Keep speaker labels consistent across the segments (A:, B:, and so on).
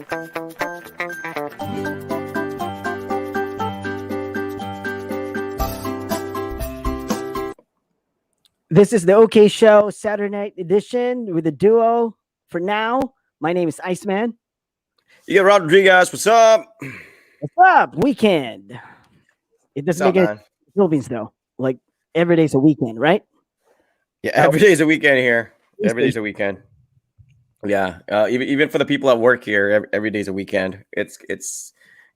A: This is the OK Show Saturday night edition with the duo. For now, my name is Iceman.
B: You get Rodriguez. What's up?
A: What's up? Weekend. It
B: What's
A: doesn't
B: up,
A: make it
B: man?
A: Philippines though. Like every day's a weekend, right?
B: Yeah, every day's a weekend here. Every
A: Tuesday.
B: day's a weekend. Yeah, even for the people at work here, every day's a weekend. It's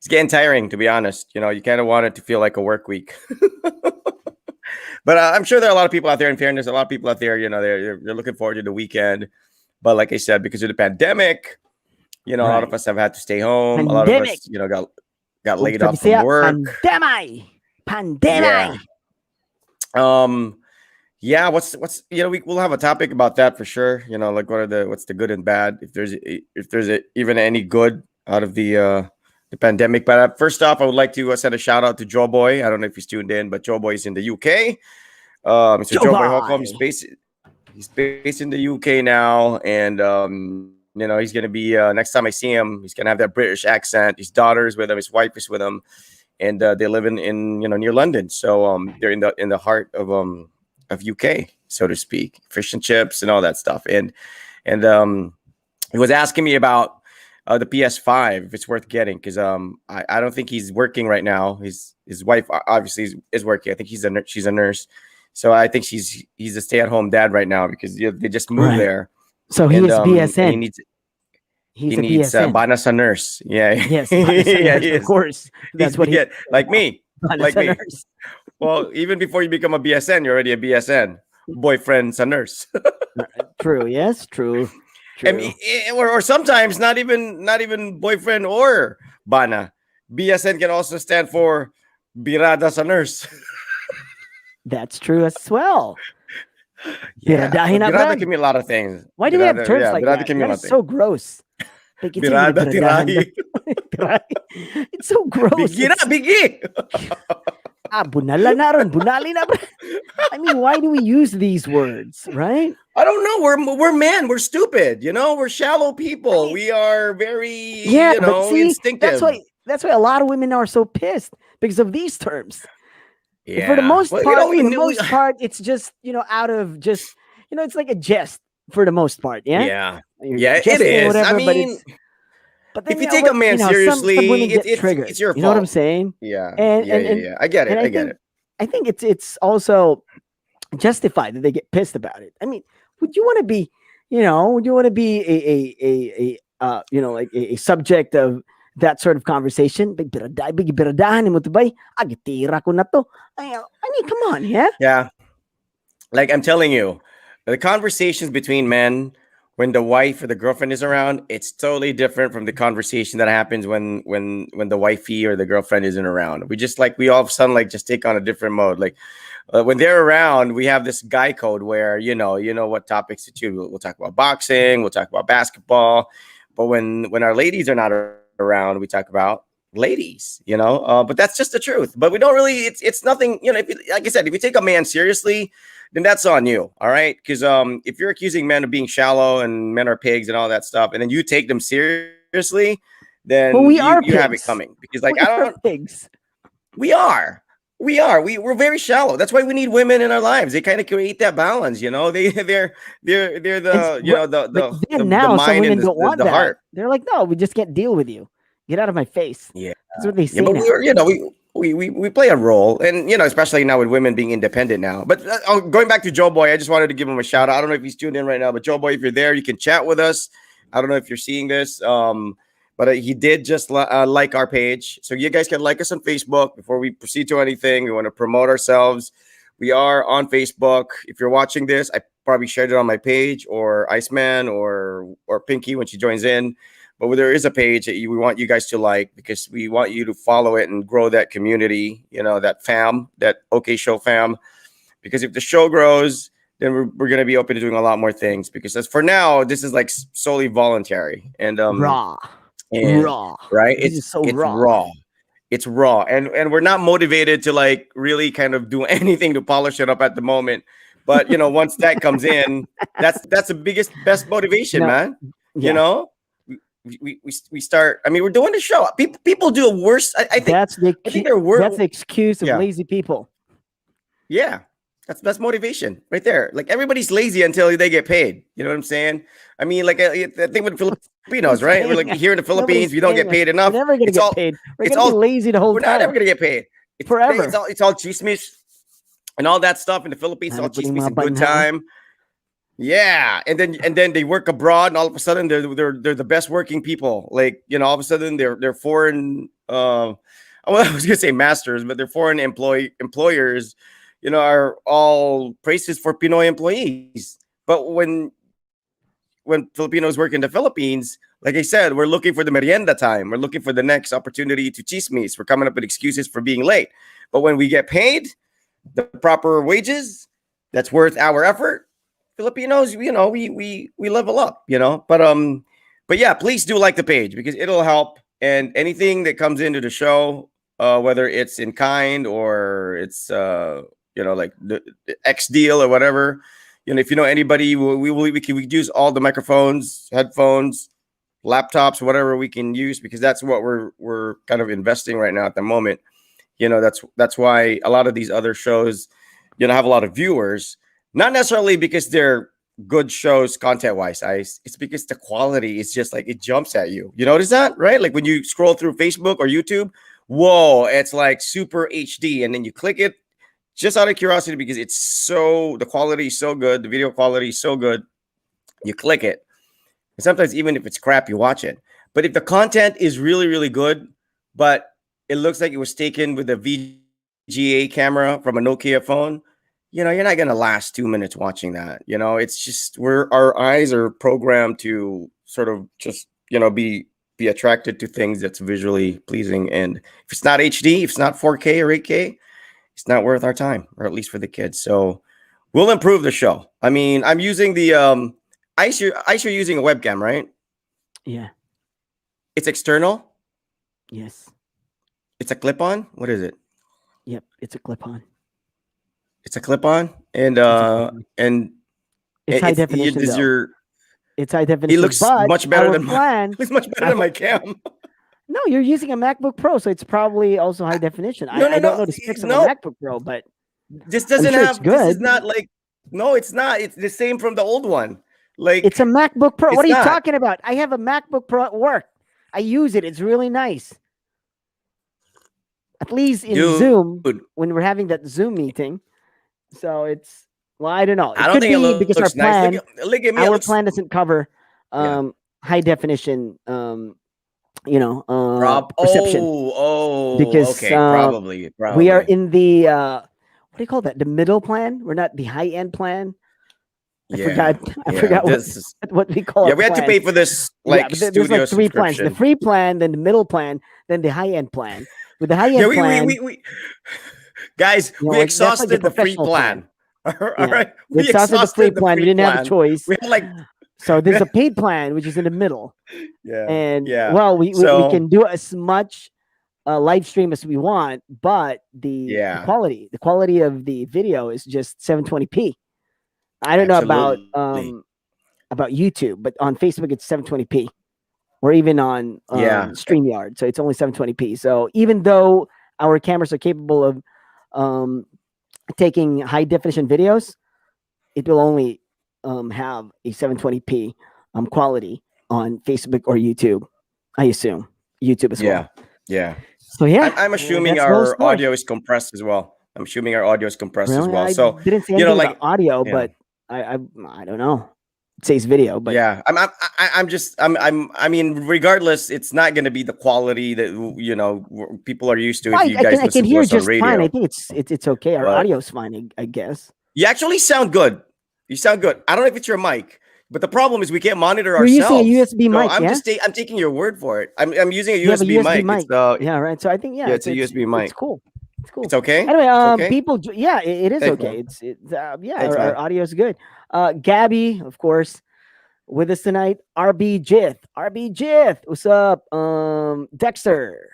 B: getting tiring, to be honest. You know, you kind of want it to feel like a work week. But I'm sure there are a lot of people out there. In fairness, a lot of people out there, you know, they're looking forward to the weekend. But like I said, because of the pandemic, you know, a lot of
A: Right.
B: us have had to stay home. A lot of
A: Pandemic.
B: us, you know, got
A: Kung
B: laid
A: sabi
B: off from
A: siya,
B: work.
A: Pandemay.
B: Yeah.
A: Pandemay.
B: Yeah, what's you know, we'll have a topic about that for sure. You know, like what's the good and bad, if there's even any good out of the pandemic. But first off, I would like to send a shout out to Joe Boy. I don't know if he's tuned in, but Joe Boy is in the UK. Mr. Joe Boy Holcomb, he's based in the UK now, and you know, he's gonna be next time I see him, he's gonna have that British accent. His daughter's with him, his wife is with him, and they live in you know, near London. So they're in the heart of UK, so to speak, fish and chips and all that stuff. And he was asking me about the PS5, if it's worth getting, because I don't think he's working right now. His wife obviously is working. I think she's a nurse, so I think he's a stay-at-home dad right now because they just moved
A: Right.
B: there.
A: So he
B: And
A: is BSN.
B: and he
A: He's a
B: needs
A: BSN.
B: Bana's a nurse. Yeah,
A: Yes, Bana's a
B: yeah,
A: nurse,
B: he
A: of
B: is.
A: course. That's what he
B: Yeah, like me.
A: Bana's
B: like
A: a
B: me.
A: nurse.
B: Well, even before you become a BSN, you're already a BSN. Boyfriend's a nurse.
A: True. Yes. True.
B: I mean, or sometimes not even boyfriend or bana. BSN can also stand for birada sa nurse.
A: That's true as well.
B: Yeah,
A: Biradahin na,
B: birada
A: Brad.
B: can mean a lot of things.
A: Why do we have
B: Birada-
A: terms
B: yeah,
A: like
B: birada
A: that?
B: can mean a
A: That
B: lot
A: is
B: of
A: so gross. Like,
B: things. Birada, tirahi.
A: It's so gross.
B: Bigi na, bigi.
A: Bunala na ron, bunali na. I mean, why do we use these words, right?
B: I don't know. We're men. We're stupid. You know, we're shallow people. We are very, you know,
A: but see,
B: instinctive.
A: that's why a lot of women are so pissed because of these terms.
B: Yeah.
A: For the most
B: Well,
A: part,
B: you know,
A: for the most part, it's just, you know, out of just, you know, it's like a jest for the most part. Yeah.
B: Yeah.
A: You're
B: Yeah, it
A: jesting,
B: is.
A: whatever,
B: I
A: but
B: mean,
A: but then,
B: if you
A: know
B: take
A: what,
B: a man
A: you know,
B: seriously,
A: some women get
B: it's
A: triggered.
B: your fault.
A: You know what I'm saying?
B: Yeah.
A: And
B: Yeah. I get it.
A: and
B: I get it.
A: I think it's also justified that they get pissed about it. I mean, would you want to be, you know, would you want to be a you know, like a subject of that sort of conversation? Big biradahan mo to bay. Agitira ko na to. I mean, come on, yeah.
B: Yeah. Like I'm telling you, the conversations between men when the wife or the girlfriend is around, it's totally different from the conversation that happens when the wifey or the girlfriend isn't around. We all of a sudden like just take on a different mode. Like when they're around, we have this guy code where you know what topics to choose. We'll talk about boxing, we'll talk about basketball, but when our ladies are not around, we talk about ladies. You know, but that's just the truth. But we don't really. It's nothing. You know, like I said, if you take a man seriously, then that's on you. All right. Because if you're accusing men of being shallow and men are pigs and all that stuff, and then you take them seriously, then
A: Well, we
B: you
A: are
B: have it
A: pigs.
B: coming. Because like
A: We
B: I
A: are
B: don't
A: pigs.
B: we are. We're very shallow. That's why we need women in our lives. They kind of create that balance, you know. They're the you know
A: But
B: the
A: then now some
B: mind
A: women
B: and
A: don't want
B: the
A: that.
B: heart.
A: They're like, no, we just can't deal with you. Get out of my face.
B: Yeah.
A: That's what they say
B: Yeah, but
A: now.
B: we're, you know, we play a role, and you know, especially now with women being independent now. But going back to Joe Boy, I just wanted to give him a shout out. I don't know if he's tuned in right now, but Joe Boy, if you're there, you can chat with us. I don't know if you're seeing this, but he did just like our page, so you guys can like us on Facebook. Before we proceed to anything, we want to promote ourselves. We are on Facebook. If you're watching this, I probably shared it on my page, or Iceman, or Pinky when she joins in. But there is a page that we want you guys to like, because we want you to follow it and grow that community, you know, that fam, that OK Show fam. Because if the show grows, then we're going to be open to doing a lot more things. Because as for now, this is like solely voluntary and
A: raw,
B: right?
A: This is so
B: it's
A: raw.
B: raw. It's raw, and we're not motivated to like really kind of do anything to polish it up at the moment. But you know, once that comes in, that's the best motivation,
A: No,
B: man.
A: yeah.
B: You know. we start. I mean, we're doing the show. People do a worse. I think I think they're worse.
A: That's the excuse of
B: Yeah.
A: lazy people.
B: Yeah, that's motivation right there. Like everybody's lazy until they get paid. You know what I'm saying? I mean, like I think with Filipinos, right? We're like here in the Philippines, we don't get paid enough.
A: We're never gonna
B: It's
A: get
B: all
A: paid. We're
B: it's
A: gonna be
B: all
A: lazy the whole
B: we're
A: time.
B: not ever gonna get paid. It's
A: Forever.
B: It's all chismis and all that stuff in the Philippines. It's all chismis and good time. Yeah, and then they work abroad, and all of a sudden they're the best working people. Like all of a sudden they're foreign. I was gonna say masters, but they're foreign employers. Are all praises for Pinoy employees. But when Filipinos work in the Philippines, like I said, we're looking for the merienda time. We're looking for the next opportunity to chismis. We're coming up with excuses for being late. But when we get paid the proper wages, that's worth our effort. Filipinos, we level up. But yeah, please do like the page because it'll help. And anything that comes into the show, whether it's in kind or it's like the X deal or whatever. If you know anybody, we can use all the microphones, headphones, laptops, whatever we can use because that's what we're kind of investing right now at the moment. That's why a lot of these other shows, have a lot of viewers, not necessarily because they're good shows content wise. It's because the quality is just like it jumps at you. You notice that, right? Like when you scroll through Facebook or YouTube, whoa, it's like super HD, and then you click it. Just out of curiosity, because the quality is so good, the video quality is so good, you click it. And sometimes even if it's crap, you watch it. But if the content is really, really good, but it looks like it was taken with a VGA camera from a Nokia phone, you're not going to last 2 minutes watching that. It's just our eyes are programmed to sort of just, be attracted to things that's visually pleasing. And if it's not HD, if it's not 4K or 8K, it's not worth our time, or at least for the kids. So we'll improve the show. I mean, I'm using the Ice, you're using a webcam, right?
A: Yeah.
B: It's external?
A: Yes.
B: It's a clip-on? What is it?
A: Yep, it's a clip-on.
B: It's a clip-on? And
A: it's high definition. It's high definition.
B: It looks much better than it's much better than my cam.
A: No, you're using a MacBook Pro, so it's probably also high definition. I don't know the specs of a MacBook Pro, but
B: this doesn't have. Good. This is not like. No, it's not. It's the same from the old one. Like
A: it's a MacBook Pro. What are you talking about? I have a MacBook Pro at work. I use it. It's really nice. At least in Zoom when we're having that Zoom meeting. So it's I don't know. It could be because our plan. Our plan doesn't cover high definition. Perception. Because
B: okay, probably.
A: We are in the what do you call that? The middle plan. We're not the high end plan. I forgot what we call it.
B: Yeah, we had to pay for this studio
A: there's like three plans: the free plan, then the middle plan, then the high end plan. With the high end plan,
B: we guys, we exhausted the free plan. All right,
A: we exhausted the free plan. We didn't have a choice.
B: We had
A: so there's a paid plan, which is in the middle.
B: Yeah.
A: And we can do as much live stream as we want, but the quality of the video is just 720p. I don't know about YouTube, but on Facebook it's 720p, or even on StreamYard, so it's only 720p. So even though our cameras are capable of taking high definition videos, it will only have a 720p quality on Facebook or YouTube. I assume YouTube as well.
B: Yeah.
A: So
B: I'm assuming our audio is compressed as well. As well. So
A: I didn't say anything about audio, but I don't know. It says video, but
B: I mean, regardless, it's not going to be the quality that people are used to. If you guys
A: I can hear just
B: radio.
A: fine. I think it's okay. Our audio's fine, I guess.
B: You actually sound good. You sound good. I don't know if it's your mic, but the problem is we can't monitor
A: You're
B: ourselves.
A: You're using a USB mic.
B: I'm taking your word for it. I'm using a USB mic.
A: Yeah, right. So I think
B: it's a USB mic.
A: It's cool. It's cool.
B: It's okay.
A: Anyway,
B: okay?
A: People. Yeah, it is okay. Our audio is good. Gabby, of course, with us tonight. RB Jith, what's up? Dexter.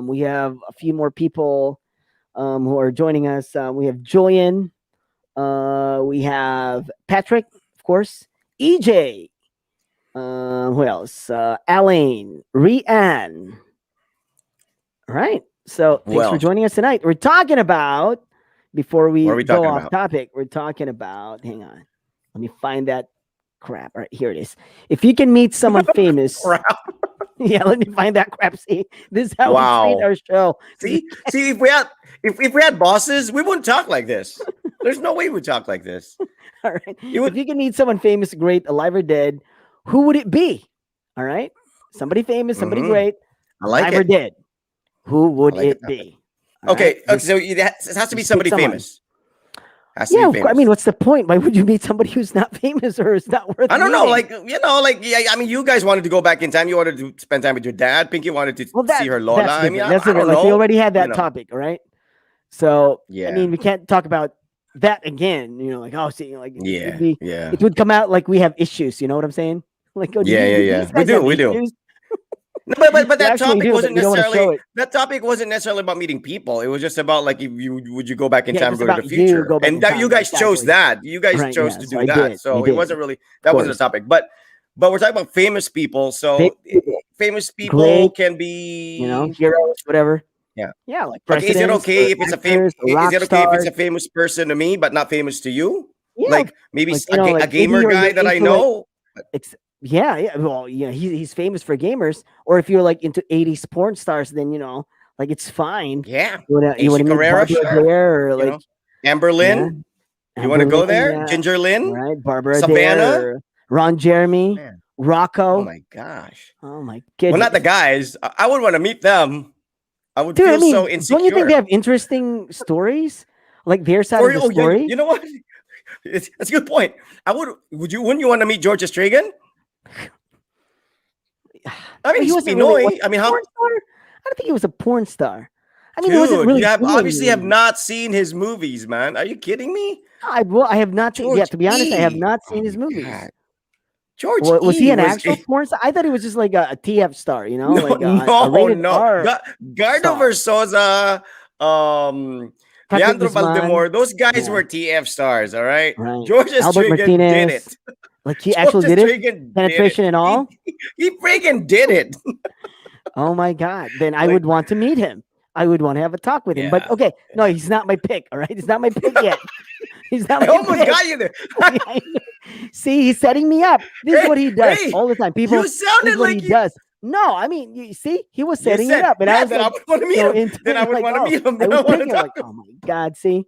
A: We have a few more people who are joining us. We have Joyan. We have Patrick, of course. EJ. Who else? Alain, Rianne. All right. So thanks for
B: Well,
A: joining us tonight. We're talking about, before
B: what
A: we
B: are we
A: go
B: talking
A: off
B: about?
A: topic, we're talking about, hang on, let me find that crap. All right, here it is. If you can meet someone famous,
B: Crap.
A: yeah, let me find that crap. See, this is how we treat
B: Wow.
A: our show.
B: See, if we had bosses, we wouldn't talk like this. There's no way we would talk like this.
A: All right.
B: It
A: If
B: would.
A: you can meet someone famous, great, alive or dead, who would it be? All right. Somebody famous, somebody
B: Mhm.
A: great,
B: I like
A: alive or
B: it.
A: dead. Who
B: I
A: would
B: like it.
A: it be? All right.
B: Okay. Okay. So it has to be
A: Just pick
B: somebody
A: someone.
B: famous. Has to be
A: Yeah, of course. I mean,
B: famous.
A: what's the point? Why would you meet somebody who's not famous or is not worth
B: I don't know.
A: meeting?
B: Like yeah. I mean, you guys wanted to go back in time. You wanted to spend time with your dad. Pinky wanted to
A: Well,
B: see her
A: that's
B: Lola. I mean,
A: different. That's
B: I
A: different.
B: don't
A: Like we
B: know.
A: already had
B: You
A: that
B: know.
A: topic, all right? So I
B: Yeah.
A: mean, we can't talk about that again. Like, oh, see, like it would
B: Yeah.
A: be,
B: Yeah.
A: it would come out like we have issues. You know what I'm saying? Like, oh,
B: Yeah. Yeah.
A: do
B: Yeah.
A: these
B: We
A: guys
B: do.
A: have
B: We do.
A: issues?
B: No, but
A: We
B: that
A: actually
B: topic
A: do, but
B: wasn't
A: we don't want to show
B: necessarily
A: it.
B: about meeting people. It was just about like if you would you go back in
A: Yeah,
B: time and
A: just
B: go to the
A: about you
B: future,
A: go back
B: and
A: in
B: that
A: time.
B: you
A: Yeah,
B: guys chose
A: exactly.
B: that. You guys
A: Right.
B: chose
A: Yeah.
B: to
A: So
B: do
A: I
B: that.
A: did. I
B: So it
A: did.
B: wasn't really
A: Of
B: that wasn't a
A: course.
B: topic. But we're talking about famous people.
A: Famous
B: So
A: people,
B: famous people
A: great,
B: can be
A: heroes, whatever.
B: yeah.
A: Yeah, like
B: Okay, is it
A: presidents or
B: okay if it's a
A: actors or
B: is
A: rock
B: it okay if it's
A: stars.
B: a famous person to me but not famous to you?
A: Yeah,
B: Like maybe
A: like
B: a
A: like maybe
B: gamer
A: you're
B: guy that I
A: into like
B: know.
A: yeah, yeah. Well, yeah, he's famous for gamers. Or if you're like into 80s porn stars, then like it's fine.
B: Yeah.
A: You want
B: Aisha
A: to meet
B: Carrera,
A: Barbara
B: sure.
A: Dare or
B: You
A: like
B: know. Amber
A: yeah,
B: Lynn. You want to
A: Amber
B: go
A: Lynn,
B: there?
A: yeah,
B: Ginger Lynn?
A: right. Barbara
B: Savannah?
A: Dare, or Ron Jeremy,
B: Man. Oh
A: Rocco.
B: my gosh.
A: Oh my
B: Well, not the
A: goodness,
B: guys. I would want to meet them. I would
A: dude. I
B: feel so
A: mean, don't you think they
B: insecure.
A: have interesting stories? Like their side
B: For
A: of the
B: oh yeah,
A: story?
B: you know what? That's a good point. Wouldn't you want to meet George Stragan? I mean,
A: Well, he
B: he's
A: wasn't really was
B: Pinoy.
A: he
B: I mean,
A: a
B: how
A: porn star. I don't think he was a porn star. I mean, he wasn't
B: dude,
A: really
B: you have obviously have
A: doing.
B: not seen his movies, man. Are you kidding me?
A: I have not seen. Yeah,
B: George
A: to be honest, I have
B: E.
A: not
B: Oh
A: seen his
B: my
A: movies.
B: god. George
A: Was he
B: E
A: an
B: was
A: actual porn star? I thought he was just like a TF star,
B: no,
A: like a
B: no,
A: rated
B: no.
A: R
B: Gardo
A: star.
B: Versosa,
A: Patrick
B: Leandro
A: Guzman,
B: Valdemor, those guys
A: yeah,
B: were TF stars, all right?
A: right.
B: George
A: Albert
B: Strigan did it.
A: Martinez, like he
B: George
A: actually did it,
B: Strigan did it.
A: penetration and all.
B: He freaking did it.
A: Oh my god! Then I
B: Like,
A: would want to meet him. I would want to have a talk with him. But
B: yeah.
A: okay, no, he's not my pick. All right, he's not my pick yet. He's not
B: I
A: my
B: almost
A: pick.
B: got you there.
A: See, he's setting me up. This is what he does
B: Hey,
A: all the time. People,
B: you
A: this
B: sounded
A: is what
B: like
A: he does. No, I mean, you see, he was
B: you
A: setting it
B: said,
A: up, and
B: yeah,
A: I was
B: then I
A: like,
B: would want to meet
A: so
B: him.
A: into
B: Then I
A: it,
B: would
A: like,
B: want to
A: oh,
B: meet him.
A: I
B: Then I
A: would
B: want
A: pick
B: to
A: him.
B: talk
A: Like,
B: to him.
A: oh my god, see,
B: Dude,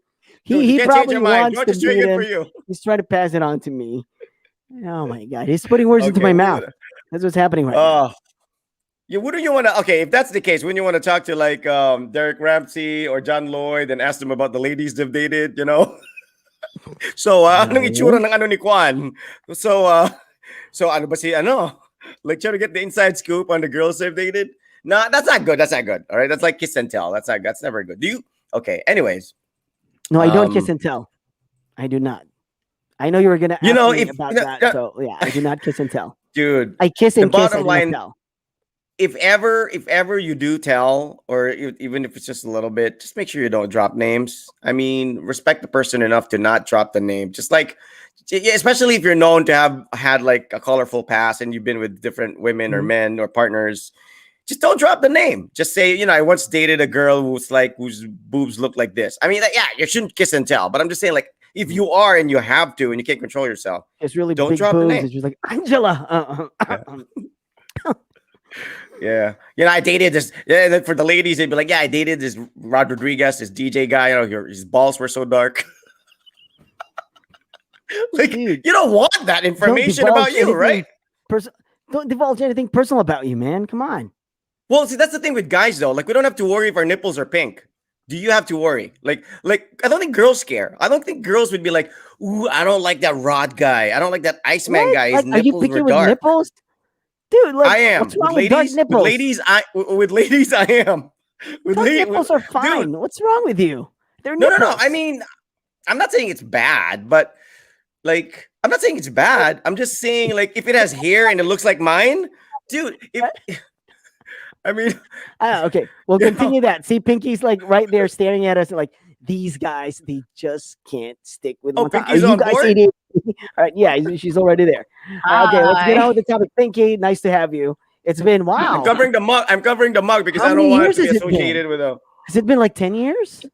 B: you
A: he
B: can't change
A: probably
B: your mind.
A: wants
B: George
A: to meet
B: Strigan for
A: him.
B: you.
A: He's trying to pass it on to me. Oh my god, he's putting words into
B: Okay,
A: my
B: we're
A: mouth.
B: gonna.
A: That's what's happening right now.
B: Wouldn't you want to? Okay, if that's the case, wouldn't you want to talk to like Derek Ramsey or John Lloyd and ask them about the ladies they've dated? So anong itsura
A: No.
B: ng ano ni Kwan? So ano ba si ano? Like trying to get the inside scoop on the girls they've dated? No, that's not good. That's not good. All right, that's like kiss and tell. That's never good. Do you? Okay. Anyways,
A: No, I don't kiss
B: um,
A: and tell. I do not. I know you were gonna
B: you
A: ask
B: know
A: me
B: if
A: about that, so yeah, I do not kiss and tell.
B: dude,
A: I kiss
B: the
A: and kiss. I
B: bottom
A: do not
B: line,
A: tell.
B: if ever you do tell, or even if it's just a little bit, just make sure you don't drop names. I mean, respect the person enough to not drop the name. Just like, especially if you're known to have had like a colorful past and you've been with different women or
A: Mhm.
B: men or partners, just don't drop the name. Just say, I once dated a girl whose boobs look like this. I mean, like, yeah, you shouldn't kiss and tell, but I'm just saying, like, if you are and you have to and you can't control yourself,
A: It's really
B: don't
A: big
B: drop the
A: boobs.
B: name.
A: It's just like Angela.
B: Yeah. I dated this. Yeah, and then for the ladies, they'd be like, yeah, I dated this Rod Rodriguez, this DJ guy. His balls were so dark. Like,
A: Dude,
B: you don't want that information about you, right?
A: Don't divulge anything personal about you, man. Come on.
B: Well, see, that's the thing with guys, though. Like, we don't have to worry if our nipples are pink. Do you have to worry? Like, I don't think girls care. I don't think girls would be like, ooh, I don't like that Rod guy. I don't like that Iceman
A: What?
B: guy. His
A: Like, are you
B: nipples were
A: picking with
B: dark.
A: nipples? Dude, like,
B: I am.
A: what's wrong with dark
B: With
A: nipples?
B: ladies, I am.
A: Dark nipples are
B: Dude,
A: fine. What's wrong with you? They're
B: no.
A: nipples.
B: I mean, I'm not saying it's bad, but like, I'm not saying it's bad. I'm just saying, like, if it has hair and it looks like mine, dude. I mean,
A: Okay, we'll
B: you know,
A: continue that. See, Pinky's like right there staring at us, like these guys, they just can't stick with
B: oh,
A: one. Are
B: Pinky's
A: you
B: on
A: guys
B: board.
A: idiots All right, yeah, she's already there. Okay, let's get on with the topic. Pinky, nice to have you. It's been
B: I'm
A: wow.
B: covering the mug. I'm covering the mug because
A: How
B: I don't
A: many
B: want it
A: years
B: to be
A: has it been?
B: associated with a.
A: Has it been like 10 years?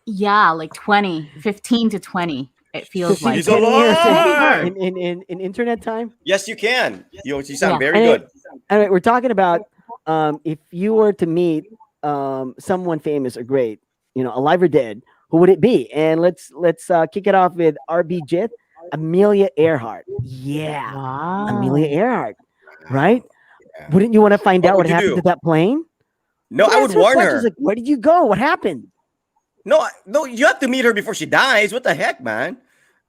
C: Yeah, like 20, 15 to 20. It feels
A: 15 to
C: like
A: 20 years
B: alive!
A: in internet time.
B: Yes, you can. You sound
C: Yeah.
B: very
A: And
B: good.
A: Anyway, we're talking about if you were to meet someone famous or great, alive or dead, who would it be? And let's kick it off with RB Jit, Amelia Earhart. Yeah,
C: Wow.
A: Amelia Earhart, right?
B: Yeah.
A: Wouldn't you want to find
B: What
A: out
B: would
A: what
B: you
A: happened
B: do?
A: to that plane?
B: No,
A: You
B: I would
A: answer
B: warn
A: questions
B: her.
A: like, where did you go? What happened?
B: No, you have to meet her before she dies. What the heck, man?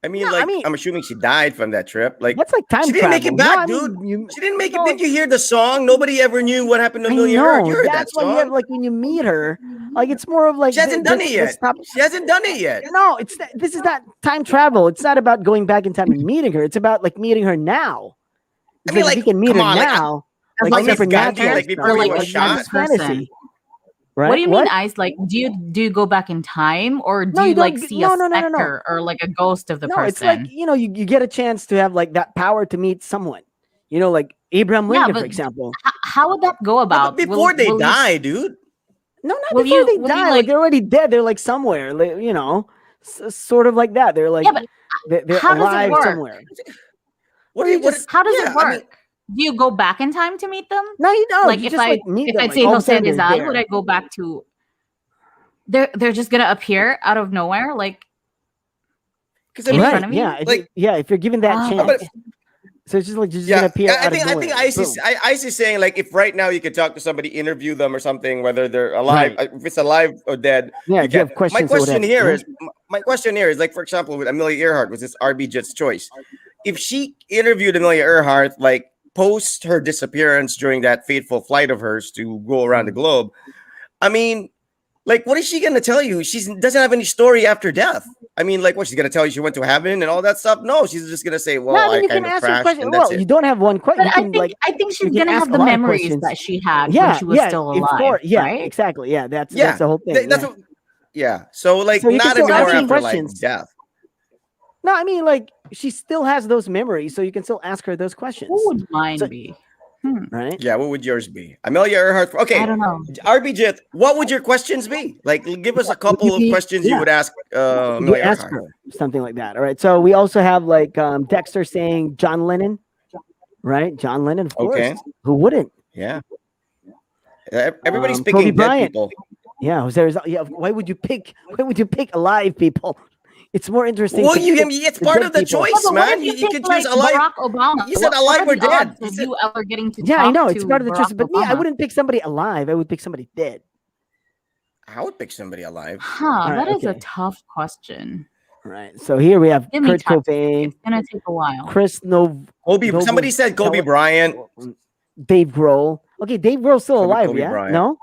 B: I mean,
A: No, I mean-
B: I'm assuming she died from that trip. Like,
A: That's like time
B: she didn't make
A: travel.
B: it back,
A: No, I mean,
B: dude. She didn't make
A: no,
B: it. Didn't you hear the song? Nobody ever knew what happened to
A: I
B: Amelia Earhart. You
A: know.
B: heard that
A: That's why you have
B: song.
A: like when you meet her, like it's more of like
B: She hasn't done it yet.
A: Stop.
B: She hasn't done it yet.
A: No, this is not time travel. It's not about going back in time and meeting her. It's about like meeting her now. It's
B: I mean,
A: if you can meet
B: come
A: her
B: on,
A: now,
C: As
A: like
C: like
B: Miss Gandhi,
A: supernatural
B: like
A: stuff,
B: before
C: he
A: like,
C: was
A: like,
C: shot.
A: it's fantasy. Right?
C: What do you
A: What?
C: mean, Ice? Like, do you go back in time, or do
A: No,
C: you
A: you don't
C: like
A: g-
C: see
A: no,
C: a
A: no, no, no, no.
C: specter or like a ghost of the
A: No,
C: person?
A: it's like you get a chance to have like that power to meet someone. Like Abraham
C: Yeah,
A: Lincoln, for
C: but
A: example.
C: How would that go
B: No,
C: about?
B: but before they
C: will you-
B: die, dude.
A: No, not
C: Will
A: before
C: you-
A: they
C: will you,
A: die. Like
C: like-
A: they're already dead. They're like somewhere. Like, sort of like that. They're like
C: Yeah, but
A: they're
C: how does it
A: alive
C: work?
A: somewhere.
B: What
A: Well,
B: do you
A: you
B: what?
A: just-
C: How does
B: yeah,
C: it work?
B: I mean,
C: Do you go back in time to meet them?
A: No, you don't.
C: Like
A: You
C: if
A: just
C: I
A: like meet
C: if
A: them.
C: I
A: like,
C: say
A: all of a
C: Jose
A: sudden they're
C: Rizal,
A: there.
C: would I go back to? They're just gonna appear out of nowhere, like
B: because I
C: in
B: mean,
C: front of you?
A: Yeah, if you're given that
C: Ah,
A: chance,
B: but-
A: so it's just like you're just
B: yeah,
A: gonna appear
B: I
A: out
B: think
A: of
B: I
A: nowhere.
B: think Ice is saying like if right now you could talk to somebody, interview them or something, whether they're alive,
A: Right.
B: if it's alive or dead.
A: Yeah, if you
B: can.
A: have questions.
B: My
A: or
B: question
A: whatever,
B: here
A: yeah?
B: is my question here is like, for example, with Amelia Earhart was this RB Jet's choice. If she interviewed Amelia Earhart like post her disappearance during that fateful flight of hers to go around the globe, I mean, like, what is she gonna tell you? She doesn't have any story after death. I mean, like, what she's gonna tell you? She went to heaven and all that stuff? No, she's just gonna say, "Well,
A: No, I mean,
B: I
A: you
B: kind
A: can
B: of
A: ask her
B: crashed,"
A: question.
B: and that's
A: Well,
B: it.
A: you don't have one question.
C: But
A: You
C: I
A: can
C: think
A: like,
C: I think
A: you
C: she's
A: can
C: gonna
A: ask
C: have
A: a
C: the
A: lot of
C: memories
A: questions.
C: that she had
A: Yeah,
C: when she was
A: yeah,
C: still
A: of
C: alive,
A: course, yeah,
C: right?
A: exactly. Yeah, that's
B: Yeah,
A: the whole thing.
B: That's
A: yeah.
B: what. Yeah, so like
A: So you can
B: not
A: still
B: anymore
A: ask
B: after
A: questions.
B: like death.
A: No, I mean, like she still has those memories, so you can still ask her those questions,
C: Who would mine
A: So-
C: be?
A: right?
B: Yeah, what would yours be? Amelia Earhart. Okay,
C: I don't know.
B: RB Jith, what would your questions be? Like, give us a couple of questions you
A: yeah.
B: would ask
A: You
B: Amelia
A: ask
B: Earhart.
A: her something like that. All right. So we also have like Dexter saying John Lennon, right? John Lennon, of course.
B: Okay.
A: Who wouldn't?
B: Yeah. Everybody's
A: Kobe
B: picking dead
A: Bryant.
B: people.
A: Yeah. Jose Rizal. Yeah. Why would you pick alive people? It's more interesting.
B: Well,
A: to pick
B: it's
A: the
B: part
A: dead
B: of the
A: people.
B: choice,
C: Yeah, but what
B: man.
C: if
B: You
C: pick,
B: can
C: like,
B: choose alive.
C: Barack Obama.
B: You said
C: What
B: alive
C: are
B: or
C: the
B: dead.
C: odds
B: You
C: of
B: said-
C: you ever getting to
A: Yeah, I
C: talk
A: know it's
C: to
A: part of the
C: Barack
A: choice, but me, I
C: Obama?
A: wouldn't pick somebody alive. I would pick somebody dead.
B: I would pick somebody alive.
C: Huh,
A: right,
C: that is a
A: okay.
C: tough question.
A: Right. So here we have
C: Give me
A: Kurt
C: time.
A: Cobain,
C: It's gonna take a while.
A: Chris
B: Kobe. Somebody said Kobe Bryant.
A: Dave Grohl. Okay, Dave Grohl's still
B: Kobe
A: alive, yeah?
B: Bryant.
A: No?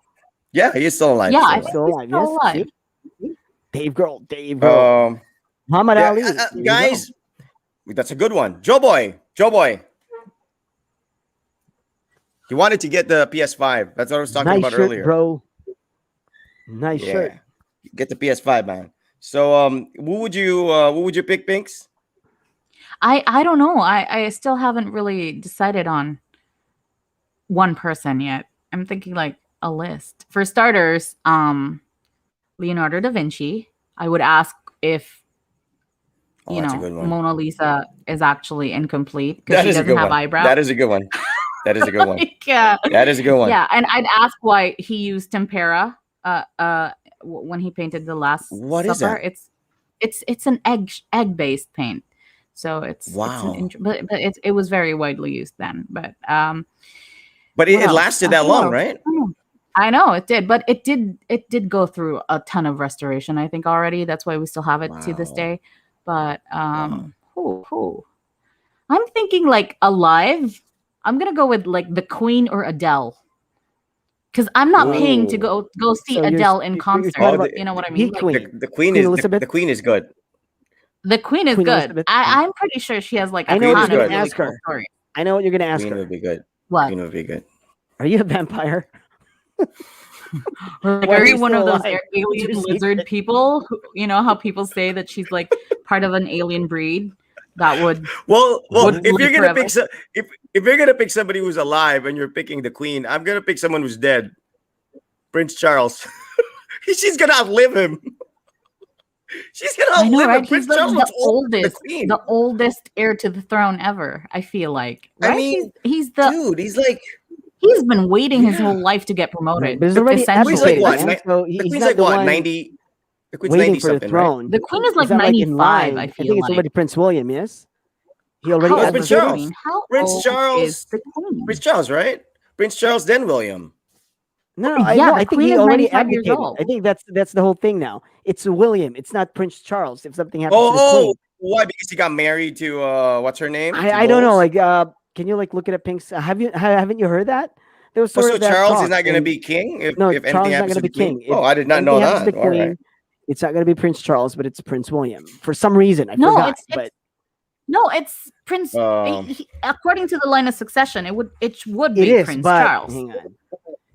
B: Yeah, he's still alive.
C: Yeah,
B: still
C: I
B: alive.
C: think
A: Still
C: he's
A: alive,
C: still
A: yes.
C: alive.
A: See? Dave Grohl. Muhammad
B: yeah,
A: Ali. There you
B: guys, that's a good one. Joe Boy. He wanted to get the PS5. That's what I was
A: go.
B: talking
A: Nice
B: about
A: shirt,
B: earlier.
A: bro. Nice
B: Yeah.
A: shirt.
B: Get the PS5, man. So, who would you pick, Pinks?
C: I don't know. I still haven't really decided on one person yet. I'm thinking like a list. For starters, Leonardo da Vinci. I would ask if
B: Oh, that's a good one.
C: Mona Lisa is actually incomplete because
B: That
C: she
B: is a
C: doesn't
B: good
C: have
B: one.
C: eyebrows.
B: That is a good one. That is a good one.
C: Yeah.
B: That is a good one.
C: Yeah, and I'd ask why he used tempera when he painted the Last
B: What
C: Supper.
B: is that?
C: It's an egg based paint, so it's
B: Wow.
C: but it was very widely used then. But
B: But it
C: what else?
B: lasted that
C: Who
B: long,
C: else?
B: right?
C: I know it did, but it did go through a ton of restoration. I think already that's why we still have it to this
B: Wow.
C: day. But who? I'm thinking like alive. I'm gonna go with like the Queen or Adele. Because I'm not paying to go see
A: So you're-
C: Adele in
A: you're
C: concert.
A: talking
B: about
C: You know what I
A: the
C: mean? Like,
A: Queen.
B: The Queen
A: Queen
B: is
A: Elizabeth?
B: the Queen is good.
C: the Queen is
A: Queen
C: good.
A: Elizabeth.
C: I'm pretty sure she has like a
A: I know
B: what
C: ton
B: you're
C: of
B: gonna
C: really
A: ask
C: cool
A: her.
C: stories.
A: I know what you're going to ask
B: Queen
A: her.
B: would be good.
C: What?
B: Queen would be good.
A: Are you a vampire?
C: Like,
A: Why are
C: are
A: you
C: you one
A: still
C: of those
A: alive?
C: alien
A: What's your
C: lizard
A: secret?
C: people? You know how people say that she's like part of an alien breed that would
B: Well,
C: would
B: if you're
C: live
B: gonna
C: forever.
B: pick if you're gonna pick somebody who's alive and you're picking the queen, I'm gonna pick someone who's dead. Prince Charles. She's gonna outlive him. She's gonna
C: I know,
B: outlive him.
C: right? He's
B: Prince
C: like
B: Charles was older than the
C: oldest,
B: queen.
C: the oldest heir to the throne ever. I feel like,
B: I
C: right?
B: mean,
C: he's the
B: dude, he's like,
C: he's been waiting his
B: yeah.
C: whole life to get
A: Right,
C: promoted.
A: but he's already
B: Queen's like
A: abdicated,
B: what?
A: man. So
B: The
A: he's
B: queen's
A: not
B: like
A: the
B: what?
A: one
B: 90. The queen's
A: waiting
B: 90
A: for the
B: something, right?
A: throne.
C: The queen is like
A: Is that like in
C: 95,
A: line?
C: I
A: I
C: feel
A: think it's
C: like.
A: already Prince William. Yes, he already
C: How
B: No,
C: old
B: it's
C: is the
B: Prince
A: abdicated.
C: queen? How
B: Prince
C: old is
B: Charles.
C: the queen?
B: Prince Charles, right? Prince Charles, then William.
A: No,
C: Yeah, the
A: I think
C: queen
A: he
C: is
A: already
C: 95 years
A: abdicated.
C: old.
A: I think that's the whole thing now. It's William. It's not Prince Charles. If something happens to the
B: Oh,
A: queen,
B: why? Because he got married to what's her name? To
A: I don't know.
B: Bowles?
A: Like, can you like look it up? Pinks. Haven't you heard that? There was
B: Oh,
A: sort
B: so
A: of that
B: Charles is
A: talk,
B: not going to
A: and
B: be king
A: no,
B: if
A: Charles
B: anything
A: is not
B: happens
A: going
B: to
A: to
B: the
A: be
B: queen?
A: king. If
B: Oh, I did not
A: anything
B: know
A: happens to
B: that.
A: the
B: All right.
A: queen, it's not going to be Prince Charles, but it's Prince William. For some reason, I
C: No,
A: forgot.
C: it's
A: But
C: no, it's Prince.
B: Um,
C: According to the line of succession, it would
A: it
C: be
A: is.
C: Prince
A: But
C: Charles.
A: hang on.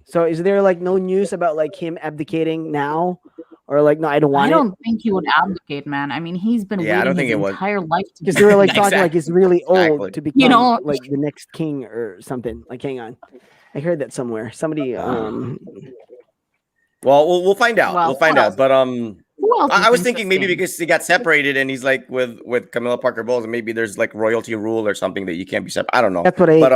A: So is there like no news about like him abdicating now, or like no, I don't
C: I
A: want it?
C: don't think he would abdicate, man. I mean, he's been
B: Yeah, I don't
C: waiting
B: think
C: his
B: it would.
C: entire life to
A: Because
C: get
A: they were like talking like
B: Exactly.
A: he's really
B: Exactly.
A: old to become
C: You know,
A: like the next king or something. Like, hang on, I heard that somewhere. Somebody,
B: Well, we'll find out.
C: Well,
B: We'll find
C: who
B: out.
C: else?
B: But
C: Who else
B: I
C: is
B: was thinking maybe
C: interesting?
B: because he got separated and he's like with Camilla Parker Bowles, and maybe there's like royalty rule or something that you can't be separate. I don't know.
A: that's what I.
B: But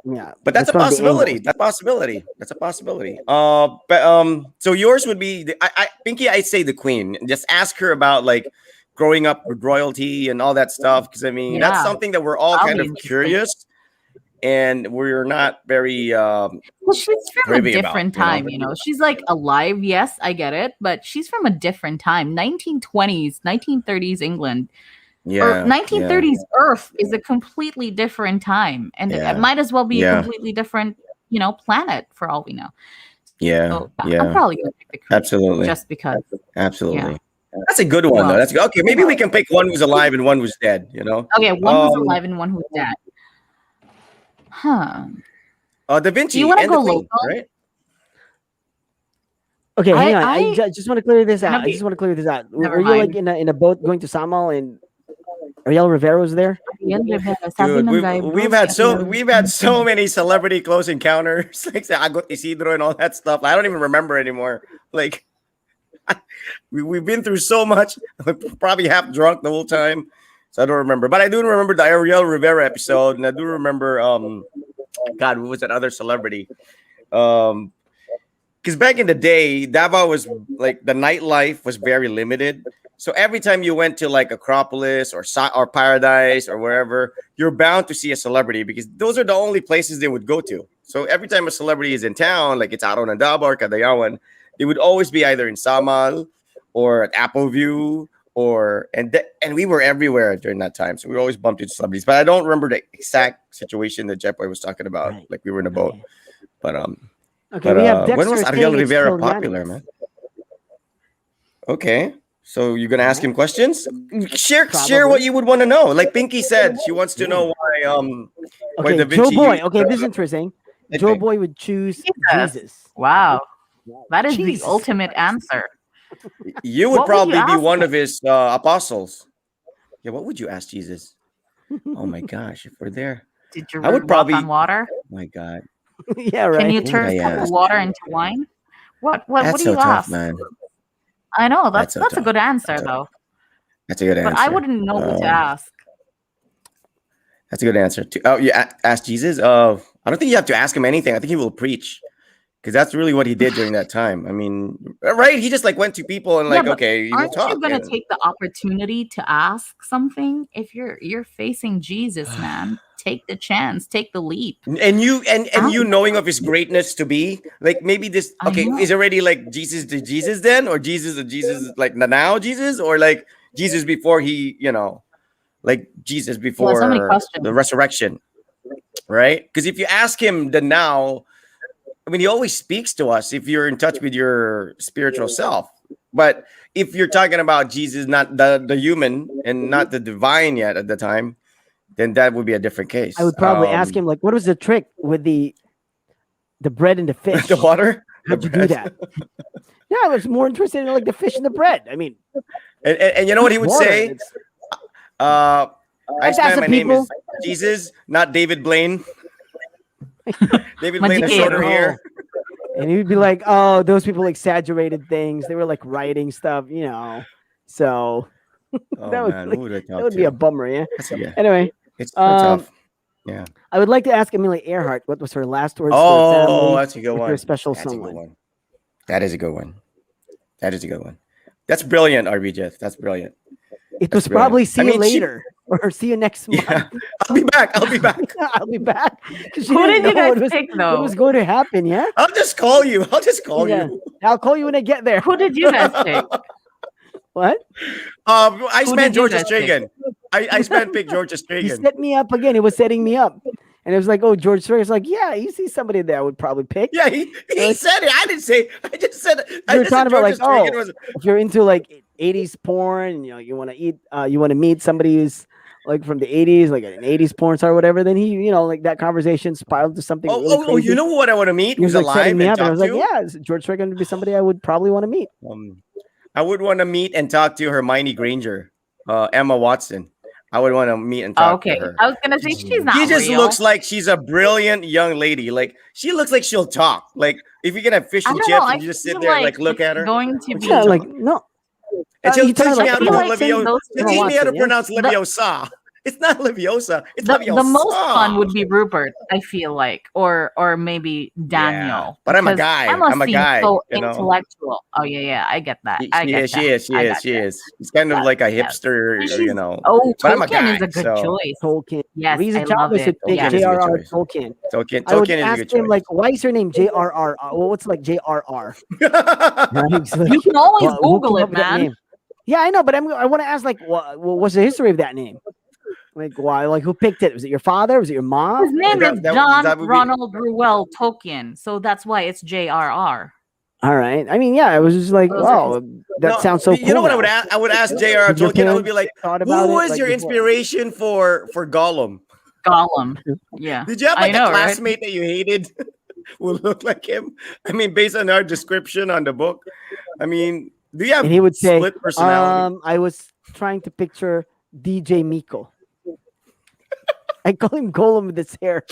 A: Yeah,
B: But that's a
A: one of the
B: possibility.
A: angles.
B: That's a possibility. That's a possibility. But so yours would be Pinky. I'd say the queen. Just ask her about like growing up with royalty and all that stuff. Because I mean, that's
C: Yeah,
B: something that we're all
C: that'll
B: kind
C: be
B: of
C: interesting.
B: curious, and we're not very
C: Well, she's from a
B: privy about.
C: different time, you know. She's like alive, yes, I get it, but she's from a different time. 1920s, 1930s England, or
B: Yeah,
C: 1930s Earth is a completely different time, and it
B: yeah,
C: might as well be a
B: yeah,
C: completely different, you know, planet for all we know.
B: yeah,
C: So I'm
B: yeah.
C: probably gonna pick the queen
B: Absolutely,
C: just because. Yeah.
B: absolutely. That's a good
C: Who
B: one though.
C: else?
B: That's okay. Maybe we can pick one who's alive and one who's dead. You know,
C: Okay, one who's
B: um,
C: alive and one who's dead. Huh.
B: Da
C: Do you
B: Vinci
C: want to
B: and the
C: go
B: queen,
C: local?
B: right?
A: Okay, hang on.
C: I
A: Just want to clear this out.
C: have
A: I
C: you.
A: just want to clear this out.
C: Never
A: Were you like
C: mind.
A: in a boat going to Samal and Ariel Rivera was there?
C: Yan, Rivera, sabi
B: Dude,
C: ng guy,
B: we've
C: bro,
B: had
C: si Ariel.
B: we've had so many celebrity close encounters, like the Agot Isidro and all that stuff. I don't even remember anymore. Like we've been through so much, probably half drunk the whole time, so I don't remember. But I do remember the Ariel Rivera episode, and I do remember God, who was that other celebrity? Because back in the day, Davao was like the nightlife was very limited. So every time you went to like Acropolis or Paradise or wherever, you're bound to see a celebrity because those are the only places they would go to. So every time a celebrity is in town, like it's Aaron and Davao or Cagayawan, they would always be either in Samal or at Appleview and we were everywhere during that time. So we always bumped into celebrities. But I don't remember the exact situation that Jeff Boy was talking about.
A: Right.
B: Like we were in a boat.
A: Okay.
B: But
A: Okay, we have Dexter
B: when was Ariel
A: saying it's
B: Rivera
A: still
B: popular,
A: Yanez.
B: man? Okay. So you're gonna ask him questions? Share what
A: Probably.
B: you would want to know. Like Pinky said, she wants to know why
A: Okay,
B: Da
A: Joe
B: Vinci
A: Boy.
B: used
A: Okay, this is
B: the
A: interesting.
B: thing.
A: Joe Boy would choose
C: Jesus.
A: Jesus.
C: Wow, that is
A: Jesus.
C: the ultimate answer.
B: You would
C: What would
B: probably
C: you
B: be
C: ask
B: one
C: him?
B: of his apostles. Yeah, what would you ask Jesus? Oh my gosh, if we're there.
C: Did your
B: I would
C: root walk
B: probably
C: on water?
B: oh my God.
A: Yeah,
C: Can
A: right.
C: you
B: Who would
C: turn
B: I
C: cup of
B: ask?
C: water into wine? What
B: That's
C: do
B: so
C: you
B: tough,
C: ask?
B: man.
C: I know
B: That's so
C: that's a
B: tough.
C: good answer
B: That's a,
C: though,
B: that's a good
C: but
B: answer.
C: I wouldn't know who to ask.
B: That's a good answer. Oh, you ask Jesus? I don't think you have to ask him anything. I think he will preach because that's really what he did during that time. I mean, right? He just like went to people and
C: Yeah,
B: like,
C: but
B: okay, you will
C: aren't
B: talk.
C: you gonna
B: And,
C: take the opportunity to ask something if you're facing Jesus, man? Take the chance, take the leap.
B: and you
C: Ask.
B: you knowing of his greatness to be like maybe this
C: I
B: okay
C: know.
B: is already like Jesus to Jesus then or Jesus to Jesus like now Jesus or like Jesus before he like Jesus
C: Yeah, so many
B: before
C: questions.
B: the resurrection, right? Because if you ask him the now, I mean, he always speaks to us if you're in touch with your spiritual self. But if you're talking about Jesus, not the human and not the divine yet at the time, then that would be a different case.
A: I would probably ask him like, what was the trick with the bread and the fish?
B: the water.
A: How'd you do that? Yeah, I was more interested in like the fish and the bread. I mean,
B: And you know what he would
A: water,
B: say?
A: it's- That's
B: Iceman,
A: the
B: my name
A: people.
B: is Jesus, not David Blaine. David Blaine has
C: Magicero.
B: shorter hair.
A: And he'd be like, "Oh, those people exaggerated things. They were like writing stuff, you know." So
B: Oh
A: that would
B: man,
A: like,
B: who would I
A: that
B: talk
A: would be a
B: to?
A: bummer, yeah.
B: Yeah,
A: Anyway,
B: it's so
A: um,
B: tough. Yeah.
A: I would like to ask Amelia Earhart what was her last words to her
B: Oh,
A: family,
B: that's a good
A: or to a
B: one.
A: special
B: That's a good
A: someone.
B: one. That is a good one. That is a good one. That's brilliant, RB Jeff. That's brilliant.
A: It
B: That's
A: was probably see
B: I
A: you
B: mean, she-
A: later or see you next month.
B: Yeah, I'll be back. I'll be back.
A: I'll be back because she
C: Who
A: didn't
C: did you
A: know
C: guys pick
A: what
C: though?
A: was going to happen. Yeah,
B: I'll just call you. I'll just call
A: yeah.
B: you.
A: I'll call you when I get there.
C: Who did you guys pick?
A: What?
B: Iceman
C: did you
B: George
C: guys pick?
B: Stragan. Iceman picked George
A: He
B: Stragan.
A: set me up again. He was setting me up, and it was like, "Oh, George Stragan's like, yeah, you see somebody that I would probably pick."
B: Yeah, he said it. I didn't say. I just said.
A: You were talking about like,
B: Stragan
A: oh,
B: was.
A: if you're into like 80s porn, and, you know, you want to eat, you want to meet somebody who's like from the 80s, like an 80s porn star or whatever, then he, you know, like that conversation spiraled to something really crazy.
B: You know what I want to meet?
A: He was
B: Who's
A: like setting
B: alive
A: me
B: and
A: up, and I
B: talk
A: was like,
B: to?
A: yeah, is George Stragan would be somebody I would probably want to meet.
B: I would want to meet and talk to Hermione Granger, Emma Watson. I would want to meet and talk
C: Okay,
B: to her.
C: I was gonna say she's not.
B: She just
C: real.
B: looks like she's a brilliant young lady. Like she looks like she'll talk. Like if you can have fish
C: I
B: and
C: don't
B: chips
C: know.
B: and
C: I
B: you just sit
C: feel
B: there and
C: like
B: like look
C: it's
B: at her.
C: going to be
A: Yeah, like no.
B: And she'll
A: you talking
B: teach me
A: about
B: how to
C: feel
B: pronounce
C: like since those
B: She'll
A: Emma
B: teach me how to
A: Watson, yeah?
B: pronounce Leviosa. It's not Leviosa. It's
C: the
B: Leviosa.
C: most fun would be Rupert. I feel like, or maybe Daniel.
B: but I'm a
C: because
B: guy.
C: Emma
B: I'm a
C: seems
B: guy,
C: so
B: you know?
C: intellectual. Oh yeah, I get that.
B: She
C: I get
B: is.
C: that.
B: She is. She
C: I
B: is.
C: got
B: She
C: that.
B: is. She's kind of like a
C: Yes.
B: hipster,
C: And
B: you know.
C: Oh,
B: But I'm a
C: Tolkien
B: guy,
C: is a good
B: so-
C: choice.
A: Tolkien.
C: Yes,
A: Reason
C: I love
A: Chavez
C: it.
A: would pick
B: Tolkien is a good
A: J.R.R.
B: choice.
A: Tolkien.
B: Tolkien
A: I would
B: is a
A: ask
B: good choice.
A: him like, why is your name J.R.R.? Well, what's like J.R.R.? Right? He's like,
C: You can always
A: "Well, who
C: Google
A: came
C: it,
A: up with that
C: man.
A: name?" Yeah, I know, but I want to ask like, what's the history of that name? Like, why? Like, who picked it? Was it your father? Was it your mom?
C: His name
B: That-
C: is
B: that-
C: John
B: that would be-
C: Ronald Reuel Tolkien, so that's why it's J.R.R.
A: All right. I mean, yeah, it was just like,
C: Those are
A: wow, that
B: No,
A: sounds so cool.
B: You know what I would
A: now.
B: ask? I would ask J.R.R.
A: Did your
B: Tolkien. I would be like,
A: parents thought about
B: who
A: it,
B: was
A: like,
B: your
A: before?
B: inspiration for Gollum?
C: Gollum. Yeah.
B: Did you have
C: I
B: like
C: know,
B: a
C: right?
B: classmate that you hated who looked like him? I mean, based on our description on the book. I mean, do you have
A: And he would say,
B: split personality?
A: I was trying to picture DJ Miko. I call him Golem with his hair.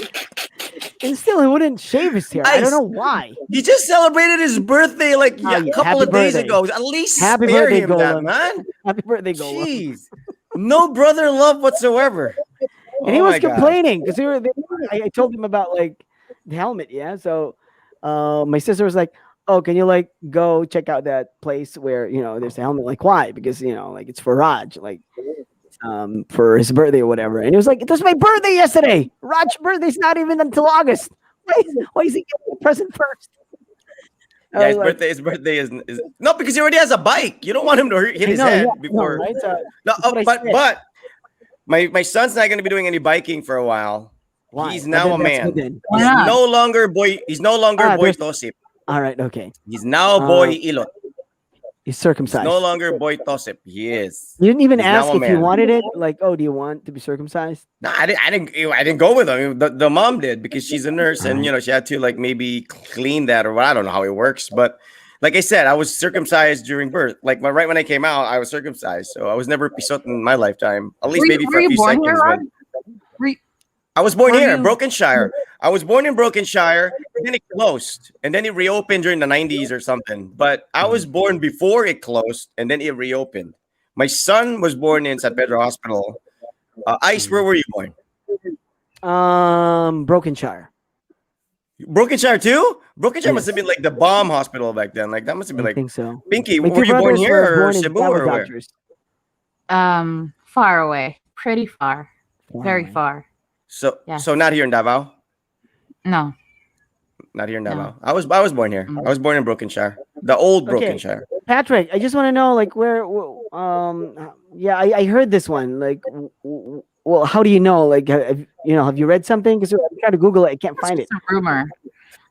A: And still, he wouldn't shave his hair. I don't
B: Nice.
A: know why.
B: He just celebrated his birthday like
A: Oh,
B: a
A: yeah.
B: couple
A: Happy
B: of days
A: birthday.
B: ago. At least
A: Happy
B: spare
A: birthday,
B: him that,
A: Golem.
B: man.
A: Happy birthday, Golem.
B: Jeez. No brother love whatsoever.
A: And he
B: Oh
A: was
B: my gosh.
A: complaining because I told him about like the helmet. Yeah. So my sister was like, oh, can you like go check out that place where, you know, there's a helmet? Like, why? Because, you know, like it's for Raj, like for his birthday or whatever. And he was like, it was my birthday yesterday. Raj's birthday's not even until August. Why is he getting the present first? I
B: Yeah,
A: was like,
B: his birthday is no, because he already has a bike. You don't want him to hit
A: I
B: his
A: know,
B: head
A: yeah,
B: before.
A: right? So,
B: No,
A: that's what I said.
B: but my son's not going to be doing any biking for a while.
A: Why?
B: He's
A: Oh,
B: now a
A: then that's
B: man.
A: good then.
C: Why
B: He's
C: not?
B: no longer boy. He's no longer boy
A: there's-
B: Tosip.
A: All right. Okay.
B: He's now boy
A: Um,
B: Ilot.
A: He's
B: He's
A: circumcised.
B: no longer boy Tosip. He is.
A: You didn't even
B: He's now
A: ask
B: a
A: if you
B: man.
A: wanted it. Like, oh, do you want to be circumcised?
B: No, I didn't go with him. The mom did because she's a nurse and you know she had to like maybe clean that or what. I don't know how it works, but like I said, I was circumcised during birth. Like right when I came out, I was circumcised. So I was never pisot in my lifetime. At least
C: Were you-
B: maybe for
C: were
B: a
C: you
B: few
C: born
B: seconds.
C: here,
B: but-
C: Rod? Were-
B: I was born
C: Were
B: here,
C: you-
B: Brokenshire. I was born in Brokenshire, and then it closed, and then it reopened during the 90s or something. But I was born before it closed, and then it reopened. My son was born in San Pedro Hospital. Ice, where were you born?
A: Brokenshire.
B: Brokenshire too? Brokenshire must
A: Yes.
B: have been like the bomb hospital back then. Like that must have been
A: I
B: like
A: think so.
B: Pinky.
A: My
B: Were
A: two
B: you born
A: brothers
B: here
A: were
B: or
A: born in
B: Cebu
A: Devil
B: or where?
A: Dodgers.
C: Far away, pretty far, very
A: Wow.
C: far.
B: So
C: Yeah.
B: so not here in Davao.
C: No,
B: Not here in
C: No.
B: Davao. I was born here. I was born in Brokenshire, the old
A: Okay.
B: Brokenshire.
A: Patrick, I just want to know, like, yeah, I heard this one. Like, well, how do you know? Like, have you read something? Because I'm trying to Google it, I can't find it.
C: it's a rumor.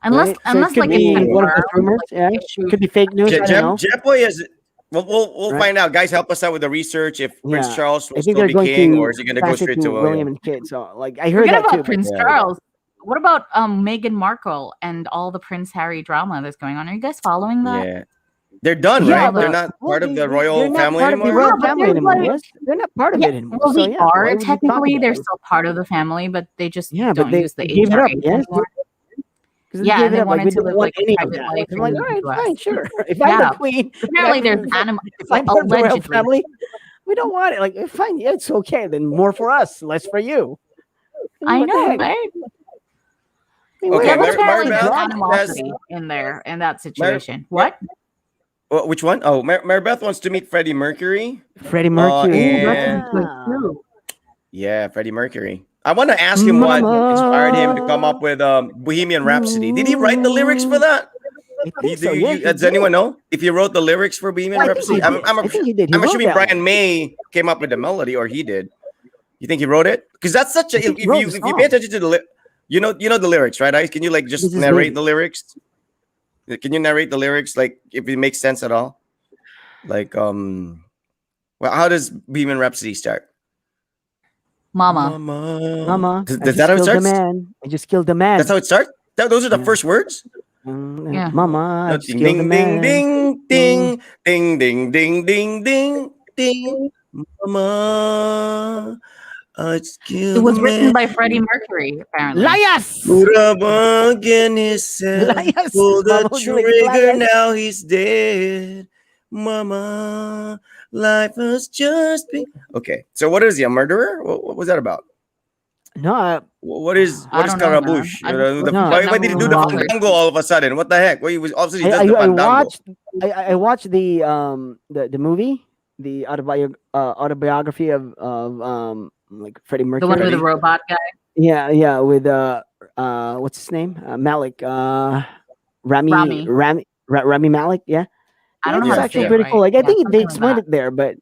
C: Unless,
A: Right? So
C: unless
A: it could
C: like
A: be
C: it's
A: one of those
C: confirmed.
A: rumors. Yeah,
C: It should-
A: could be fake news. I don't know.
B: Jepoy is. We'll
A: Right.
B: find out. Guys, help us out with the research. If Prince
A: Yeah.
B: Charles
A: I
B: will
A: think
B: still
A: they're
B: be
A: going
B: king,
A: to
B: or is he going to go
A: pass it
B: straight to
A: William
B: William?
A: and Kid. So, like, I heard
C: Forget
A: that too.
C: about Prince
B: Yeah.
C: Charles. What about Meghan Markle and all the Prince Harry drama that's going on? Are you guys following that?
B: Yeah. They're done,
A: Yeah,
B: right?
C: but-
B: They're not part of the royal
A: they're not
B: family
A: part of the
B: anymore.
A: royal
C: but
A: family
C: there's
A: anymore.
C: like-
A: Yes, they're not part of
C: Yeah,
A: it anymore.
C: well,
A: So
C: they
A: yeah, why
C: are
A: would you talk
C: technically.
A: about
C: They're
A: them?
C: still part of the family, but they just
A: Yeah, but
C: don't
A: they
C: use the
A: gave it up.
C: HRH
A: Yes,
C: anymore.
A: because they
C: Yeah,
A: gave
C: and
A: it
C: they
A: up. Like
C: wanted
A: we
C: to
A: didn't
C: live
A: want
C: like a
A: any of
C: private
A: that.
C: life
A: I'm like,
C: in
A: all
C: the
A: right,
C: US.
A: fine, sure. If I'm
C: Yeah.
A: the queen,
C: Apparently,
A: and
C: there's
A: I'm-
C: animal.
A: if I'm part of the royal
C: Allegedly,
A: family, we don't want it. Like, fine, yeah, it's okay. Then more for us, less for you.
C: I
A: What the
C: know,
A: heck?
C: right?
A: I mean,
B: Okay,
C: Yeah,
A: what
C: but
A: else
C: apparently
A: can
C: there's
A: we
B: Maribeth
A: draw?
C: animosity in there in that situation. What?
B: Which one? Oh, Maribeth wants to meet Freddie Mercury.
A: Freddie Mercury.
C: Ooh, that
B: and-
C: sounds good too.
B: Yeah, Freddie Mercury. I want to ask him what inspired him to come up with Bohemian Rhapsody. Did he write the lyrics for that?
A: I think so. Yeah, he
B: does
A: did.
B: anyone know if he wrote the lyrics for Bohemian
A: I think he
B: Rhapsody?
A: did. I think he did. He
B: I'm
A: wrote
B: assuming
A: that
B: Brian
A: one.
B: May came up with the melody, or he did. You think he wrote it? Because that's such
A: I
B: a.
A: think
B: If
A: he wrote
B: you
A: the
B: if you
A: song.
B: pay attention to you know the lyrics, right? Ice? Can you like
A: This
B: just
A: is
B: narrate
A: baby.
B: the lyrics? Can you narrate the lyrics, like if it makes sense at all? Like well, how does Bohemian Rhapsody start?
C: Mama.
A: Mama,
B: Does
A: I
B: that
A: just
B: how it
A: killed the
B: starts?
A: man. I just killed the man.
B: That's how it starts. Those are the
A: Yeah.
B: first words.
C: Yeah.
A: Mama, I
B: No,
A: just
B: ding
A: killed the
B: ding
A: man.
B: ding ding ding ding ding ding ding ding. Mama, I just
C: It
B: killed
C: was
B: the
C: written
B: man.
C: by Freddie Mercury, apparently.
A: Lias!
B: Put up against himself.
A: Lias!
B: Pull the
A: Mama, would you like
B: trigger,
A: lias?
B: now he's dead. Mama, life has just been. Okay, so what is he, a murderer? What was that about?
A: No,
B: What is
C: I don't know,
B: Scaramouche?
C: man.
B: Why did he do the
C: bothered.
B: fandango all of a sudden? What the heck? Well, he was obviously just the
A: I
B: fandango.
A: watched the movie, the autobiography of like Freddie
C: The
A: Mercury.
C: one with the robot guy.
A: Yeah, with what's his name? Malik. Rami Malik. Yeah.
C: I don't know
A: It's
C: how to
A: actually
C: say it
A: pretty
C: right.
A: cool. Like I
C: Yeah,
A: think they
C: something like
A: explained
C: that.
A: it there, but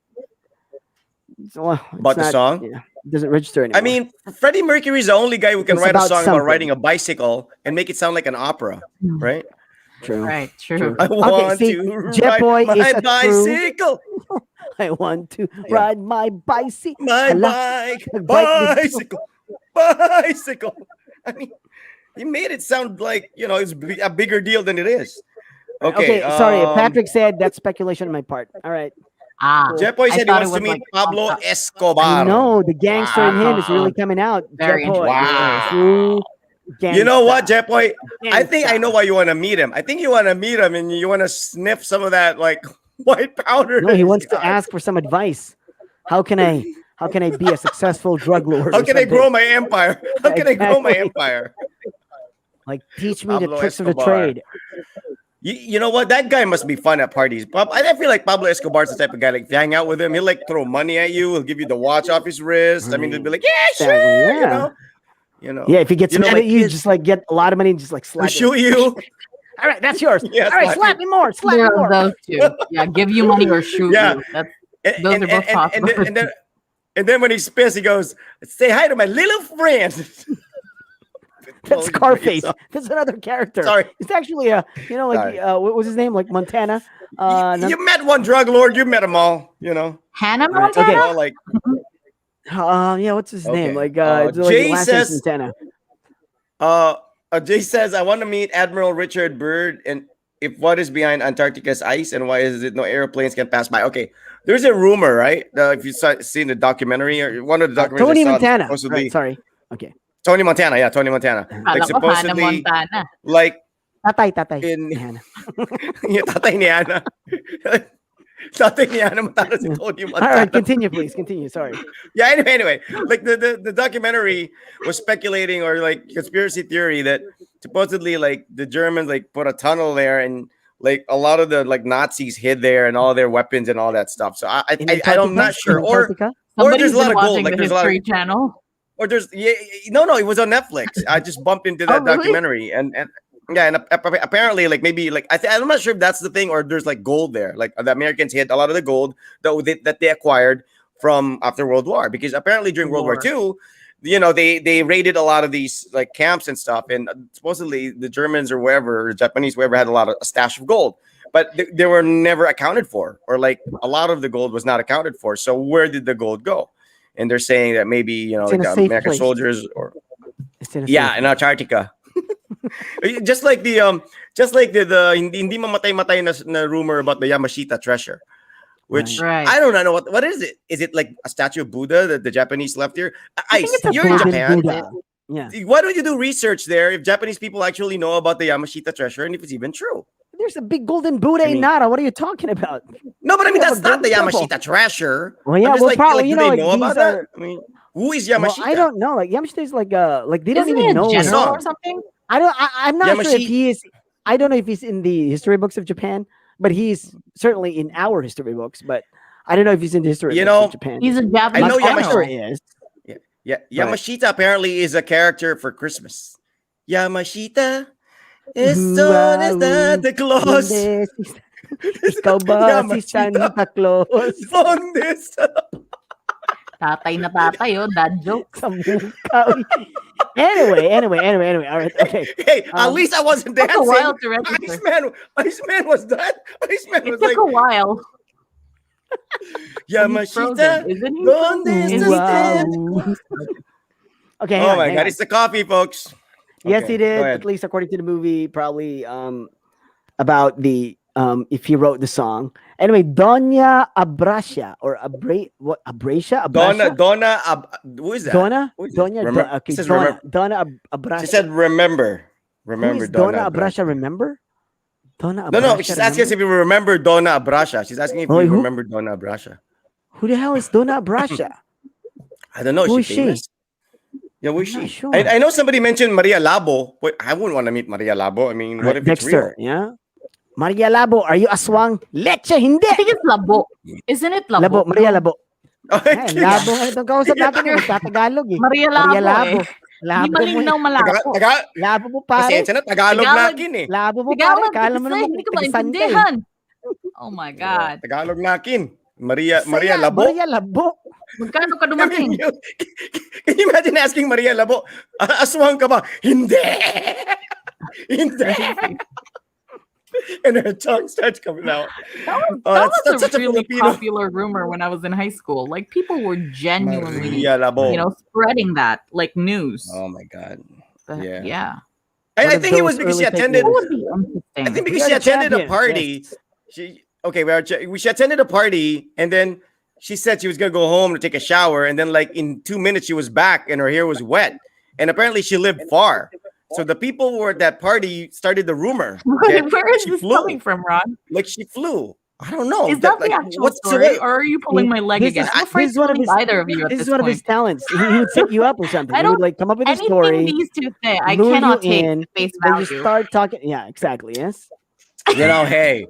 A: it's
B: About the
A: not-
B: song?
A: yeah, it doesn't register anymore.
B: I mean, Freddie Mercury is the only guy who can
A: It's
B: write a
A: about
B: song about
A: something.
B: riding a bicycle and make it sound like an opera, right?
A: true.
C: Right, true.
A: True.
B: I want
A: see,
B: to
A: Jet
B: ride
A: Boy
B: my
A: is a true-
B: bicycle,
A: I want to
B: Yeah.
A: ride my bicycle.
B: my
A: Hala.
B: bicycle. I mean, he made it sound like it's a bigger deal than it is. Okay,
A: Sorry, Patrick said that's speculation on my part. All right.
C: Ah,
B: Jet Boy
C: I
B: said he
C: thought it
B: wants to
C: was
B: meat
C: like
B: Pablo
C: pumped up.
B: Escobar.
A: No, the gangster in him is
C: Wow.
A: really coming out.
C: Very
A: Jet Boy.
B: interesting.
A: True
B: You know what,
A: gangsta.
B: Jet Boy? I think I
A: Gangsta.
B: know why you want to meet him. I think you want to meet him and you want to sniff some of that like white powder.
A: No,
B: that
A: he
B: he's
A: wants to
B: got.
A: ask for some advice. How can I be a successful drug lord?
B: How
A: or
B: can I
A: something?
B: grow my empire? How can I grow my
A: Exactly.
B: empire?
A: Like teach me the
B: Pablo
A: tricks of the
B: Escobar.
A: trade.
B: You know what? That guy must be fun at parties. I feel like Pablo Escobar's the type of guy, like, if you hang out with him, he'll like throw money at you. He'll give you the watch off his wrist. I mean, he'll be like, yeah,
A: Exactly,
B: sure.
A: yeah.
B: You know.
A: Yeah, if he gets
B: You know,
A: mad
B: my
A: at you,
B: kids-
A: just like get a lot of money and just like
B: He'll
A: slap
B: shoot
A: you.
B: you.
A: All right, that's yours.
B: Yeah,
A: All right,
B: slap
A: slap me more. Slap
C: Either
A: me
C: of
A: more.
C: those two. Yeah, give you money or shoot
B: Yeah.
C: you. That's
B: And,
C: Those
B: and-
C: are both
B: and-
C: possible.
B: and then when he's pissed, he goes, say hi to my little friend.
A: That's Scarface. That's another character.
B: Sorry.
A: It's actually
B: Sorry.
A: what was his name? Like Montana.
B: You met one drug lord. You met them all.
C: Hannah
A: Right,
C: Montana.
A: okay.
B: All like,
A: Yeah, what's his name?
B: Okay.
A: Like it's like
B: Jay
A: last name's
B: says-
A: Montana.
B: Jay says, I want to meet Admiral Richard Byrd and if what is behind Antarctica's ice and why is it no airplanes can pass by. Okay, there's a rumor, right? If you seen the documentary or one of the documentaries,
A: Tony
B: I saw,
A: Montana.
B: supposedly
A: Right, sorry. Okay.
B: Tony Montana, yeah, Tony Montana.
C: Kala
B: Like
C: ko Hannah
B: supposedly,
C: Montana.
B: like
A: Tatay.
B: in
A: Hannah.
B: yung tatay ni Ana. Tatay ni Ana Montana si Tony
A: All
B: Montana.
A: right, continue, please. Continue. Sorry.
B: Yeah, anyway, like the documentary was speculating or like conspiracy theory that supposedly like the Germans like put a tunnel there and like a lot of the like Nazis hid there and all their weapons and all that stuff. So
A: In
B: I'm not
A: Antarctica?
B: sure.
A: In
B: Or
A: Antarctica?
C: Somebody's
B: there's a lot
C: been
B: of gold,
C: watching
B: like,
C: the
B: there's a lot of-
C: History Channel.
B: or there's no, it was on Netflix. I just bumped into that
C: Oh, really?
B: documentary and yeah, and apparently like maybe like I'm not sure if that's the thing or there's like gold there. Like the Americans hid a lot of the gold that they acquired from after World War because apparently during World War II, they raided a lot of these like camps and stuff, and supposedly the Germans or wherever, or Japanese, wherever had a stash of gold, but they were never accounted for, or like a lot of the gold was not accounted for. So where did the gold go? And they're saying that maybe
A: It's
B: like
A: in a
B: the
A: safe
B: American
A: place.
B: soldiers or
A: It's in a
B: yeah,
A: safe
B: in Antarctica. just like the hindi mamatay-matay na rumor about the Yamashita treasure. Which
C: Right.
B: I don't know what is it? Is it like a statue of Buddha that the Japanese left here?
C: I think it's a
B: You're in
C: golden
B: Japan.
A: Buddha. Yeah.
B: Why don't you do research there if Japanese people actually know about the Yamashita treasure and if it's even true?
A: There's a big golden Buddha in Nara. What are you talking about?
B: No, but I mean
A: We have
B: that's
A: a
B: not the
A: gold
B: Yamashita
A: temple.
B: treasure.
A: Well, yeah,
B: I'm just
A: well,
B: like,
A: probably,
B: do
A: you know,
B: they
A: like,
B: know about
A: these
B: that?
A: are-
B: I mean, who is
A: Well,
B: Yamashita?
A: I don't know. Like Yamashita is like they don't
C: Isn't
A: even
C: he a
A: know.
C: general
B: Song.
C: or something?
A: I'm not sure if
B: Yamashi-
A: he is. I don't know if he's in the history books of Japan, but he's certainly in our history books. But I don't know if he's in the history
B: You
A: books
B: know,
A: of Japan.
C: He's a
B: I
C: Japanese
B: know
A: Like,
C: general.
A: Arthur is.
B: Yeah,
A: But-
B: Yamashita apparently is a character for Christmas. Yamashita is
A: Wow.
B: Santa Claus.
A: Donde si- Ikaw ba si
B: Yamashita.
A: Santa Claus?
B: Donde
C: Tatay na tatay, oh, dad joke.
A: Sa mukha. Anyway. All right. Okay.
B: Hey, at
A: Um,
B: least I wasn't
C: Took a
B: dancing.
C: while to register.
B: Iceman was that. Iceman
C: It
B: was
C: took
B: like
C: a while. He's
B: Yamashita.
C: frozen, isn't he?
B: Donde
C: Is
B: está
C: he
B: Santa?
A: Wow. Okay.
B: Oh my God, it's the coffee, folks.
A: Yes,
B: Okay,
A: he
B: go
A: did.
B: ahead.
A: At least according to the movie, probably about the if he wrote the song. Anyway, Doña Abracia or Abracia?
B: Who is that?
A: Donna?
B: Who is this?
A: Doña okay,
B: It says
A: Donna. Donna Abracia.
B: She said remember.
A: Who
B: Remember
A: is Donna
B: Donna
A: Abracia, remember? Donna
B: No,
A: Abracia,
B: she's asking us if you remember Donna Abracia. She's asking if
A: Oh,
B: you
A: who?
B: remember Donna Abracia.
A: Who the hell is Donna Abracia?
B: I don't know.
A: Who
B: Is
A: is
B: she
A: she?
B: famous? Yeah, who is
A: I'm
B: she?
A: not sure.
B: I know somebody mentioned Maria Labo. Wait, I wouldn't want to meet Maria Labo. I mean, what if it's real?
A: Dexter, yeah? Maria Labo, are you aswang? Leche, hindi!
C: I think it's Labo. Isn't it Labo?
A: Labo, Maria Labo.
B: Okay.
A: Eh, Labo nga itong kausap natin eh, magtatagalog eh.
C: Maria
A: Maria
C: Labo,
A: Labo.
C: eh. Hindi
A: Labo mo
C: malinaw
A: eh.
C: malabo.
A: Labo mo pare.
B: Pasensya na, Tagalog
C: Tagalog.
B: nakin eh.
A: Labo mo pare.
C: Tagalog
A: Kala mo
C: kasi,
A: naman
C: hindi ko
A: taga-San ka eh.
C: maintindihan. Oh my God.
B: Tagalog nakin. Maria
A: Saya,
B: Labo.
A: Maria Labo.
C: Magkano ka dumating?
B: Can you imagine asking Maria Labo, aswang ka ba? Hindi! Hindi! And her tongue starts coming out.
C: That
B: that's
C: was
B: such
C: a
B: a
C: really
B: Filipino.
C: popular rumor when I was in high school. Like people were genuinely,
B: Maria Labo.
C: you know, spreading that like news.
B: Oh my God.
C: But,
B: yeah.
C: yeah.
B: I
A: One of
B: think it was
A: those
B: because she
A: early fake
B: attended.
C: That
A: news.
C: would be interesting.
B: I think
A: We
B: because
A: are
B: she
A: the
B: attended a
A: champions,
B: party.
A: yes.
B: She attended a party and then she said she was gonna go home to take a shower and then like in 2 minutes she was back and her hair was wet and apparently she lived far. So the people who were at that party started the rumor. that
C: Where is
B: she
C: this
B: flew.
C: coming from, Ron?
B: Like she flew. I don't know.
C: Is that the
B: like,
C: actual
B: what's
C: story,
B: the-
C: or are you pulling my leg
A: This
C: again?
A: is-
C: I'm afraid
A: this is
C: to
A: one of
C: believe
A: his-
C: either of you at
A: This
C: this
A: is one of
C: point.
A: his talents. He would set you up or something.
C: I
A: He
C: don't-
A: would like come up with a
C: Anything
A: story.
C: these two say, I
A: lure you
C: cannot take
A: in,
C: at face
A: Then you
C: value.
A: start talking. Yeah, exactly. Yes.
B: You know, hey,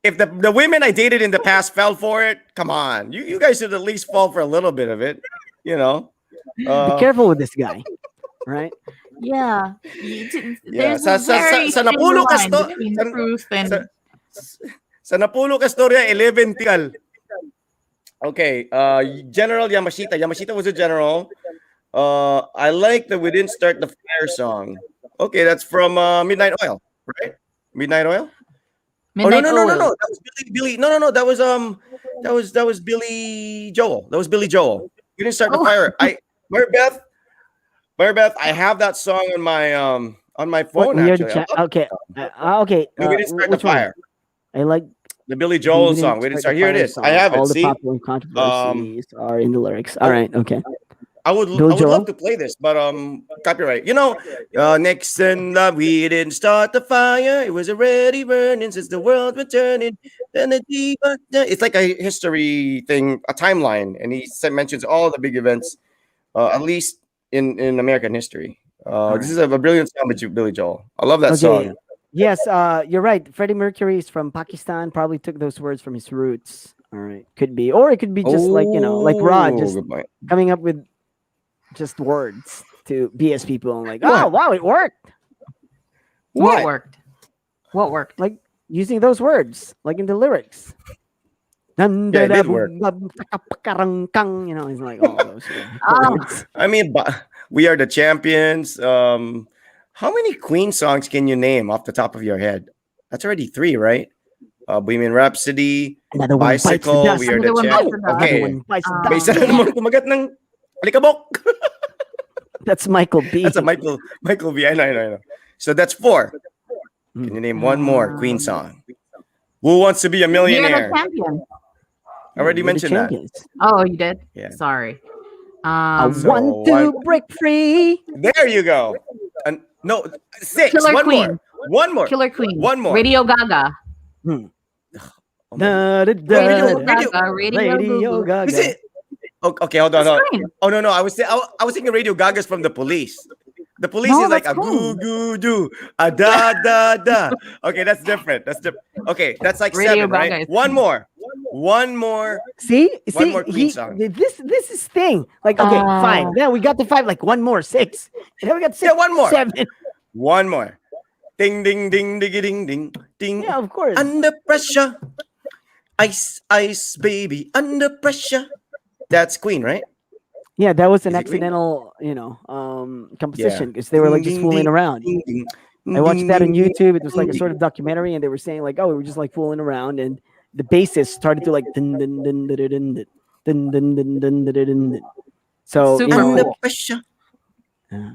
B: if the women I dated in the past fell for it, come on. You guys should at least fall for a little bit of it. You know.
A: Be careful with this guy, right?
C: Yeah.
B: Yeah,
C: There's a very
B: sa
C: thin
B: napulo ka
C: line
B: sto-
C: between
B: sa-
C: truth and
B: Sa Napulo ka storya 11 tikal. Okay, General Yamashita. Yamashita was a general. I like that we didn't start the fire song. Okay, that's from Midnight Oil, right? Midnight Oil?
C: midnight
B: no.
C: oil.
B: That was Billy. No. That was Billy Joel. That was Billy Joel. You didn't start the
C: Oh.
B: fire. Mary Beth, I have that song on my phone
A: We are the
B: actually.
A: okay. Okay.
B: We didn't start the
A: which one?
B: fire.
A: I like
B: The Billy Joel song. We didn't start. Here it is. I have it.
A: All
B: See?
A: the popular controversies are in the lyrics. All right. Okay.
B: I would
A: Bill Joel?
B: love to play this, but copyright. You know, Nixon, we didn't start the fire. It was already burning since the world was turning. Then it's like a history thing, a timeline, and he mentions all the big events, at least in American history. This is a brilliant song by Billy Joel. I love that song.
A: Yes, you're right. Freddie Mercury is from Pakistan. Probably took those words from his roots. All right, could be, or it could be just like like Rod, just
B: good point.
A: coming up with just words to BS people and like,
B: What?
A: oh wow, it worked.
C: What worked? What worked?
A: Like using those words, like in the lyrics.
B: Yeah, it did work.
A: You know, it's like all those
C: Oh.
A: words.
B: I mean, we are the champions. How many Queen songs can you name off the top of your head? That's already 3, right? Bohemian Rhapsody,
A: Another one bites the
B: Bicycle,
A: dust.
B: We Are
C: Another
B: the
C: one bites
B: Champions.
C: the dust.
B: Okay.
A: Another one bites the
C: Um,
A: dust.
B: May isa na naman kumagat ng alikabok.
A: That's Michael B.
B: That's a Michael B. I know. So that's 4.
A: Hmm.
B: Can you name one more Queen song? Who Wants to Be a
C: You're the
B: Millionaire?
C: champion.
B: I already
A: We're the
B: mentioned that.
A: champions.
C: Oh, you did?
B: Yeah.
C: Sorry.
A: I
B: So
A: want to break free.
B: there you go. And no, 6.
C: Killer
B: One
C: Queen.
B: more. One more.
C: Killer Queen.
B: One more.
C: Radio Gaga.
A: Hmm.
B: Oh my-
A: Da, da, da,
C: Radio
A: da.
C: Gaga. Radio
A: Radio
C: Gaga.
B: Is
A: Gaga.
B: it? Okay, hold on.
C: That's
B: Hold on.
C: Queen.
B: Oh no, I was thinking Radio Gaga's from the Police. The Police
C: No,
B: is like
C: that's
B: a
C: Queen.
B: goo goo do a da da da. Okay, that's different. That's different. Okay, that's like
C: Radio
B: 7,
C: Gaga
B: right?
C: is
B: One
C: Queen.
B: more. One more.
A: See,
B: One more Queen song.
A: this is thing. Like, okay, fine. Now we got to 5. Like one more 6. And then we got 6.
B: Yeah, one more.
A: 7.
B: One more. Ding ding ding ding ding ding ding.
A: Yeah, of course.
B: Under pressure. Ice ice baby under pressure. That's Queen, right?
A: Yeah, that was an
B: Is it Queen?
A: accidental, composition because they were like just
B: Ding,
A: fooling
B: ding,
A: around.
B: ding, ding,
A: I watched
B: ding,
A: that on
B: ding,
A: YouTube. It was like a
B: ding,
A: sort of documentary, and they were saying like, "Oh, we were just like fooling around," and the bassist started to like dun dun dun dun dun dun dun dun dun dun dun dun. So
C: Super
B: under
C: cool.
B: pressure.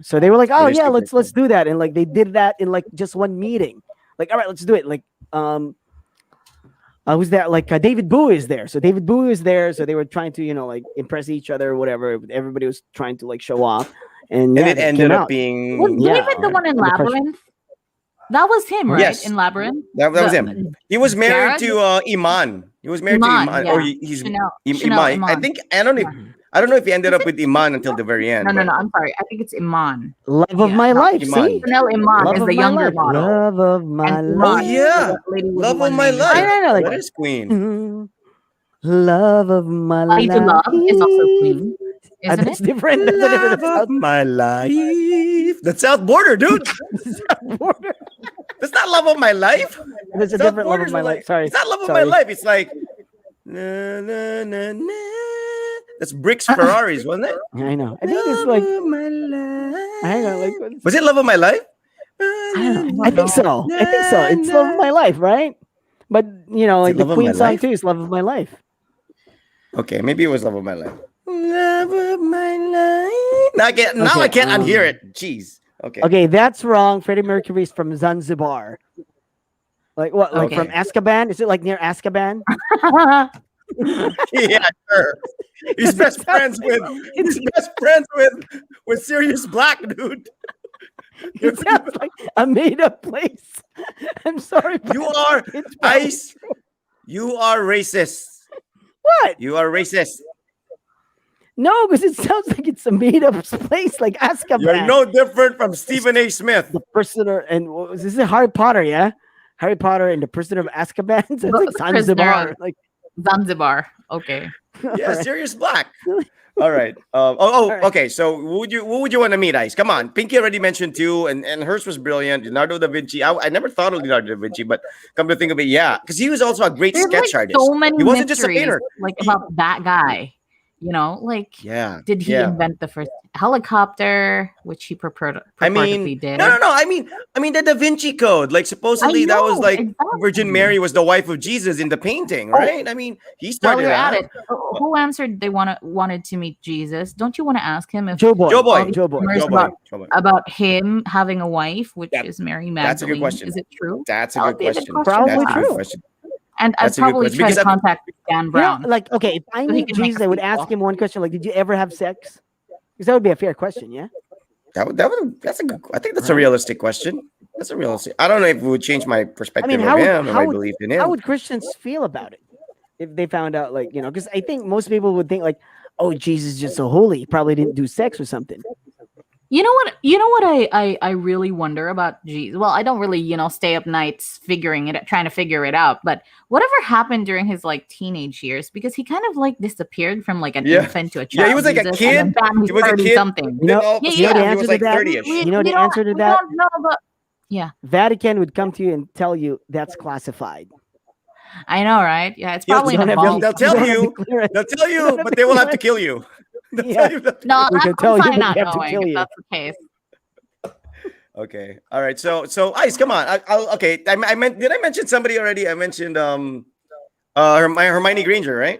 A: so they were like, "Oh
B: It is
A: yeah,
B: super
A: let's do that," and like they did that in like just one meeting. Like, all right, let's do it. Like, I was there. Like David Bowie is there, so David Bowie is there. So they were trying to like impress each other or whatever. Everybody was trying to like show off, and
B: And
A: yeah,
B: it
A: they
B: ended
A: came
B: up
A: out.
B: being
C: Was
A: Yeah.
C: David the one in
A: Under pressure.
C: Labyrinth? That was him, right?
B: Yes.
C: In Labyrinth.
B: that was
C: The-
B: him. He was married
C: Jared?
B: to Iman. He was married
C: Iman,
B: to Iman,
C: yeah.
B: or he's
C: Chanel,
B: Iman. I
C: Iman.
B: think I don't know. I don't know if he ended up with Iman until the very end.
C: No,
B: but-
C: I'm sorry. I think it's Iman.
A: Love of
C: Yeah,
A: my
C: not
A: life.
B: Iman.
A: See,
C: Chanel Iman
A: love
C: is
A: of
C: the
A: my
C: younger
A: life.
C: model.
A: Love of my
C: And
B: Oh
A: life.
C: Iman
B: yeah,
C: is the lady with
B: Love
C: the
B: of
C: one
B: my
C: name.
B: life.
A: I know, like-
B: That is Queen.
A: Mm, love of my
C: Body
A: life.
C: to Love is also Queen, isn't
A: That's
C: it?
A: different. That's a different.
B: Love of my life. That's South Border, dude.
A: Border.
B: That's not Love of My Life.
A: There's a
B: South
A: different love of
B: Borders
A: my
B: are
A: life.
B: like-
A: Sorry.
B: It's not Love of
A: Sorry.
B: My Life. It's like na, na, na, na. That's Bricks Ferraris, wasn't it?
A: I know. I think it's like.
B: Love of my life.
A: Hang on. Like. what's-
B: Was it Love of My Life?
A: I don't know. I think so. I think so. It's love of my life, right? But like the
B: Love of
A: Queen
B: My
A: song
B: Life?
A: too is love of my life.
B: Okay, maybe it was Love of My Life. Love of my life. Now I
A: Okay,
B: can't unhear it. Jeez. Okay.
A: Okay, that's wrong. Freddie Mercury is from Zanzibar. Like what? Like
C: Okay.
A: from Azkaban? Is it like near Azkaban?
B: Yeah, sure. He's best friends with Sirius Black, dude.
A: It sounds like a made-up place. I'm sorry. but
B: You are
A: it's probably
B: Ice. You are racist.
A: what?
B: You are racist.
A: No, because it sounds like it's a made-up place, like Azkaban.
B: You're no different from Stephen A. Smith.
A: The prisoner and what was this? Is Harry Potter? Yeah, Harry Potter and the prisoner of Azkaban. So it's like
C: Prisoner
A: Zanzibar.
C: of-
A: Like
C: Zanzibar. Okay.
B: Yeah,
A: alright.
B: Sirius Black. All right.
A: right.
B: Okay. So who would you want to meet, Ice? Come on. Pinky already mentioned two, and hers was brilliant. Leonardo da Vinci. I never thought of Leonardo da Vinci, but come to think of it, yeah, because he was also a great
C: There's
B: sketch
C: like
B: artist.
C: so many
B: He wasn't just a
C: mysteries,
B: painter.
C: like
B: He-
C: about that guy. Like
B: Yeah.
C: did he
B: yeah.
C: invent the first helicopter, which he purportedly
B: I mean,
C: did?
B: no. I mean, the Da Vinci Code. Like supposedly that was
C: know,
B: like
C: exactly.
B: Virgin Mary was the wife of Jesus in the painting, right? I mean, he
C: While
B: started
C: you're at
B: out.
C: it, who answered they wanted to meet Jesus? Don't you want to ask him if
A: Joe Boy.
B: Joe Boy.
A: Joe Boy.
C: Rumors
B: Joe Boy. Joe Boy.
C: about him having a wife, which
B: That-
C: is Mary
B: that's a good
C: Magdalene?
B: question.
C: Is it true?
B: That's a
C: That
B: good
C: would be a good
B: question.
C: question
A: Probably
B: That's a good
A: true.
B: question.
C: And I'd
B: That's a good
C: probably
B: question,
C: try
B: because
C: to
B: I'm-
C: contact Dan Brown.
A: Like okay, if I
C: So he
A: meet
C: can make
A: Jesus,
C: a
A: I would
C: sequel.
A: ask him one question. Like, did you ever have sex? Because that would be a fair question. Yeah.
B: That's a good. I think that's a realistic question. That's a realistic. I don't know if it would change my perspective
A: how
B: of
A: would-
B: him and
A: how
B: my
A: would-
B: belief in him.
A: How would Christians feel about it if they found out, like, because I think most people would think, like, oh, Jesus is just so holy. He probably didn't do sex or something.
C: You know what I really wonder about Jesus. Well, I don't really, stay up nights trying to figure it out. But whatever happened during his like teenage years, because he kind of like disappeared from like an
B: Yeah.
C: infant to a child.
B: Yeah, he was like a
C: Jesus,
B: kid.
C: and then bam, he's
B: He was a
C: 30
B: kid.
C: something.
A: You know,
B: Then all of a
C: Yeah,
A: you know
C: yeah.
A: the
B: sudden, he
A: answer
B: was
A: to
B: like
A: that?
B: 30ish.
A: You know the answer to that?
C: But yeah,
A: Vatican would come to you and tell you that's classified.
C: I know, right? Yeah, it's
B: Yeah,
C: probably
A: You
C: in
A: don't
C: a
A: have
C: vault.
B: They'll tell
A: don't have
B: you.
A: the clearance.
B: They'll tell you,
A: don't have
B: but
A: the
B: they will have to
A: clearance.
B: kill you. They'll
A: Yeah.
B: tell you that-
C: No,
A: We
C: I'm
A: can tell you,
C: fine
A: but
C: not
A: we have to
C: knowing
A: kill
C: if
A: you.
C: that's the case.
B: Okay. All right. So Ice, come on. Okay. I meant. Did I mention somebody already? I mentioned Hermione Granger, right?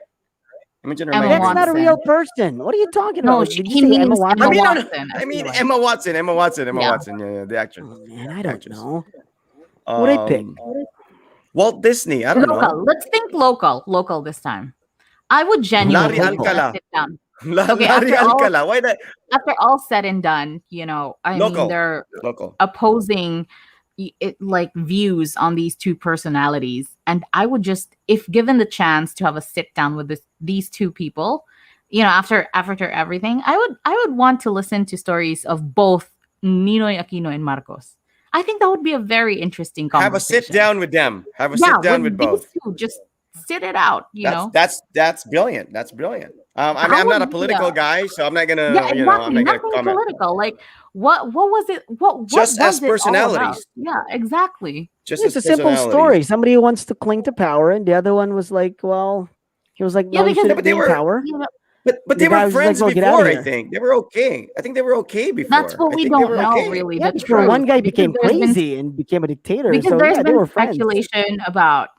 B: Imagine her
C: Emma
B: migraines.
A: That's not a
C: Watson.
A: real person. What are you talking
C: No,
A: about? Did
C: he
A: you say Emma
C: means
A: Watson?
B: I
C: Emma
B: mean, no, no,
C: Watson.
B: I mean
C: feel like.
B: Emma Watson, Emma Watson, Emma
C: Yeah.
B: Watson. Yeah, the actress.
A: Oh man, I
B: The
A: don't
B: actress.
A: know. What would I pick?
B: Walt Disney. I don't
C: Local.
B: know.
C: Let's think local. Local this time. I would genuinely
B: Larry
C: want to
B: Alcala.
C: sit down.
B: Larry
C: after all
B: Alcala. Why that?
C: after all said and done, I mean,
B: Local.
C: they're
B: Local.
C: opposing like views on these two personalities, and I would just, if given the chance to have a sit down with these two people, after everything, I would want to listen to stories of both Ninoy Aquino and Marcos. I think that would be a very interesting
B: Have a
C: conversation.
B: sit down with them. Have a
C: Yeah,
B: sit down with
C: these
B: both.
C: two, just sit it out.
B: That's brilliant. That's brilliant. I mean,
C: How
B: I'm not a
C: would-
B: political
C: yeah.
B: guy, so I'm not gonna,
C: Yeah,
B: I'm
C: exactly.
B: not gonna
C: Nothing
B: comment.
C: political. Like, what was it? What
B: Just
C: was
B: as
C: it all about?
B: personalities.
C: Yeah, exactly.
B: Just
A: It's
B: as
A: a simple
B: personalities.
A: story. Somebody who wants to cling to power, and the other one was like, well, he was like,
C: Yeah,
A: no, you
C: because-
A: shouldn't
B: but
A: be
B: they
A: in
B: were-
A: power.
B: But
A: The
B: they
A: guy
B: were
A: was just like,
B: friends
A: "Well, get outta
B: before. I
A: here."
B: think they were okay. I think they were okay before.
C: That's what
B: I
C: we
B: think they
C: don't
B: were
C: know,
B: okay.
C: really.
A: Yeah,
C: the
A: before one
C: truth,
A: guy
C: because
A: became
C: there's been-
A: crazy and became a dictator.
C: because
A: So
C: there's
A: yeah, they were
C: been
A: friends.
C: speculation about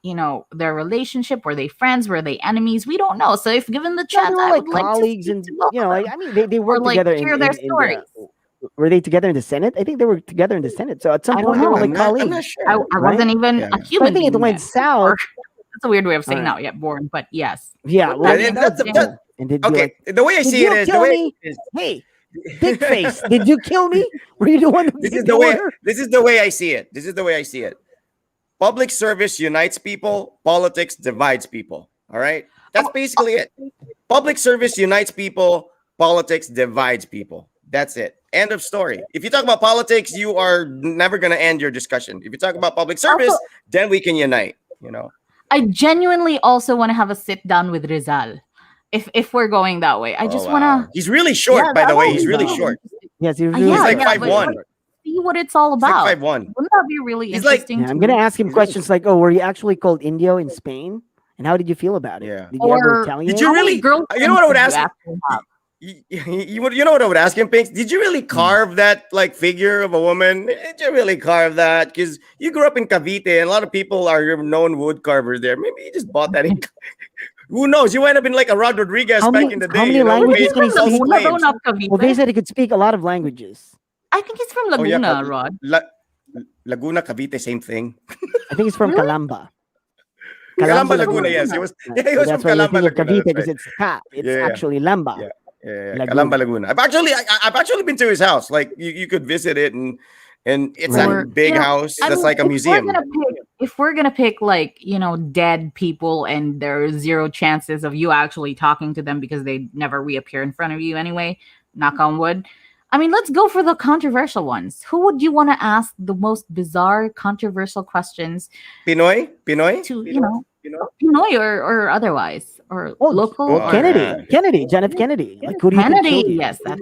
C: their relationship. Were they friends? Were they enemies? We don't know. So if given the
A: No,
C: chance,
A: they were
C: I
A: like
C: would like to
A: colleagues,
C: speak
A: and
C: to both of them.
A: I mean, they worked
C: like,
A: together
C: hear their
A: in
C: stories.
A: were they together in the Senate? I think they were together in the Senate. So at some
C: I don't
A: point, they were
C: know.
A: like colleagues.
B: I'm not sure.
C: I
A: right?
C: wasn't even
B: Yeah.
C: a
A: So
C: human.
A: I think it
C: being
A: went
C: yet.
A: south.
C: That's a weird way of saying
A: Alright.
C: not yet born, but yes.
A: Yeah, well,
B: Yeah,
A: that was
B: that's-
A: cool. And they'd be
B: Okay,
A: like,
B: the way I
A: "Did
B: see
A: you
B: it is the
A: kill
B: way
A: me? Hey, big face, did you kill me? Were you the one who
B: this
A: did
B: is the way
A: order?"
B: this is the way I see it. This is the way I see it. Public service unites people, politics divides people. All right? That's basically it. Public service unites people, politics divides people. That's it. End of story. If you talk about politics, you are never going to end your discussion. If you talk about public service,
C: Also-
B: then we can unite,
C: I genuinely also want to have a sit down with Rizal. If we're going that way, I just
B: Oh,
C: want
B: wow.
C: to.
B: He's really short, by the way. He's really short.
A: Yes, he was
C: Yeah,
A: really
B: He's like
C: yeah,
B: 5'1".
C: but- See what it's all
B: He's like
C: about.
B: 5'1".
C: Wouldn't that be really
B: He's like-
C: interesting?
A: Yeah, I'm
C: to-
A: gonna ask him
B: He's really-
A: questions like, "Oh, were you actually called Indio in Spain? And how did you feel about it?
B: Yeah.
A: Did you ever
C: Or-
A: retaliate?"
B: Did you
C: How many
B: really-
C: girlfriends
B: you know what I would
C: did you
B: ask-
C: actually have?
B: You know what I would ask him, Pinks? Did you really carve that like figure of a woman? Did you really carve that? Because you grew up in Cavite and a lot of people are known wood carvers there. Maybe you just bought that in. Who knows? You might have been like a Rod Rodriguez
A: How
B: back
A: many-
B: in the
A: how
B: day.
A: many
B: You know, who
A: languages
B: made
A: can he
B: false
A: speak?
C: Laguna,
B: claims.
C: though, not Cavite.
A: Well, they said he could speak a lot of languages.
C: I think he's from
B: Oh, yeah,
C: Laguna,
B: Cav-
C: Rod.
B: Laguna, Cavite, same thing.
A: I think he's from
C: Really?
A: Calamba.
B: Calamba,
A: Laguna.
B: Laguna, yes. He was, yeah, he
A: So
B: was
A: that's
B: from
A: why you
B: Calamba,
A: think of
B: Laguna.
A: Cavite
B: That's
A: because
B: right.
A: it's Ka. It's
B: Yeah, yeah.
A: actually Lamba.
B: Yeah. Yeah,
A: Laguna.
B: Calamba, Laguna. I've actually been to his house. Like you could visit it, and it's
A: Right.
B: a big house
C: I
B: that's
C: mean,
B: like a museum.
C: If we're gonna pick like dead people and there's zero chances of you actually talking to them because they never reappear in front of you anyway, knock on wood. I mean, let's go for the controversial ones. Who would you want to ask the most bizarre, controversial questions
B: Pinoy?
C: to, Pinoy or otherwise, or
A: Oh,
C: local?
B: oh,
C: or
A: Kennedy, John F. Kennedy. Like, who do you think
C: Kennedy,
A: killed you?
C: yes. That's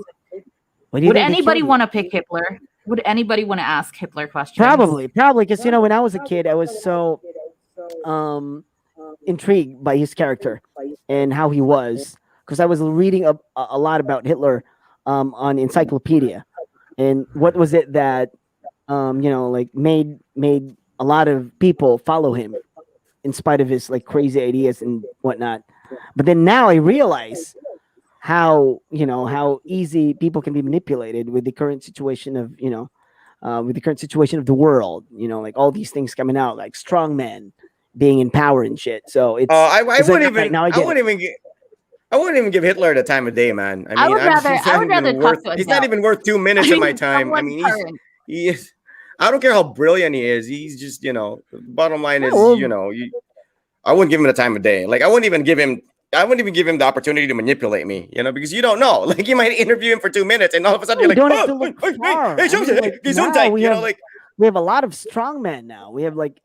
A: What do you
C: Would
A: think they
C: anybody
A: killed you?
C: want to pick Hitler? Would anybody want to ask Hitler questions?
A: Probably, because when I was a kid, I was so intrigued by his character and how he was, because I was reading a lot about Hitler on encyclopedia, and what was it that like made a lot of people follow him in spite of his like crazy ideas and whatnot. But then now I realize how how easy people can be manipulated with the current situation of the world, like all these things coming out, like strong men being in power and shit. So it's
B: I
A: it's
B: wouldn't
A: like,
B: even.
A: okay, now I
B: I
A: get
B: wouldn't even. I wouldn't even give Hitler the time of day, man. I mean,
C: I would rather-
B: he's
C: I
B: not
C: would
B: even
C: rather talk
B: worth.
C: to
B: He's not
C: Adele.
B: even worth 2 minutes of my time. I
C: Someone
B: mean,
C: current.
B: he is. I don't care how brilliant he is. He's just, the bottom line is,
A: well-
B: I wouldn't give him the time of day. Like I wouldn't even give him the opportunity to manipulate me, because you don't know. Like you might interview him for 2 minutes and all of a sudden
A: You
B: you're like,
A: don't have to look far. I mean, like, now we have-
B: like
A: we have a lot of strong men now. We have like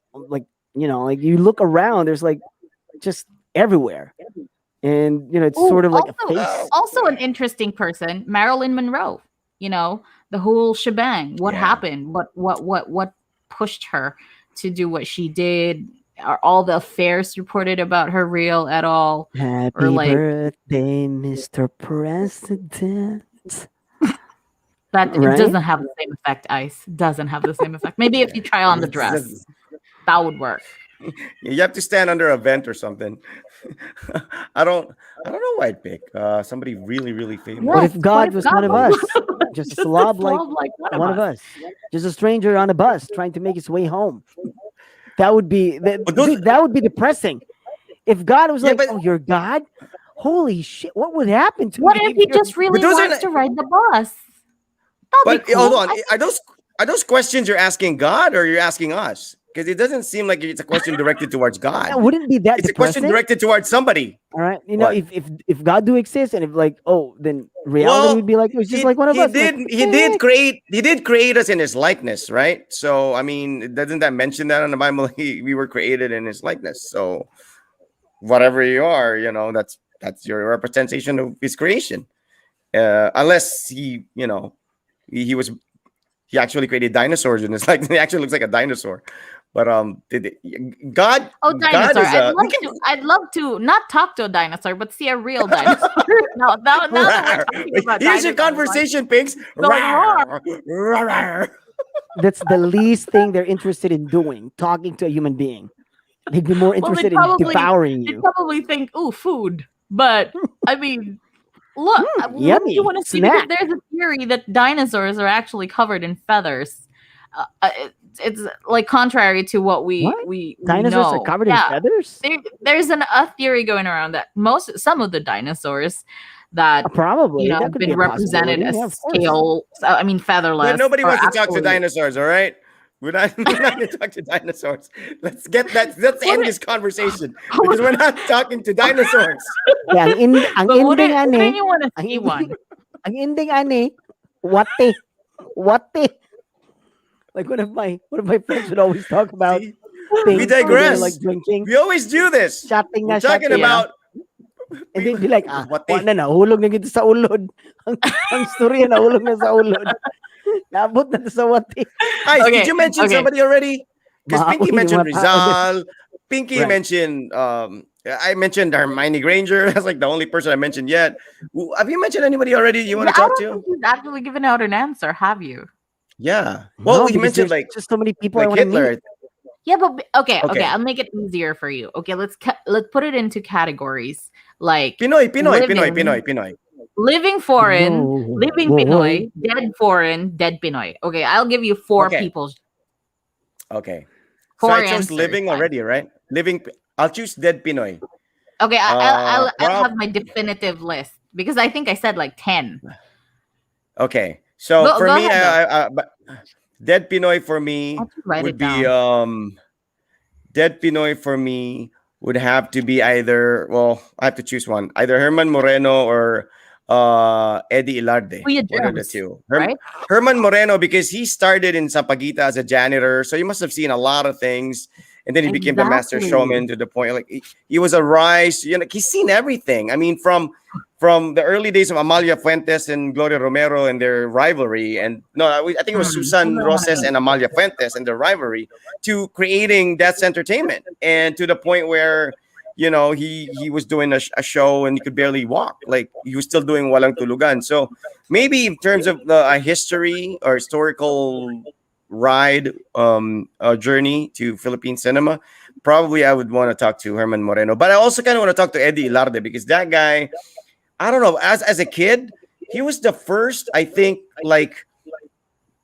A: you look around, there's like just everywhere, and it's
C: Ooh,
A: sort of like
C: also,
A: a face.
C: also an interesting person, Marilyn Monroe. The whole shebang. What
B: Yeah.
C: happened? What pushed her to do what she did? Are all the affairs reported about her real at all?
A: Happy
C: like-
A: birthday, Mr. President.
C: That
A: Right?
C: it doesn't have the same effect. Ice doesn't have the same effect. Maybe if you try on the dress, that would work.
B: You have to stand under a vent or something. I don't I don't know who I'd pick. Somebody really, really famous.
A: What
C: Yes.
A: if
C: What
A: God
C: if
A: was
C: God
A: one of
C: was
A: us? Just a
C: just a
A: slob like
C: slob like
A: one of us. Just a stranger on a bus trying to make his way home. That would be
B: But those,
A: dude, that would be depressing. If God was
B: yeah,
A: like,
B: but
A: "Oh, you're God." Holy shit. What would happen to
C: What
A: me
C: if
A: if
C: he
A: you're
C: just
B: but
C: really
B: those are
C: wants
B: not,
C: to ride the bus? That'd be
B: but hold
C: cool.
B: on. Are those questions you're asking God or you're asking us? Because it doesn't seem like it's a question directed towards
A: that
B: God.
A: wouldn't be that
B: It's a question
A: depressing?
B: directed towards somebody.
A: All right.
B: What?
A: If God do exist and if like, oh, then reality would
B: Well,
A: be like it was just like one of us. Like, what the heck?
B: he did create us in his likeness, right? So I mean, doesn't that mention that in the Bible? We were created in his likeness. So whatever you are, that's your representation of his creation. Unless he was he actually created dinosaurs and it's like he actually looks like a dinosaur. But God
C: Oh,
B: God
C: dinosaur!
B: is a we can
C: I'd love to not talk to a dinosaur, but see a real dinosaur. Now that we're talking about
B: here's your
C: dinosaurs, like
B: conversation, pigs.
C: going roar.
B: Rawr, rawr.
A: That's the least thing they're interested in doing, talking to a human being. They'd be more
C: Well,
A: interested in devouring
C: they'd
A: you.
C: probably think, "Ooh, food." But I mean, look, wouldn't you
A: Yummy.
C: want to see? Because
A: Snack.
C: there's a theory that dinosaurs are actually covered in feathers. It's like contrary to what
A: What?
C: we
A: Dinosaurs are
C: know.
A: covered in
C: Yeah,
A: feathers?
C: there's a theory going around that some of the dinosaurs that
A: Probably. That
C: have
A: could be
C: been
A: a
C: represented
A: possibility.
C: as
A: Yeah, of course.
B: But
C: featherless
B: nobody
C: are
B: wants to talk to
C: actually
B: dinosaurs, all right? We're not going to talk to dinosaurs. Let's get that. Let's
C: would
B: end
C: it,
B: this conversation because we're not talking to dinosaurs.
A: Yeah, ang
C: but
A: ending
C: wouldn't
A: ani,
C: you want to
A: ang
C: see
A: ending,
C: one?
A: ang ending ani, wate, wate. Like one of my friends would always talk about
B: See, we
A: things when they're like
B: digress.
A: drinking,
B: We always do this.
A: shotting
B: We're
A: na
B: talking
A: shotting,
C: Yeah.
B: about
A: and
B: we,
A: they'd be like,
B: what
A: wa
B: they.
A: na nahulog na gito sa ulod. Ang storya nahulog na sa ulod. Nabot na to sa wate.
B: Guys, did
C: Okay,
B: you mention
C: okay.
B: somebody already? Because Pinky
A: Maamoy ng
B: mentioned
A: mga tao din.
B: Rizal. Pinky
A: Right.
B: mentioned. I mentioned Hermione Granger. That's like the only person I mentioned yet. Have you mentioned anybody already you want
C: Yeah,
B: to
C: I
B: talk
C: don't
B: to?
C: think you've actually given out an answer, have you?
B: Yeah. Well,
A: No,
B: you
A: because
B: mentioned
A: there's just so many people I want to
B: Hitler.
A: meet.
C: Yeah, but okay,
B: Okay.
C: I'll make it easier for you. Okay, let's put it into categories like
B: Pinoy.
C: living foreign,
A: No.
C: living Pinoy, dead foreign, dead Pinoy. Okay, I'll give you four
B: Okay.
C: people.
B: Okay. So
C: Four
B: I chose
C: answers.
B: living already, right? I'll choose dead Pinoy.
C: Okay, I'll
B: Prob-
C: have my definitive list because I think I said like 10.
B: Okay. So for
C: Go
B: me,
C: ahead, though.
B: but dead Pinoy for me
C: I'll just write
B: would
C: it
B: be
C: down.
B: dead Pinoy for me would have to be either, well, I have to choose one. Either Herman Moreno or Eddie Ilarde.
C: Kuya
B: One of the
C: Germs,
B: two.
C: right?
B: Herman Moreno, because he started in Sapaguita as a janitor, so he must have seen a lot of things. And then he became the master
C: Exactly.
B: showman to the point like he was a rise. He's seen everything. I mean, from the early days of Amalia Fuentes and Gloria Romero and their rivalry, and no, I think it was Susan Roses and Amalia Fuentes and their rivalry, to creating That's Entertainment, and to the point where he was doing a show and he could barely walk. Like he was still doing Walang Tulugan. So maybe in terms of a history or historical ride journey to Philippine cinema, probably I would want to talk to Herman Moreno. But I also kind of want to talk to Eddie Ilarde because that guy, I don't know, as a kid, he was the first, I think, like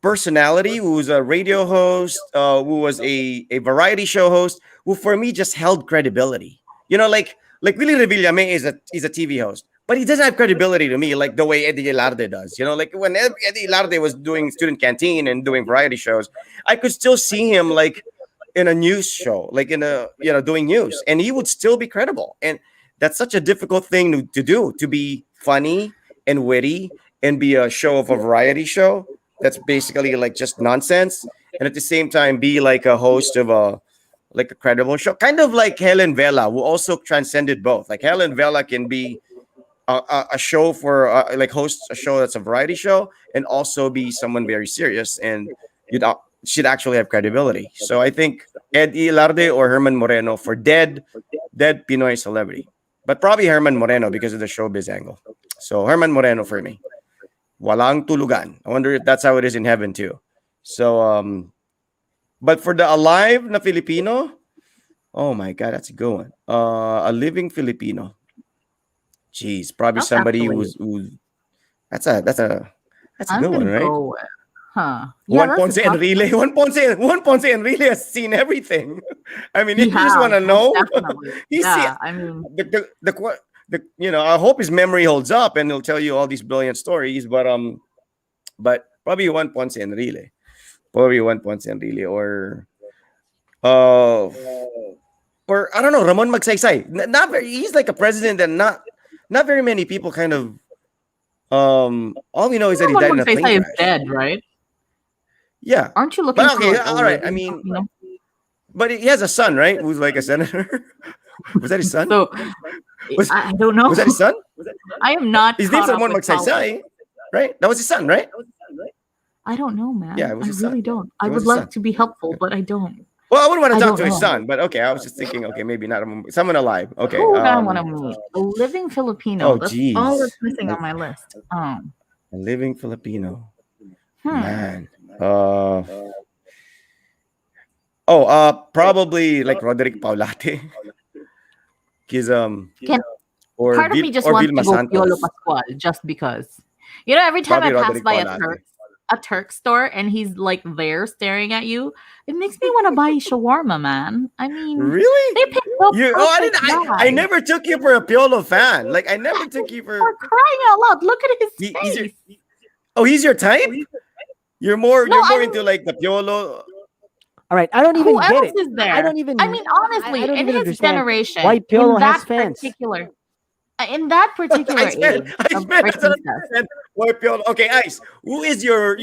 B: personality who was a radio host, who was a variety show host, who for me just held credibility. Like Willie Revillame is a TV host, but he doesn't have credibility to me like the way Eddie Ilarde does. Like when Eddie Ilarde was doing Student Canteen and doing variety shows, I could still see him like in a news show, like in a doing news, and he would still be credible. And that's such a difficult thing to do, to be funny and witty and be a show of a variety show that's basically like just nonsense, and at the same time be like a host of a credible show, kind of like Helen Vela, who also transcended both. Like Helen Vela can be a show for like host a show that's a variety show and also be someone very serious, and should actually have credibility. So I think Eddie Ilarde or Herman Moreno for dead Pinoy celebrity, but probably Herman Moreno because of the showbiz angle. So Herman Moreno for me. Walang tulugan. I wonder if that's how it is in heaven too. So but for the alive na Filipino, Oh my God, that's a good one. A living Filipino. Jeez, probably
C: That's
B: somebody
C: actually.
B: who's that's a
C: I'm
B: good one,
C: gonna
B: right?
C: go with. Huh. Yeah,
B: Juan
C: that's a
B: Ponce
C: tough
B: Enrile.
C: one.
B: Juan Ponce Enrile has seen everything. I mean,
C: He
B: if you just want
C: has
B: to
C: most
B: know,
C: definitely.
B: he's see
C: Yeah, I mean,
B: the I hope his memory holds up and he'll tell you all these brilliant stories. But probably Juan Ponce Enrile. Probably Juan Ponce Enrile uh or I don't know, Ramon Magsaysay. Not very. He's like a president and not very many people kind of. All we know is that he
C: Ramon
B: died in a plane
C: Magsaysay is
B: crash.
C: dead, right?
B: Yeah,
C: Aren't you looking
B: but
C: for
B: okay,
C: like a
B: all right. I
C: living
B: mean,
C: Filipino?
B: but he has a son, right? Who's like a senator. Was that his son?
C: So
B: Was
C: I don't know.
B: was that his son?
C: I am not
B: His name's
C: caught up
B: Ramon
C: with politics.
B: Magsaysay, right? That was his son, right?
C: I don't know, man.
B: Yeah, it was
C: I
B: his
C: really
B: son.
C: don't. I
B: It was
C: would
B: his
C: like
B: son.
C: to be helpful, but I don't.
B: Well, I wouldn't want to
C: I
B: talk
C: don't
B: to his
C: know.
B: son, but okay. I was just thinking, okay, maybe not someone alive. Okay.
C: Who would I want to meet? A living Filipino.
B: Oh,
C: That's all
B: geez.
C: that's missing on my list.
B: A living Filipino.
C: Hmm.
B: Man. Probably like Roderick Paulate. He's
C: Can
B: or
C: part of me just
B: or
C: wants
B: Vilma
C: to go Piolo
B: Santos.
C: Pascual just because. You know, every time I
B: Probably
C: pass
B: Roderick
C: by
B: Paulate.
C: A Turk store and he's like there staring at you, it makes me want to buy shawarma, man. I mean,
B: Really?
C: they picked the
B: I
C: perfect
B: didn't I
C: guy.
B: never took you for a Piolo fan. Like I never took you
C: For
B: for
C: crying out loud, look at his
B: he's your
C: face.
B: he's your type? You're
C: No,
B: more
C: I
B: into
C: mean,
B: like the Piolo.
A: All right, I don't even
C: who
A: get
C: else
A: it.
C: is
A: I
C: there?
A: don't even.
C: I mean, honestly,
A: I don't
C: in
A: even
C: his
A: understand
C: generation,
A: why
C: in
A: Piolo has
C: that
A: fans.
C: particular, in that particular
B: I spent
C: age
B: I
C: of
B: spent I don't
C: artistas,
B: understand why Piolo. Okay, Ice. Who is your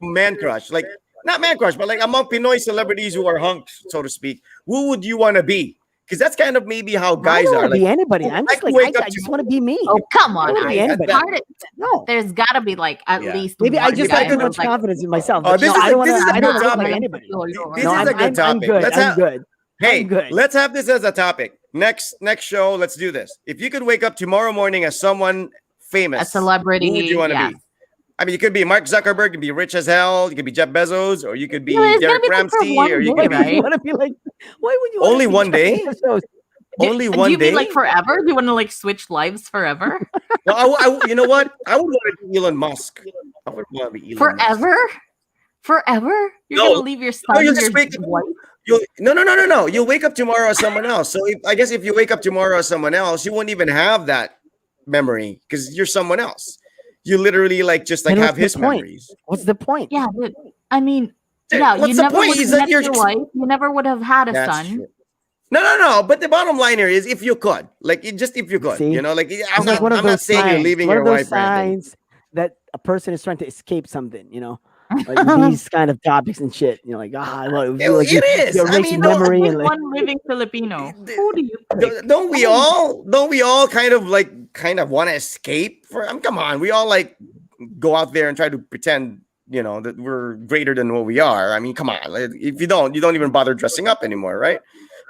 B: man crush? Like not man crush, but like among Pinoy celebrities who are hunks, so to speak. Who would you want to be? Because that's kind of maybe how
A: I
B: guys
A: don't
B: are.
A: want to
B: Like
A: be anybody. I'm
B: I
A: just
B: can
A: like
B: wake up
A: I just
B: to
A: want to be me.
C: oh come
A: I
C: on,
A: don't want to be
C: Ice.
A: anybody.
C: Part there's got to be like at
B: yeah.
C: least
A: Maybe I
C: one
A: just
B: This is a
A: have
C: guy
A: too
B: good.
C: who's
A: much
C: like,
A: confidence in myself.
B: Oh,
A: But no, I don't want
B: this
A: to.
B: is a
A: I
B: good
A: don't want to look like
B: topic.
A: anybody.
B: This
A: No,
B: is a good
A: I'm
B: topic.
A: good.
B: Let's
A: I'm
B: have
A: good.
B: Hey,
A: I'm good.
B: let's have this as a topic. Next show, let's do this. If you could wake up tomorrow morning as someone
C: a
B: famous, who would
C: celebrity.
B: you want to
C: Yes.
B: be? I mean, you could be Mark Zuckerberg, you could be rich as hell, you could be Jeff Bezos, or you could
C: Yeah, but
B: be
C: it's gonna
B: Derek
C: be like for
B: Ramsey, or
C: one
B: you
C: day,
B: could
A: Why would you
B: be
C: right?
A: want to be like? Why would you want
B: only
A: to be
B: one
A: Jeff
B: day.
A: Bezos?
B: Only
C: Do
B: one
C: you mean like
B: day.
C: forever? Do you want to like switch lives forever?
B: No, you know what? I would want to be Elon Musk. I would want to be Elon Musk.
C: Forever? Forever? You're
B: No,
C: gonna leave your
B: no,
C: son,
B: you'll
C: your
B: just wake up.
C: wife?
B: No. You'll wake up tomorrow as someone else. So I guess if you wake up tomorrow as someone else, you won't even have that memory because you're someone else. You literally just
A: Then
B: have
A: what's the
B: his
A: point?
B: memories.
A: What's the point?
C: Yeah, but I mean,
B: Dude,
C: yeah,
B: what's
C: you
B: the
C: never
B: point?
C: would
B: Is
C: have
B: that
C: met
B: you're
C: your
B: just
C: wife. You never would have had a
B: that's
C: son.
B: true. No. But the bottom line here is if you could, just if you could,
A: See?
B: like
A: It's
B: I'm
A: like one of
B: not
A: those
B: saying you're
A: signs.
B: leaving
A: One
B: your
A: of those
B: wife or anything.
A: signs that a person is trying to escape something. Like these kind of topics and shit. Like
B: It is.
A: you
B: I
A: erase
B: mean, no,
A: memory
C: Pick
A: and like.
C: one living Filipino. Who do you pick?
B: don't we all kind of want to escape come on, we all go out there and try to pretend that we're greater than what we are. I mean, come on, if you don't even bother dressing up anymore, right?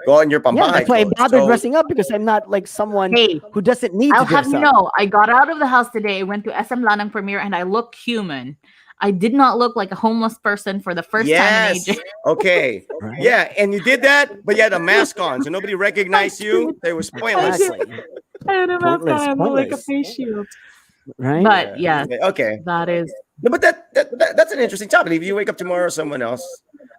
B: Go out in your
A: Yeah,
B: pambahay
A: that's why I
B: clothes.
A: bothered
B: So,
A: dressing up because I'm not like someone
C: Hey,
A: who doesn't need
C: I'll
A: to
C: have
A: dress
C: you
A: up.
C: know, I got out of the house today, went to SM Lanang premiere, and I look human. I did not look like a homeless person for the first time in
B: yes,
C: ages.
B: okay,
A: Right?
B: yeah, and you did that, but you had a mask on, so nobody recognized you. It was pointless.
A: Exactly.
C: I had a mask
A: Pointless,
C: on, I look like a
A: pointless.
C: face shield.
A: Right?
C: But yeah,
B: Okay.
C: that is.
B: No, but that's an interesting topic. If you wake up tomorrow as someone else,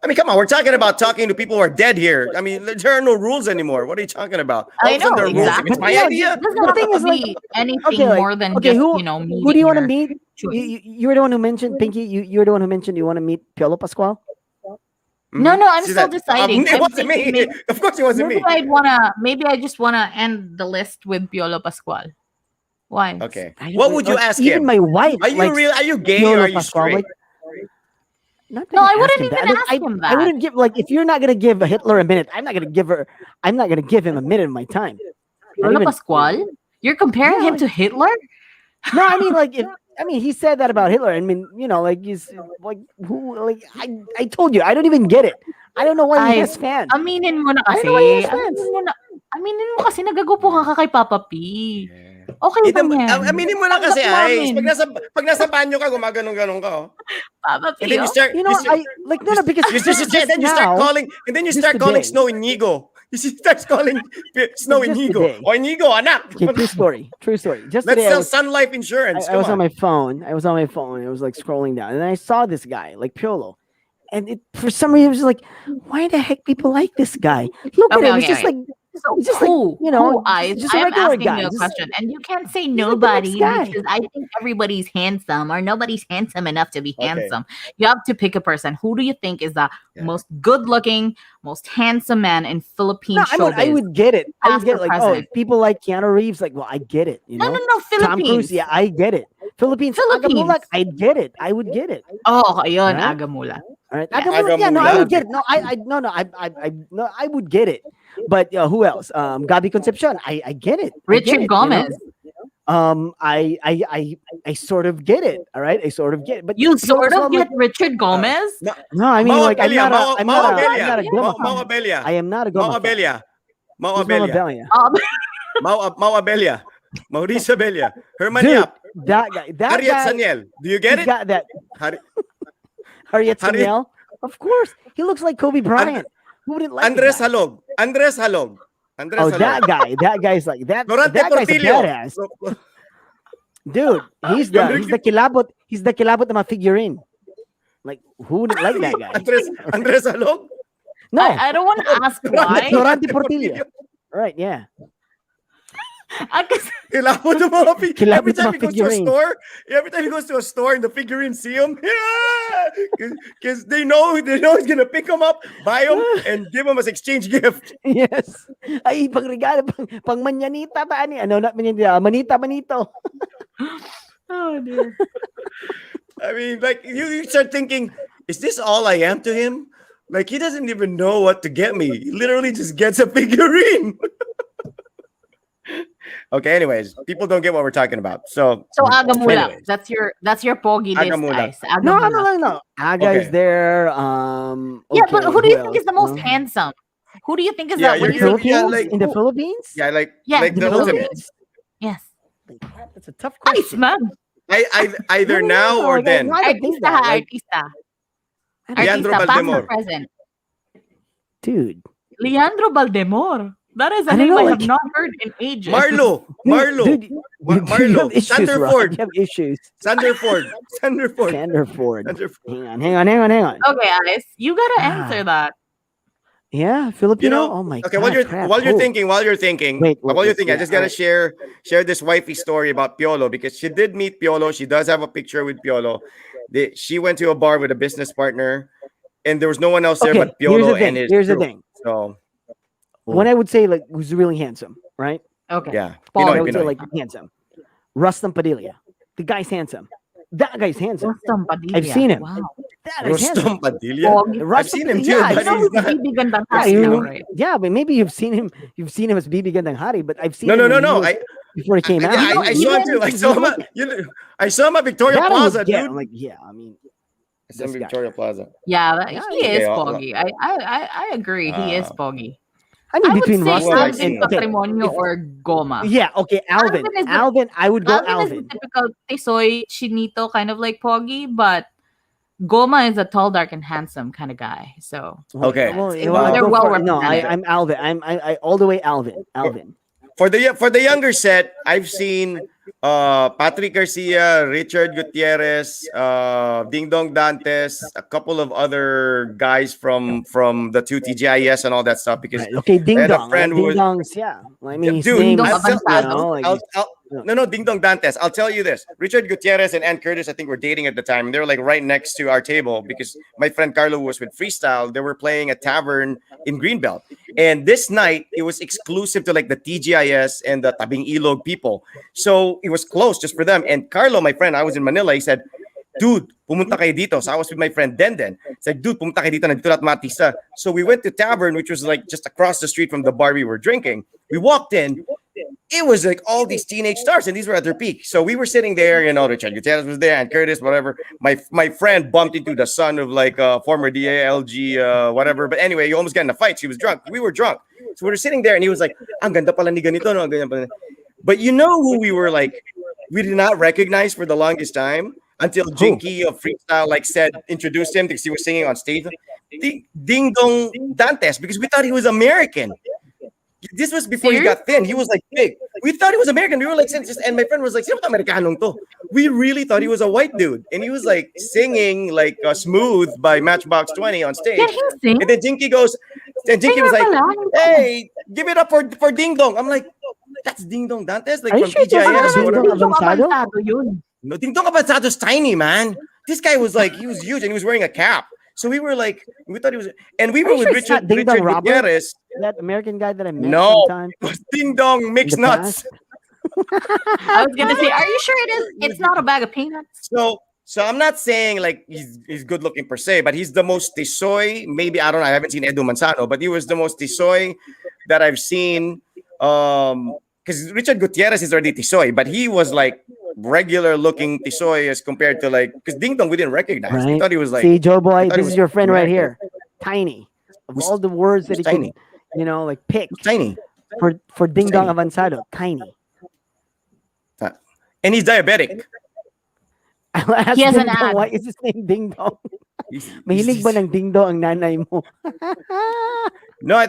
B: I mean, come on, we're talking about talking to people who are dead here. I mean, there are no rules anymore. What are you talking about? All
C: I
B: of a sudden,
C: know,
B: there are rules. If
C: exactly.
B: it's my
A: Yeah,
B: idea,
C: It doesn't
A: the
C: have
A: thing
C: to
A: is, like,
C: be anything
A: okay, like,
C: more than
A: okay,
C: just,
A: who
C: meeting
A: do you want to
C: your
A: meet?
C: choice.
A: You were the one who mentioned Pinky. You were the one who mentioned you want to meet Piolo Pascual.
C: No, I'm
B: See
C: still
B: that?
C: deciding.
B: It
C: I'm
B: wasn't me.
C: thinking
B: Of course, it wasn't me.
C: maybe I just wanna end the list with Piolo Pascual. Why?
B: Okay.
A: I don't
B: What
A: know,
B: would you
A: like,
B: ask
A: even
B: him?
A: my wife.
B: Are you
A: likes
B: real? Are you gay
A: Piolo
B: or are you
A: Pascual.
B: straight?
A: Like, not
C: No,
A: gonna
C: I
A: ask
C: wouldn't
A: him
C: even
A: that.
C: ask him
A: I
C: that.
A: wouldn't give like if you're not gonna give a Hitler a minute, I'm not gonna give him a minute of my time. Not
C: Piolo
A: even-
C: Pascual? You're comparing
A: Yeah,
C: him to Hitler?
A: No, I mean like he said that about Hitler. I mean, like he's like who like I told you I don't even get it. I don't know why he has fans.
C: Aminin mo na
A: I
C: kasi.
A: don't know why he has fans.
C: Aminin mo kasi nagagupuhan ka kay Papa P. Okay ba yan?
B: Aminin mo lang kasi,
C: Tanggap
B: Ice.
C: namin.
B: Pag nasa banyo ka, gumaganon-ganon ka. Oh.
C: Papa
B: And then
C: P,
B: you start,
A: I like no because
B: then you start
A: now,
B: calling, and then you
A: just
B: start calling
A: today.
B: Snow Inigo. He starts calling Snow
A: Just
B: Inigo.
A: today.
B: O Inigo, anak.
A: Okay, true story. True story. Just
B: Let's
A: today,
B: sell Sun Life Insurance.
A: I
B: Come
A: was on
B: on.
A: my phone. I was on my phone. I was like scrolling down, and I saw this guy, like Piolo. And for some reason, it was like, why the heck people like this guy? Look at
C: Okay,
A: him. He's
C: okay,
A: just
C: wait.
A: like,
C: So
A: he's just
C: who?
A: like, you know,
C: Who eyes?
A: just
C: I
A: a
C: am
A: regular
C: asking
A: guy.
C: you a
A: Just,
C: question, and you can't say
A: like the next
C: nobody
A: guy.
C: because I think everybody's handsome or nobody's handsome enough to be
B: Okay.
C: handsome. You have to pick a person. Who do you think is the most good-looking, most handsome man in Philippine
A: no, I
C: showbiz?
A: would get it. I would
C: Past
A: get
C: or
A: it. Like, oh,
C: present?
A: if people like Keanu Reeves, like, well, I get it. You
C: No,
A: know,
C: no, no.
A: Tom Cruise,
C: Philippines.
A: yeah, I get it. Philippines,
C: Philippines.
A: Agamulak, I'd get it. I would get it.
C: Oh, ayun,
A: Right?
C: Agamula.
A: All right,
C: Yeah.
A: Agamulak, yeah, no, I
B: Agamulak.
A: would get it. No, no, I would get it. But who else? Gabi Concepcion, I get it. I get
C: Richard
A: it, you know?
C: Gomez.
A: I sort of get it. All right, I sort of get it. But
C: You
A: Piolo
C: sort
A: as well,
C: of get
A: like,
C: Richard Gomez.
A: no, I mean,
B: Mau
A: like, I'm
B: Abelia,
A: not a, I'm
B: Mau
A: not a,
B: Abelia,
A: I'm not a Goma
B: Mau
A: fan.
B: Abelia,
A: I am not a
B: Mau
A: Goma fan.
B: Abelia, Mau
A: Who's Mama
B: Abelia,
A: Belia?
B: Mau Abelia, Mauricio Abelia, Herman
A: Dude,
B: Yap,
A: that
B: Harriet
A: guy,
B: Saniel. Do you get
A: he's
B: it?
A: got that.
B: Harriet
A: Harriet
B: Harriet-
A: Saniel, of course, he looks like Kobe Bryant. Who wouldn't like
B: Andres
A: the guy?
B: Halog. Andres Halog. Andres
A: Oh,
B: Halog.
A: that guy's like that.
B: Dorante
A: That guy's a
B: Portillo.
A: badass, dude. He's the kilabot. He's the kilabot na figurine. Like, who wouldn't like that guy?
B: Andres Halog.
A: No,
C: I don't want to ask why.
A: Dorante Portillo. Right? Yeah.
C: Because
B: Kilabot ng mga
A: Kilabot
B: every time
A: ng
B: he goes to a
A: figurine.
B: store, every time he goes to a store and the figurines see him, yeah, because they know he's gonna pick him up, buy him, and give him as exchange gift.
A: Yes. Ay, pang regalo, pang manyanita ba ani? Ano not manyanita? Manito.
C: oh dear.
B: I mean, like you start thinking, is this all I am to him? Like he doesn't even know what to get me. He literally just gets a figurine. Okay, anyways, people don't get what we're talking about. So
C: Agamula.
B: anyways.
C: That's your pogi list,
B: Agamula.
C: guys.
A: No,
C: Agamula.
A: no. Aga's
B: Okay.
A: there.
C: Yeah, but
A: okay,
C: who do you think
A: else?
C: is the most handsome? Who do you think is
B: Yeah,
C: that?
A: In
C: When
A: the
B: you're-
C: you
A: Philippines?
B: like-
A: In the Philippines?
B: yeah, like
C: Yeah,
B: like
C: the
B: the ultimate.
C: Philippines. Yes.
A: Like, crap, that's a tough
C: Nice
A: question.
C: man.
B: I either now or
A: like,
B: then.
A: I don't think
C: Artista,
A: that, like,
C: artista.
B: Leandro
C: Artista, past or
B: Baldemor.
C: present.
A: dude.
C: Leandro Baldemor. That is a
A: I don't
C: name
A: know,
C: I have
A: like-
C: not heard in ages.
B: Marlo.
A: Dude, you
B: Marlo.
A: have issues,
B: Sander
A: Rod.
B: Ford.
A: You have issues.
B: Sanderford. Sanderford.
A: Sanderford.
B: Sanderford.
A: Hang on.
C: Okay, guys, you gotta
A: Ah.
C: answer that.
A: Yeah, Filipino.
B: You know,
A: oh my
B: okay,
A: god.
B: while you're
A: crap.
B: while you're
A: Oh.
B: thinking,
A: Wait,
B: while you're thinking,
A: yeah,
B: I just gotta
A: alright.
B: share this wifey story about Piolo because she did meet Piolo. She does have a picture with Piolo. She went to a bar with a business partner, and there was no one else there
A: Okay,
B: but
A: here's the
B: Piolo
A: thing.
B: and his
A: Here's the
B: crew.
A: thing.
B: So
A: When I would say like who's really handsome, right?
C: Okay.
B: yeah,
C: Paul,
A: I
B: Pinoy,
A: would say
B: Pinoy.
A: like handsome. Rustam Padilla. The guy's handsome. That guy's handsome.
C: Rustam Padilla.
A: I've seen him.
C: Wow.
A: That guy's handsome.
B: Rustam Padilla. I've
A: Rustam
B: seen him too,
A: Padilla,
B: but
A: yeah,
B: he's not.
C: Bibi Gandang
A: Yeah,
C: Hari now, right?
A: yeah, but maybe you've seen him. You've seen him as BB Gandang Hari, but I've seen
B: No,
A: him
B: no,
A: when
B: no,
A: he
B: no.
A: was- before he came out.
B: I saw him too. I saw him. I saw him at Victoria
A: That I would
B: Plaza,
A: get.
B: dude.
A: I'm like, yeah, I mean,
B: I saw him
A: this
B: at
A: guy.
B: Victoria Plaza.
C: Yeah,
A: Yeah,
C: he is
B: okay,
C: poggy. I agree. He is poggy.
A: I mean,
C: I would
A: between
C: say
B: Who have I
A: Rustam
B: seen?
A: and
C: Alvin
A: okay,
C: Patrimonio or Goma.
A: yeah, okay, Alvin.
C: Alvin is the-
A: Alvin, I would go
C: Alvin is
A: Alvin.
C: the typical Tisoy, Chinito, kind of like poggy, but Goma is a tall, dark, and handsome kind of guy. So
B: Okay.
A: Well,
C: They're
A: well, I'd go
C: well
A: for- no,
C: represented.
A: I'm Alvin. I all the way Alvin. Alvin.
B: For the younger set, I've seen Patrick Garcia, Richard Gutierrez, Ding Dong Dantes, a couple of other guys from the two TGIS and all that stuff. Because
A: Right. Okay, Ding
B: I had a
A: Dong.
B: friend who
A: Ding
B: was-
A: Dong's, yeah. I mean, his
B: Dude,
A: name
C: Ding
A: is,
C: Dong
A: you know, like,
B: no, Ding Dong Dantes. I'll tell you this: Richard Gutierrez and Ann Curtis, I think, were dating at the time, and they were like right next to our table because my friend Carlo was with Freestyle. They were playing a tavern in Greenbelt, and this night it was exclusive to like the TGIS and the Tabing Ilog people, so it was close just for them. And Carlo, my friend, I was in Manila. He said, "Dude, pumunta kayo dito." So I was with my friend Denden. It's like, "Dude, pumunta kayo dito, nandito lahat mga artista." So we went to tavern, which was like just across the street from the bar we were drinking. We walked in. It was like all these teenage stars, and these were at their peak. So we were sitting there, you know, Richard Gutierrez was there, and Curtis, whatever. My friend bumped into the son of like former DALG, whatever. But anyway, he almost got in a fight. He was drunk. We were drunk. So we were sitting there, and he was like, "Ang ganda pala ni ganito, no? Ang ganda pala." But you know who we were like, we did not recognize for the longest time until Jinky of Freestyle like said, introduced him because he was singing on stage. Ding Dong Dantes, because we thought he was American. This was before he got thin. He was like big. We thought he was American. We were like, and my friend was like, "Sino ba Amerikanong to?" We really thought he was a white dude, and he was like singing like "Smooth" by Matchbox 20 on stage.
C: Can he sing?
B: And then Jinky goes, and Jinky was like, "Hey, give it up for Ding Dong." I'm like, "That's Ding Dong Dantes, like
A: Are you
B: from
A: sure it
B: PGIS
A: was
B: or
A: Ding
B: whatever."
A: Dong Avanzado?
C: Yun.
B: No, Ding Dong Avanzado's tiny, man. This guy was like, he was huge, and he was wearing a cap. So we were like, we thought he was, and we
A: Are
B: were
A: you
B: with
A: sure it's not
B: Richard
A: Ding Dong
B: Richard
A: Robert?
B: Gutierrez.
A: That American guy that I met
B: No,
A: sometime.
B: it was Ding Dong mixed
A: the
B: nuts.
C: I was gonna say, are you sure it is? It's not a bag of peanuts.
B: So I'm not saying like he's good looking per se, but he's the most tisoy. Maybe I don't know. I haven't seen Edu Manzano, but he was the most tisoy that I've seen. Because Richard Gutierrez is already tisoy, but he was like regular looking tisoy as compared to like because Ding Dong we didn't recognize.
A: Right.
B: We thought he was like
A: See, Joe Boy,
B: thought he
A: this
B: was
A: is your friend right
B: American.
A: here. Tiny. Of
B: Who's-
A: all the words that he
B: who's tiny?
A: could, like pick
B: Tiny.
A: for Ding Dong
B: Tiny.
A: Avanzado, tiny.
B: And he's diabetic.
A: I'll ask
C: He has
A: Ding
C: an
A: Dong,
C: ad.
A: why is his name Ding Dong?
B: He's-
A: Mahilig ba
B: he's-
A: ng Ding Dong ang nanay mo?
B: No,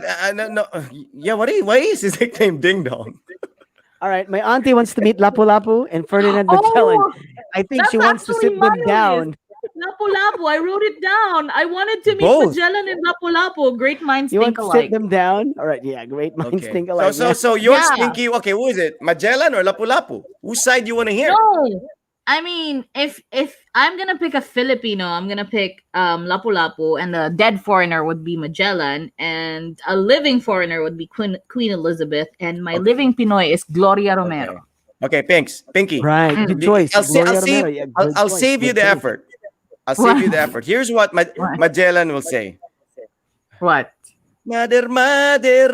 B: no. Yeah, why is his nickname Ding Dong?
A: All right, my auntie wants to meet Lapu Lapu and Ferdinand Magellan.
C: Oh,
A: I think
D: that's
A: she wants to
D: actually
A: sit them
D: my
A: down.
D: Lapu-Lapu. I wrote it down. I wanted to meet
B: Both.
D: Magellan and Lapu-Lapu.
C: great minds
A: You want
C: think
A: to sit
C: alike.
A: them down? All right, yeah, great minds think alike.
B: So you're
C: Yeah.
B: Stinky. Okay, who is it? Magellan or Lapu-Lapu? Whose side you want to hear?
C: No, I mean, if I'm gonna pick a Filipino, I'm gonna pick Lapu-Lapu, and the dead foreigner would be Magellan, and a living foreigner would be Queen Elizabeth, and my living Pinoy is Gloria Romero.
B: Okay, Pinky.
A: Right, good
B: The-
A: choice.
B: I'll, sa-
A: Gloria
B: I'll, save,
A: Romero, yeah,
B: I'll,
A: good
B: I'll
A: choice,
B: save you
A: good
B: the
A: choice.
B: effort. I'll save you the effort. Here's what Magellan will say.
C: What?
B: Mother,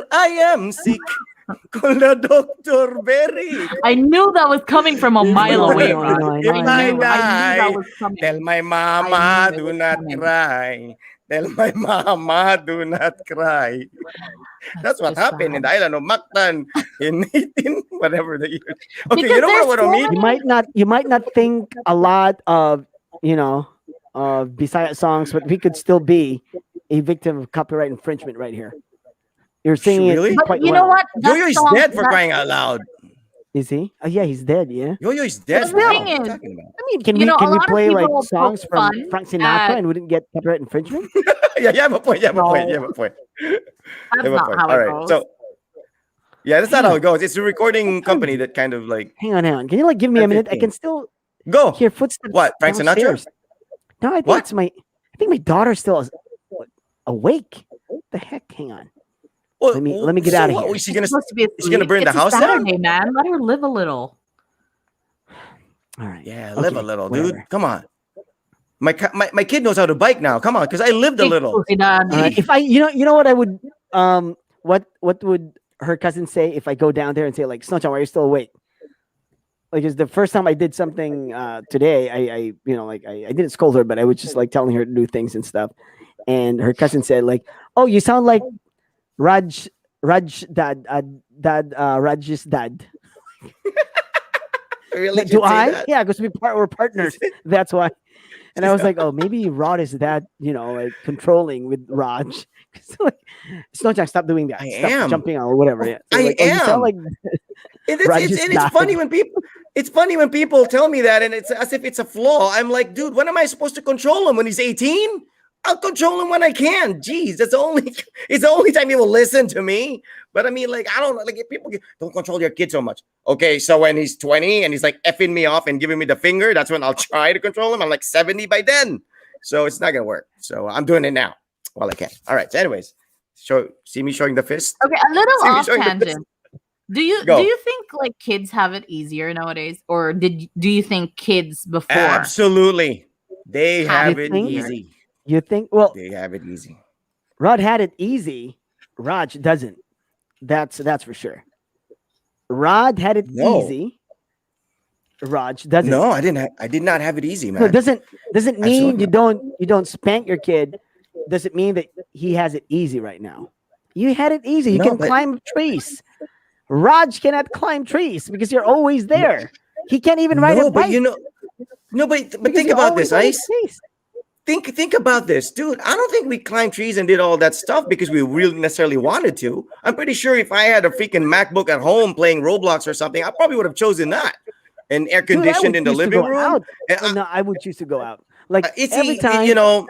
B: I am sick. Call the doctor very.
C: I knew that was coming from a mile
A: I
C: away.
A: know, I know, I
C: Rod.
A: know,
B: I
C: I
B: know.
C: knew that was coming.
B: Tell my mama,
C: I knew it
B: do
C: was
B: not
C: coming.
B: cry. Tell my mama, do not cry. That's what
C: just
B: happened in the island of Mactan in 18, whatever the year. Okay,
C: Because
B: you know
C: there's
B: what I
C: so
B: mean?
C: many-
A: You might not think a lot of Bisaya songs, but we could still be a victim of copyright infringement right here. You're singing
B: Really?
A: it
C: But
A: quite
C: you
A: well.
C: know what? That
B: Yo-Yo is
C: song-
B: dead for
C: that-
B: crying out loud.
A: Is he? Oh yeah, he's dead. Yeah.
B: Yo-Yo is dead.
C: The
B: What are
C: thing
B: you
C: is-
B: talking about?
A: I mean, can
C: You know,
A: we
C: a lot of
A: play like
C: people
A: songs
C: poke
A: from
C: fun
A: Frank Sinatra
C: at-
A: and wouldn't get copyright infringement?
B: Yeah, you have a point. You have a point. You have a point.
C: That's
B: You have a
C: not
B: point.
C: how
B: All
C: it
B: right.
C: goes.
B: So, yeah, that's not how it goes. It's a recording company that kind of like
A: Hang on. Can you like give me a minute? I
B: 15.
A: can still
B: go.
A: hear footsteps.
B: What, Frank Sinatra?
A: downstairs. No, I think
B: What?
A: I think my daughter's still awake. What the heck? Hang on.
B: Well,
A: let me get out of
B: what,
A: here.
B: Is she gonna?
C: It's supposed to be
B: is she gonna
C: asleep.
B: burn the
C: It's a
B: house down?
C: Saturday, man. Let her live a little.
A: All right.
B: Yeah, live a
A: Okay,
B: little,
A: whatever.
B: dude. Come on. My kid knows how to bike now. Come on, because I lived a little.
A: If I, you know what I would, what would her cousin say if I go down there and say like, Snowchan, why are you still awake? Like, it's the first time I did something today. I didn't scold her, but I was just like telling her to do things and stuff. And her cousin said like, "Oh, you sound like Raj's dad.
B: Really?
A: Do
B: You'd say
A: I?
B: that?
A: Yeah, because we're partners. That's why." And I was like, "Oh, maybe Rod is that like controlling with Raj." So, like, Snowjack, stop doing that.
B: I
A: Stop
B: am.
A: jumping on or whatever. Yeah. So,
B: I
A: like, "Oh, you sound
B: am.
A: like Raj just
B: It's
A: died."
B: funny when people. It's funny when people tell me that, and it's as if it's a flaw. I'm like, dude, when am I supposed to control him? When he's 18? I'll control him when I can. Jeez, it's the only time he will listen to me. But I mean, like, I don't know, like if people don't control your kid so much. Okay, so when he's 20 and he's like effing me off and giving me the finger, that's when I'll try to control him. I'm like 70 by then, so it's not gonna work. So I'm doing it now while I can. All right. So, anyways, see me showing the fist.
C: Okay, a little
B: See me
C: off
B: showing the
C: tangent. Do you
B: Go.
C: think like kids have it easier nowadays, or do you think kids before?
B: Absolutely, they
C: Have
B: have
A: you
B: it
A: think?
B: easy.
A: You think? Well,
B: They have it easy.
A: Rod had it easy. Raj doesn't. That's for sure. Rod had it
B: No.
A: easy. Raj doesn't.
B: No, I didn't. I did not have it easy, man.
A: No, doesn't mean
B: Absolutely.
A: you don't spank your kid. Doesn't mean that he has it easy right now. You had it easy. You
B: No,
A: can
B: but-
A: climb trees. Raj cannot climb trees because you're always there. He can't even ride a
B: no,
A: bike.
B: but but
A: because
B: think
A: you're
B: about
A: always
B: this,
A: on
B: Ice.
A: his face.
B: think about this, dude. I don't think we climbed trees and did all that stuff because we really necessarily wanted to. I'm pretty sure if I had a freaking MacBook at home playing Roblox or something, I probably would have chosen that. And air
A: Dude, I
B: conditioned
A: would
B: in the
A: choose to
B: living
A: go
B: room.
A: out.
B: And
A: No, I would choose to go out. Like
B: it's
A: every time,
B: you know,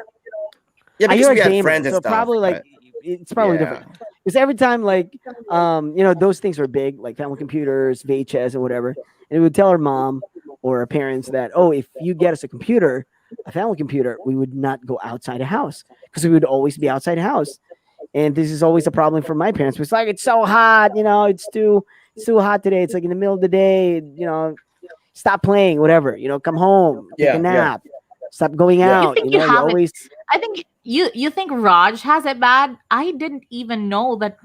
B: yeah, because
A: you're
B: we
A: a
B: had
A: gamer,
B: friends and
A: so
B: stuff.
A: probably like
B: But
A: it's probably
B: yeah,
A: different. Because every time, like, those things were big, like family computers, VHS, or whatever, and we would tell our mom or our parents that, oh, if you get us a computer, a family computer, we would not go outside the house because we would always be outside the house. And this is always a problem for my parents. It's like it's so hot, it's too hot today. It's like in the middle of the day, stop playing, whatever, come home, take a
B: yeah, yeah,
A: nap, stop going
B: yeah.
C: You
A: out.
C: think you
A: You
C: have it?
A: always
C: I think you think Raj has it bad. I didn't even know that,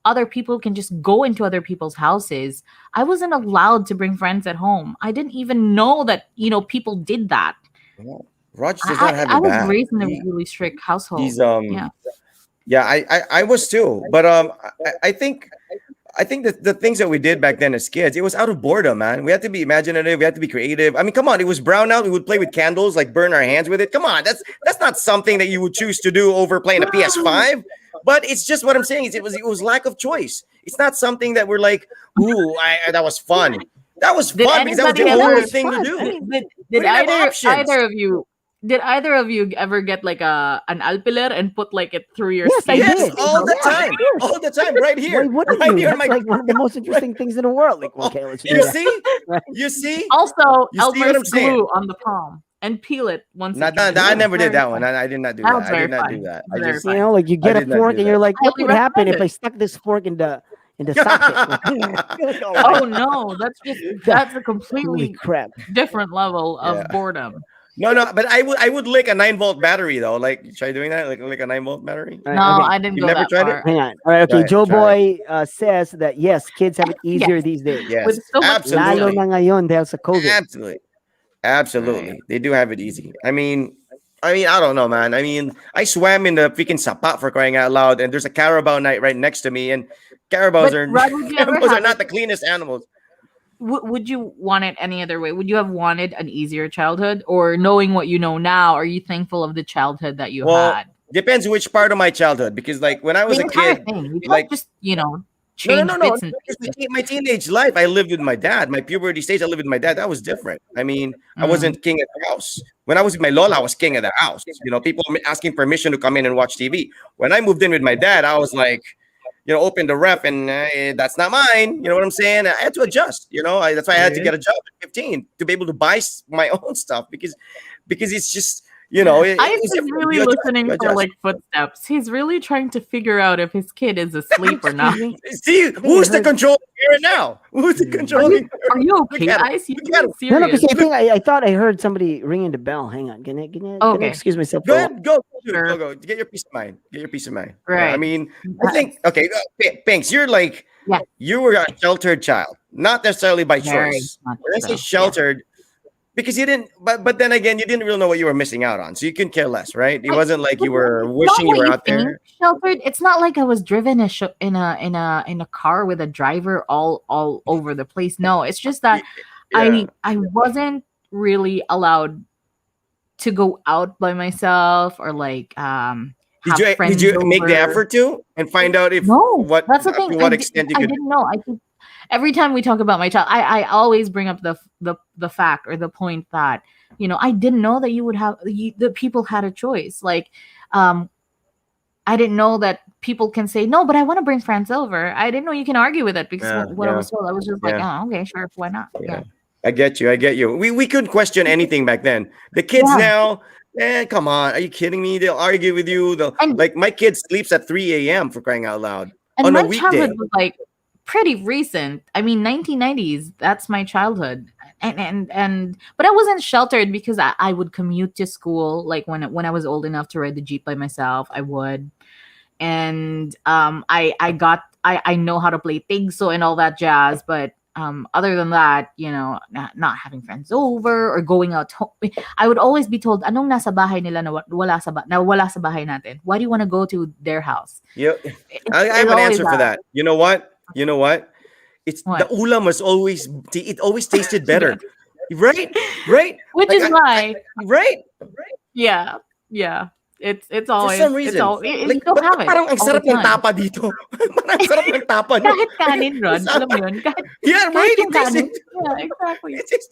C: other people can just go into other people's houses. I wasn't allowed to bring friends at home. I didn't even know that, people did that.
B: Well, Raj does not have
C: I
B: it
C: was
B: bad.
C: raised in a really strict household.
B: He's
C: Yeah.
B: yeah, I was too. But I think that the things that we did back then as kids, it was out of boredom, man. We had to be imaginative. We had to be creative. I mean, come on, it was brown out. We would play with candles, like burn our hands with it. Come on, that's not something that you would choose to do over playing a PS5. But it's just what I'm saying is it was lack of choice. It's not something that we're like, ooh, that was fun. That was
C: Did
B: fun because that was the
C: anybody
A: that
C: ever
B: only
A: was
B: thing to
A: fun.
B: do.
A: I mean,
C: did
B: We didn't have options.
C: did either of you ever get like an alpiler and put like it through your
A: Yes, I
C: skin?
B: Yes,
A: did.
B: all the
A: Yeah, of
B: time,
A: course.
B: all the time, right
A: Why
B: here,
A: wouldn't
B: right
A: you?
B: here in
A: That's
B: my.
A: like one of the most interesting things in the world. Like, okay, let's do
B: You
A: that.
B: see,
A: Right.
B: you see,
C: Also,
B: you see what I'm
C: Elmer's
B: saying?
C: glue on the palm and peel it once
B: Not
C: it
B: that,
C: dries.
B: I never did
C: Very
B: that one.
C: fun.
B: I did not do
C: That
B: that.
C: was
B: I
C: very
B: did not do
C: fun.
B: that. I
C: Very
B: just,
C: fun.
A: Like you
B: I
A: get a
B: did not
A: fork
B: do
A: and you're
B: that.
A: like, what
C: Highly
A: would happen if
C: recommended.
A: I stuck this fork in the socket? Like, oh my
C: Oh no, that's a
A: holy
C: completely
A: crap!
C: different level
B: Yeah.
C: of boredom.
B: No, but I would lick a 9-volt battery though. Like, try doing that. Like a 9-volt battery.
A: All
C: No,
A: right, okay,
C: I didn't
B: You've
C: go
B: never
C: that
B: tried it?
C: far.
A: hang on. All right, okay.
B: Try it.
A: Joe
B: Try it.
A: Boy says that yes, kids have it easier
C: Yes,
A: these days.
B: Yes,
C: with so much
A: Lalo
B: absolutely,
A: na ngayon dahil sa COVID.
B: absolutely,
A: Right.
B: absolutely. They do have it easy. I don't know, man. I swam in the freaking sapa for crying out loud, and there's a carabao night right next to me, and carabaos
C: But
B: are
C: Rod, would you ever
B: carabaos are
C: have
B: not
C: it?
B: the cleanest animals.
C: Would you want it any other way? Would you have wanted an easier childhood, or knowing what you know now, are you thankful of the childhood that you
B: Well,
C: had?
B: depends which part of my childhood, because like when I was
C: The
B: a
C: entire
B: kid,
C: thing. You can't
B: like
C: just
B: no,
C: change
B: no.
C: bits and
B: Just
C: pieces.
B: my teenage life, I lived with my dad. My puberty stage, I lived with my dad. That was different. I
C: Mm.
B: wasn't king of the house. When I was with my Lola, I was king of the house. People asking permission to come in and watch TV. When I moved in with my dad, I was like, open the ref and that's not mine. You know what I'm saying? I had to adjust. That's why I had to
C: Okay.
B: get a job at 15 to be able to buy my own stuff because it's just it
C: Ice
B: was
C: is
B: different.
C: really
B: You adjust,
C: listening
B: you
C: for
B: adjust.
C: like footsteps. He's really trying to figure out if his kid is asleep or not.
A: Excuse me.
B: See,
A: think
B: who's
A: I
B: the
A: heard-
B: controlling here now? Who's the
A: Hmm.
B: controlling?
C: Are you
B: Look
C: okay,
B: at him.
C: Ice? You
B: Look at him.
C: seem
A: No,
C: serious.
A: because I think I thought I heard somebody ringing the bell. Hang on. Can I
C: Okay.
A: excuse myself
B: Go
A: for a
B: ahead, go, dude,
C: Sure.
B: go. Get your peace of mind. Get your peace of mind.
C: Right.
B: I think okay, Pinks, you're like
C: Yeah.
B: you were a sheltered child, not necessarily by
C: Very
B: choice.
C: much
B: When I
C: so.
B: say
C: Yeah.
B: sheltered, because you didn't, but then again, you didn't really know what you were missing out on, so you couldn't care less, right? It wasn't like you were wishing you were out there.
C: Sheltered. It's not like I was driven in a car with a driver all over the place. No, it's just that
B: Yeah.
C: I wasn't really allowed to go out by myself or like have friends
B: Did you make the
C: over.
B: effort to and find out if
C: No, that's the
B: to
C: thing.
B: what extent you
C: I
B: could?
C: didn't know. I think every time we talk about my child, I always bring up the fact or the point that I didn't know that you would have the people had a choice. Like, I didn't know that people can say no, but I want to bring friends over. I didn't know you can argue with it because
B: Yeah,
C: what I
B: yeah,
C: was told, I was just like,
B: yeah.
C: oh, okay, sure, why not?
B: Yeah. I get you. We couldn't question anything back then. The kids
C: Yeah.
B: now, come on, are you kidding me? They'll argue with you.
C: And-
B: Like my kid sleeps at 3 a.m. for crying out loud.
C: And
B: On a
C: my
B: weekday.
C: childhood was like pretty recent. I mean, 1990s. That's my childhood, and but I wasn't sheltered because I would commute to school. Like when I was old enough to ride the Jeep by myself, I would, and I know how to play tigso and all that jazz. But other than that, not having friends over or going out. I would always be told, "Anong nasa bahay nila na wala sa bahay natin? Why do you want to go to their house?"
B: Yep.
C: It's
B: I have an
C: always
B: answer for that. You know what? It's
C: What?
B: the ulam was always it always tasted better. Right?
C: Which
B: Like,
C: is why
B: Right?
C: Yeah, yeah. It's
B: For
C: always
B: some
C: it's
B: reason.
C: all you
B: Like,
C: don't
B: ba't
C: have it
B: parang ang
C: all the
B: sarap ng
C: time.
B: tapa dito? Parang ang sarap ng tapa, no?
C: Kahit kanin, Rod, alam mo yun,
B: Yeah,
C: kahit
B: right.
C: yung
B: It tastes
C: kanin. Yeah, exactly.
B: it's just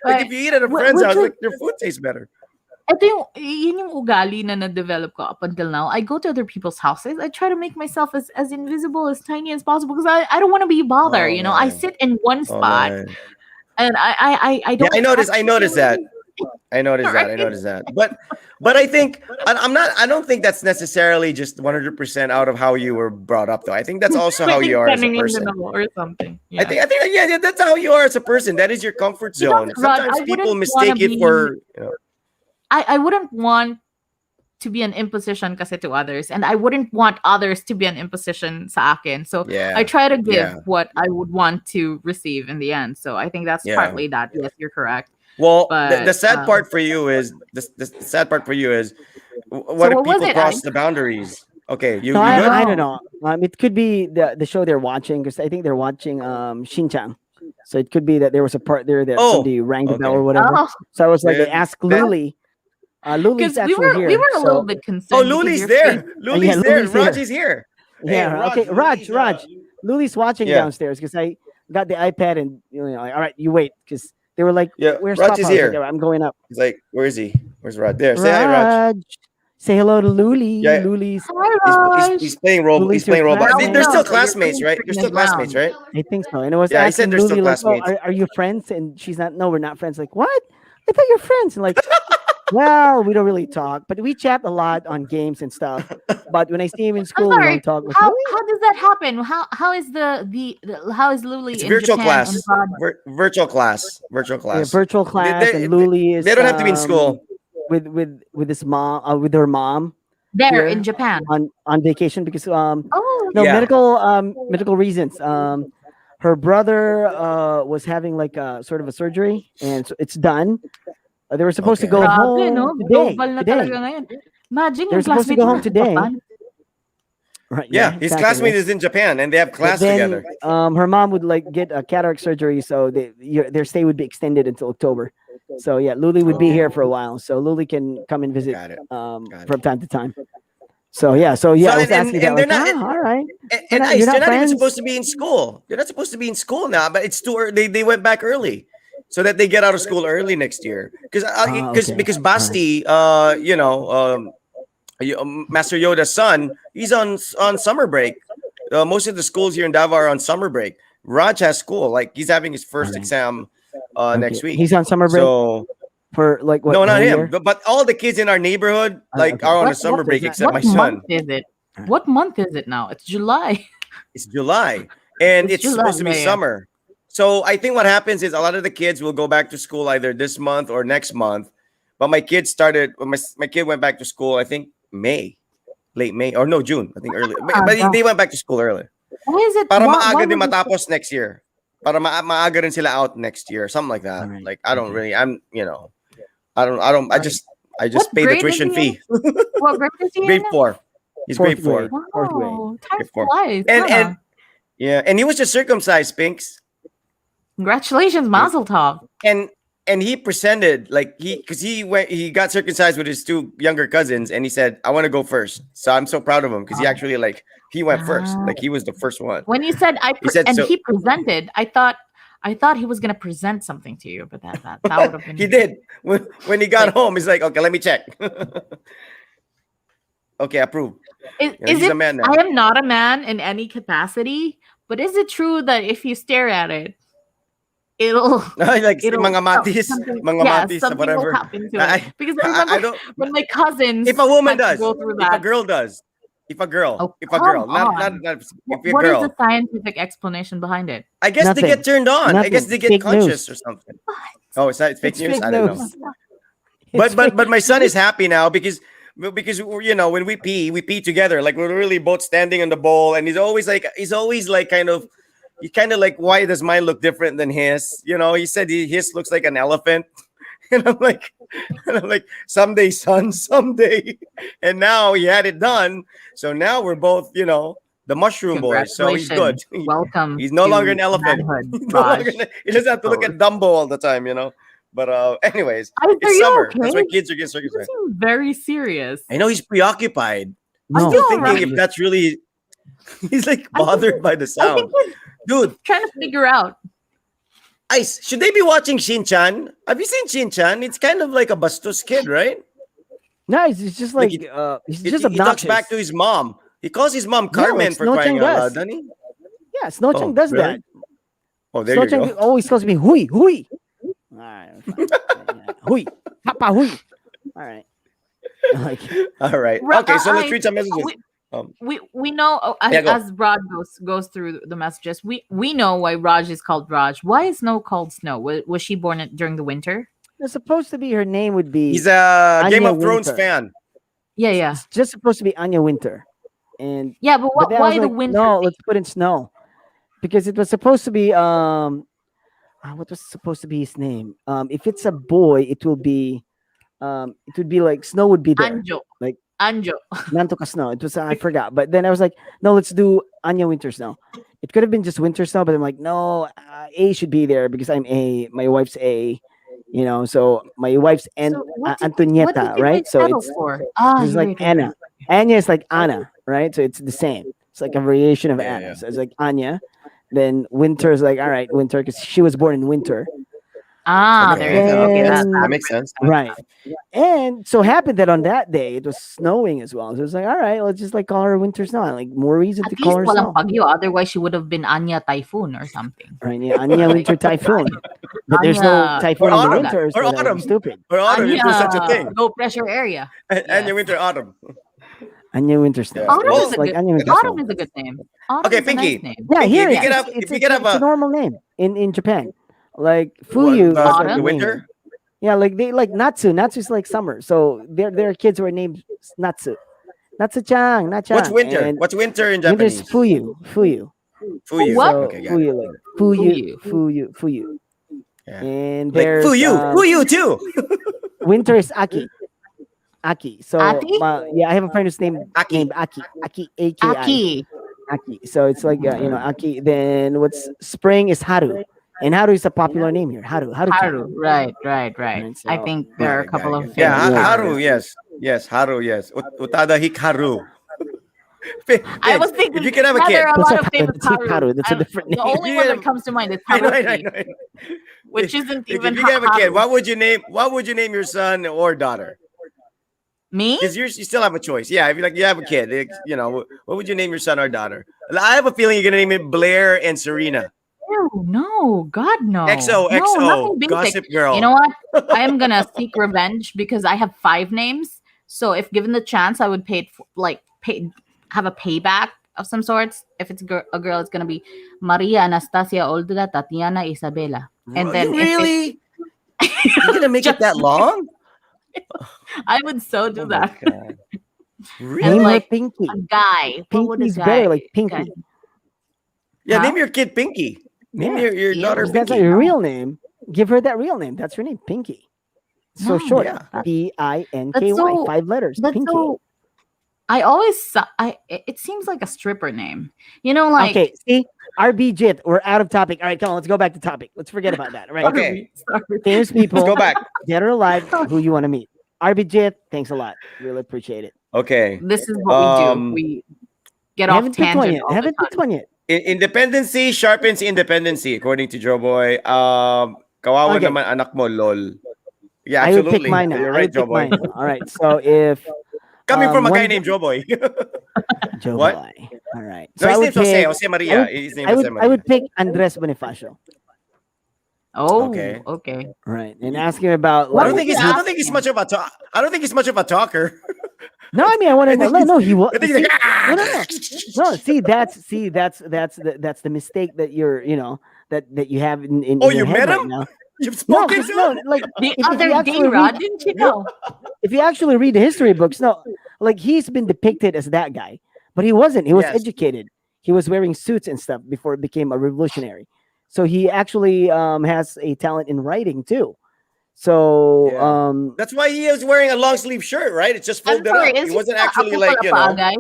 B: like if
C: But
B: you eat at a friend's
C: which
B: house,
C: is
B: like their food tastes better.
C: ito yun yung ugali na na-develop ko up until now. I go to other people's houses. I try to make myself as invisible, as tiny as possible because I don't want to be bothered.
B: Oh
C: I
B: man.
C: sit in one
B: Oh
C: spot
B: man.
C: and I
B: Yeah,
C: don't
B: I noticed.
C: touch
B: I noticed that. I noticed that. I
C: Right?
B: noticed that. But I think I'm not. I don't think that's necessarily just 100% out of how you were brought up, though. I think that's also how
C: Pwedeng
B: you are as a
C: ganun lang din
B: person.
C: ako or something.
B: I
C: Yeah.
B: think. Yeah. That's how you are as a person. That is your comfort
C: Because,
B: zone.
C: Rod,
B: Sometimes
C: I
B: people
C: wouldn't want to
B: mistake it
C: be
B: for.
C: I wouldn't want to be an imposition kasi to others, and I wouldn't want others to be an imposition sa akin. So
B: Yeah.
C: I try to give
B: Yeah.
C: what I would want to receive in the end. So I think that's
B: Yeah.
C: partly that. Yes, you're correct.
B: Well,
C: But
B: the sad part for you is the sad part for you is
C: so
B: what if
C: what was
B: people
C: it?
B: cross the boundaries? Okay, you
A: No,
B: you good?
A: I don't
C: Oh,
A: know. It could be the show they're watching because I think they're watching Shin-chan. So it could be that there was a part there that
B: Oh,
A: somebody rang the bell
B: okay.
A: or whatever.
C: oh,
A: So I was like, I
B: Then
A: asked
B: that
A: Luli. Luli's
C: because we
A: actually
C: were we
A: here.
C: were a little
A: So
C: bit
B: Oh,
C: concerned because
B: Luli's
C: your face.
B: there. Luli's
A: yeah,
B: there.
A: Luli's
B: Raj
A: here.
B: is here. Hey,
A: Yeah,
B: Raj.
A: okay. Raj,
B: Luli's
A: Luli's watching
B: yeah.
A: downstairs because I got the iPad and like, all right, you wait because they were like,
B: Yeah.
A: "Where's
B: Raj
A: Papa?"
B: is
A: I was like,
B: here.
A: "I'm going up."
B: He's like, where is he? Where's Raj? There. Say hi, Raj.
A: Raj, say hello to Luli.
B: Yeah.
A: Luli's
C: Hi,
B: He's
C: Raj.
B: playing Roblox. He's
A: Luli's your
B: playing Roblox.
C: Now we
B: They're
A: classmate.
C: know
B: still
C: that you're
B: classmates, right? They're
C: entering
B: still
C: his
B: classmates,
C: realm.
B: right?
A: I think so. And it was
B: Yeah, he said
A: asking
B: they're still
A: Luli like, "Oh,
B: classmates.
A: are you friends?" And she's not. No, we're not friends. Like, what? I thought you're friends. And like, well, we don't really talk, but we chat a lot on games and stuff. But when I see him in
C: I'm
A: school, we
C: sorry.
A: don't talk. Like,
C: How
A: really?
C: how does that happen? How is how is Luli
B: It's
C: in
B: virtual
C: Japan and
B: class.
C: Rod
B: Virtual class. Virtual
A: Yeah,
B: class.
A: virtual
B: They,
A: class, and
B: they,
A: Luli
B: they
A: is
B: don't have to be in school.
A: with his mom with her mom
C: there in
A: here
C: Japan?
A: on vacation because
C: Oh,
A: no
B: Yeah.
A: medical reasons. Her brother was having like a sort of a surgery, and so it's done. They were supposed to
B: Okay.
A: go
C: grabe, no?
A: home today.
C: Global na talaga ngayon. Imagine
A: They're
C: yung
A: supposed to
C: classmate
A: go
C: mo
A: home
C: nasa
A: today.
C: Japan.
A: Right?
B: Yeah,
A: Yeah,
B: his
A: exactly.
B: classmate is in Japan and they have
A: But
B: class
A: then
B: together.
A: her mom would like get a cataract surgery, so their stay would be extended until October. So yeah, Luli would be
B: Okay.
A: here for a while, so Luli can come and visit
B: Got it. Got
A: from
B: it.
A: time to time. So yeah, I was asking that
B: And they're
A: like,
B: not
A: all right,
B: and
A: not-
B: nice.
A: you're
B: They're
A: not
B: not even
A: friends?
B: supposed to be in school. They're not supposed to be in school now, but it's too early. They went back early so that they get out of school early next year. Because
A: okay.
B: because Basti, Master Yoda's son, he's on summer break. Most of the schools here in Davao are on summer break. Raj has school. Like he's having his first
A: Alright.
B: exam
A: Okay.
B: next week.
A: He's on summer break
B: So
A: for like what?
B: no,
A: the
B: not
A: whole
B: him.
A: year?
B: But all the kids in our neighborhood like
A: okay.
B: are on a
C: What
B: summer
A: what
B: break
A: is that?
B: except my
C: what
B: son.
C: month is it?
A: Alright.
C: What month is it now? It's July.
B: It's July, and
C: It's
B: it's supposed to be
C: July, yeah.
B: summer. So I think what happens is a lot of the kids will go back to school either this month or next month. But my kid started. My kid went back to school. I think May, late May or no June. I think early. But
C: God.
B: they went back to school early.
C: Why is it?
B: Para
C: Why
B: maaga din
C: was it?
B: matapos next year. Para maaga rin sila out next year. Something like that.
A: Alright.
B: Like I don't
A: Okay.
B: really. I don't. I just
C: What
B: pay the
C: grade is
B: tuition
C: he in?
B: fee.
C: What grade is he
B: Grade
C: in?
B: 4. He's grade
A: Fourth
B: 4.
A: grade. Fourth grade.
C: Wow, time
B: Grade 4.
C: flies.
B: And
C: huh?
B: and yeah, and he was just circumcised, Pinks.
C: Congratulations, Mazel Tov.
B: And he presented like he got circumcised with his 2 younger cousins and he said I want to go first. So I'm so proud of him because he actually like he went first. Like he was the first one.
C: When you said
B: He said
C: and
B: so.
C: he presented, I thought he was gonna present something to you, but that would have been
B: He did. When he got home, he's like, okay, let me check. Okay, approve.
C: Is
B: He's
C: it?
B: a man now.
C: I am not a man in any capacity, but is it true that if you stare at it, it'll
B: Like
C: it'll
B: mga matis,
C: something,
B: mga
C: yeah,
B: matis,
C: something will
B: whatever.
C: happen to
B: I-
C: it. Because I remember
B: I don't.
C: when my cousins
B: If a woman
C: had to
B: does,
C: go through
B: if a
C: that.
B: girl does, if a girl,
C: Oh,
B: if a
C: come
B: girl, not
C: on.
B: if a
C: What is
B: girl.
C: the scientific explanation behind it?
B: I guess
A: Nothing.
B: they get turned on. I guess
A: Nothing.
B: they get
A: Fake
B: conscious
A: news.
B: or something. Oh, it's fake
A: It's
B: news.
A: fake
B: I don't know.
A: news.
B: But
A: It's fake-
B: but my son is happy now because when we pee together. Like we're really both standing in the bowl, and he's always like kind of like, why does mine look different than his? He said his looks like an elephant, and I'm like, someday, son, someday. And now he had it done, so now we're both the mushroom boys. So he's good.
C: Welcome.
B: He's no
C: to
B: longer an elephant.
C: manhood,
B: He's no longer,
C: Raj.
B: he doesn't have to look at Dumbo all the time. But anyways,
C: Are
B: it's
C: you
B: summer.
C: okay?
B: That's why kids are getting
C: You
B: circumcised.
C: seem very serious.
B: I know he's preoccupied.
A: No,
C: I'm
B: Still
C: still
B: thinking
C: alright.
B: if that's really. He's like
C: I think
B: bothered by the
C: I
B: sound.
C: think we're
B: Dude,
C: trying to figure out.
B: Ice, should they be watching Shin-chan? Have you seen Shin-chan? It's kind of like a Bastos kid, right?
A: no, it's just
B: Like
A: like he's
B: He,
A: just
B: he talks
A: obnoxious.
B: back to his mom. He calls his mom
A: Yeah,
B: Carmen
A: like
B: for
A: Snow
B: crying
A: Chang
B: out
A: does.
B: loud, doesn't he?
A: Yeah, Snow Chang
B: Oh,
A: does
B: really?
A: that.
B: Oh, there
A: Snow
B: you
A: Chang
B: go.
A: always calls me hui hui. All right, fine. Yeah. Hui, papa hui. All right. Like,
B: All right.
C: Ra-
B: Okay, so let's
C: I
B: read some messages.
C: we
B: Um,
C: we know
B: Yeah, go.
C: as Raj goes through the messages. We know why Raj is called Raj. Why is Snow called Snow? Was she born during the winter?
A: it's supposed to be her name would be.
B: He's a Game
A: Anya
B: of Thrones
A: Winter.
B: fan.
C: Yeah.
A: It's just supposed to be Anya Winter, and
C: Yeah, but
A: but then I
C: why
A: was
C: the
A: like,
C: winter?
A: no,
C: thing?
A: let's put in Snow, because it was supposed to be what was supposed to be his name? If it's a boy, it will be it would be like Snow would be there,
C: Anjo.
A: like
C: Anjo.
A: Nantoka Snow. It was I forgot, but then I was like, no, let's do Anya Winter Snow. It could have been just Winter Snow, but I'm like, no, A should be there because I'm A. My wife's A, So my wife's
C: So what did
A: Antonietta,
C: you
A: right?
C: guys
A: So
C: settle
A: it's
C: for? Ah,
A: it's like Anna. Anya is like Anna, right? So it's the same. It's like a variation of
B: Yeah,
A: Anna.
B: yeah.
A: So it's like Anya. Then Winter is like, all right, Winter, because she was born in winter.
C: Ah,
B: Okay,
C: there you go. Okay,
A: then-
B: that makes sense.
A: Right. And so happened that on that day it was snowing as well. So it was like, all right, let's just like call her Winter Snow. Like more reason
C: At
A: to
C: least
A: call her
C: walang
A: Snow.
C: bagyo. Otherwise, she would have been Anya Typhoon or something.
A: Right, yeah, Anya Winter Typhoon. But there's no
C: Anya-
A: typhoon
B: Or
A: in the
B: autumn.
A: winter, so
B: Or
A: that would be
B: autumn.
A: stupid.
B: Or autumn, if there's such a
C: Anya
B: thing.
C: low pressure area.
B: And
C: Yes.
B: your winter autumn.
A: Anya Winter Snow.
B: Yeah.
C: Autumn
B: Well,
C: is a
A: like
C: good.
A: Anya Winter
C: Autumn
A: Snow.
C: is a good name. Autumn
B: Okay,
C: is a nice
B: Pinky.
C: name.
A: Yeah,
B: Pinky,
A: here
B: if you
A: yeah,
B: could
A: it's,
B: have-
A: it's,
B: if you
A: it's,
B: could have
A: it's a
B: a-
A: normal name in Japan. Like
B: What,
A: Fuyu.
B: the-
A: is like
C: Autumn?
A: a
B: the
A: name.
B: winter?
A: Yeah, like they like Natsu. Natsu is like summer. So their kids were named Natsu. Natsu-chan, Natchan.
B: What's winter?
A: And
B: What's winter in
A: winter is
B: Japanese?
A: Fuyu. Fuyu.
B: Fuyu.
C: What?
A: So
B: Okay, got it.
A: Fuyu, like Fuyu.
B: Yeah.
A: And
B: Like
A: there's
B: Fuyu too.
A: winter is Aki. Aki. So
C: Aki?
A: yeah, I have a friend who's named
B: Aki.
A: Aki. Aki A-K-I.
C: Aki.
A: Aki. So it's like Aki. Then what's spring is Haru. And Haru is a popular name here. Haru.
C: Haru. Right.
A: Right,
C: I
A: so-
C: think there are a
B: Got it,
C: couple
B: got it,
C: of
B: got it. Yeah,
C: famous
B: Haru, yes, Haru, yes. Utada Hikaru.
C: I was thinking
B: if you could have a
C: yeah,
B: kid,
C: there are a
A: That's
C: lot
A: not
C: of famous
A: Haru, that's
C: Haru.
A: That's a different
C: The
A: name.
C: only
B: You
C: one
B: gotta-
C: that comes to mind is
B: I know,
C: Haruki, which isn't
B: If
C: even
B: you could have a kid,
C: Haru.
B: what would you name your son or daughter?
C: Me?
B: Because you still have a choice. Yeah, if you have a kid, what would you name your son or daughter? I have a feeling you're gonna name it Blair and Serena.
C: No, God, no.
B: XO,
C: No,
B: XO,
C: nothing basic.
B: Gossip Girl.
C: You know what? I am gonna seek revenge because I have 5 names. So if given the chance, I would have a payback of some sorts. If it's a girl, it's gonna be Maria, Anastasia, Olga, Tatiana, Isabela. And then if
B: really, you're gonna make it that long?
C: I would so do
B: Oh my
C: that.
B: God.
A: Name
B: Really?
A: her
C: like-
A: Pinky.
C: A guy. What would a
A: Pinky's
C: guy?
A: better, like Pinky.
C: guy-
B: Yeah,
C: Huh?
B: name your kid Pinky. Name
A: Yeah.
B: your
C: Ew.
B: daughter
A: If that's not
B: Pinky.
A: your real name, give her that real name. That's her name, Pinky. So
C: No,
A: short.
B: yeah.
A: Pinky.
C: That's so-
A: 5 letters.
C: That's
A: Pinky.
C: so. I always. It seems like a stripper name. You know, like.
A: Okay, see, RB Jit, we're out of topic. All right, come on, let's go back to topic. Let's forget about that. All right,
B: Okay.
C: Sorry.
A: famous people,
B: Let's go back.
A: dead or alive, who you want to meet. RB Jit, thanks a lot. Really appreciate it.
B: Okay.
C: This is what we
B: Um,
C: do. We get
A: I
C: off
A: haven't picked one
C: tangent.
A: yet.
C: all
A: I
C: the
A: haven't
C: time.
A: picked one yet.
B: Independency sharpens independency, according to Joe Boy. Kawawa
A: Okay.
B: naman anak mo, lol. Yeah,
A: I would
B: absolutely.
A: pick mine now.
B: You're
A: I
B: right,
A: would
B: Joe
A: pick
B: Boy.
A: mine now. All right, so if
B: Coming from a guy
A: one-
B: named Joe Boy.
A: Joe
B: What?
A: Boy. All right.
B: No,
A: I
B: his
A: would
B: name's Jose.
A: pick-
B: Jose Maria.
A: would-
B: His name
A: I
B: is
A: would
B: Jose Maria.
A: I would pick Andres Bonifacio.
C: Oh,
B: Okay.
C: okay.
A: Right. And ask him about
B: I
C: What
B: don't
C: would
B: think
C: you
B: he's. I don't
C: ask
B: think he's
C: him?
B: much of a. I don't think he's much of a talker.
A: No, I mean I want to know. No, he was
B: I think he's like.
A: no, no, no. No, that's the mistake that you're, that you have in
B: Oh,
A: your
B: you
A: head
B: met
A: right
B: him?
A: now.
B: You've
A: No,
B: spoken
A: 'cause
B: to
A: no,
B: him.
A: like
C: The
A: if you
C: other day,
A: actually
C: Rod,
A: read,
C: didn't you know?
A: if you actually read the history books, no, like he's been depicted as that guy, but he wasn't. He was
B: Yes.
A: educated. He was wearing suits and stuff before it became a revolutionary. So he actually has a talent in writing too. So
B: Yeah. That's why he was wearing a long sleeve shirt, right? It's just
C: I'm
B: folded
C: sorry,
B: up.
C: is
B: He
C: he
B: wasn't
C: not
B: actually
C: a
B: like,
C: putol pa guy?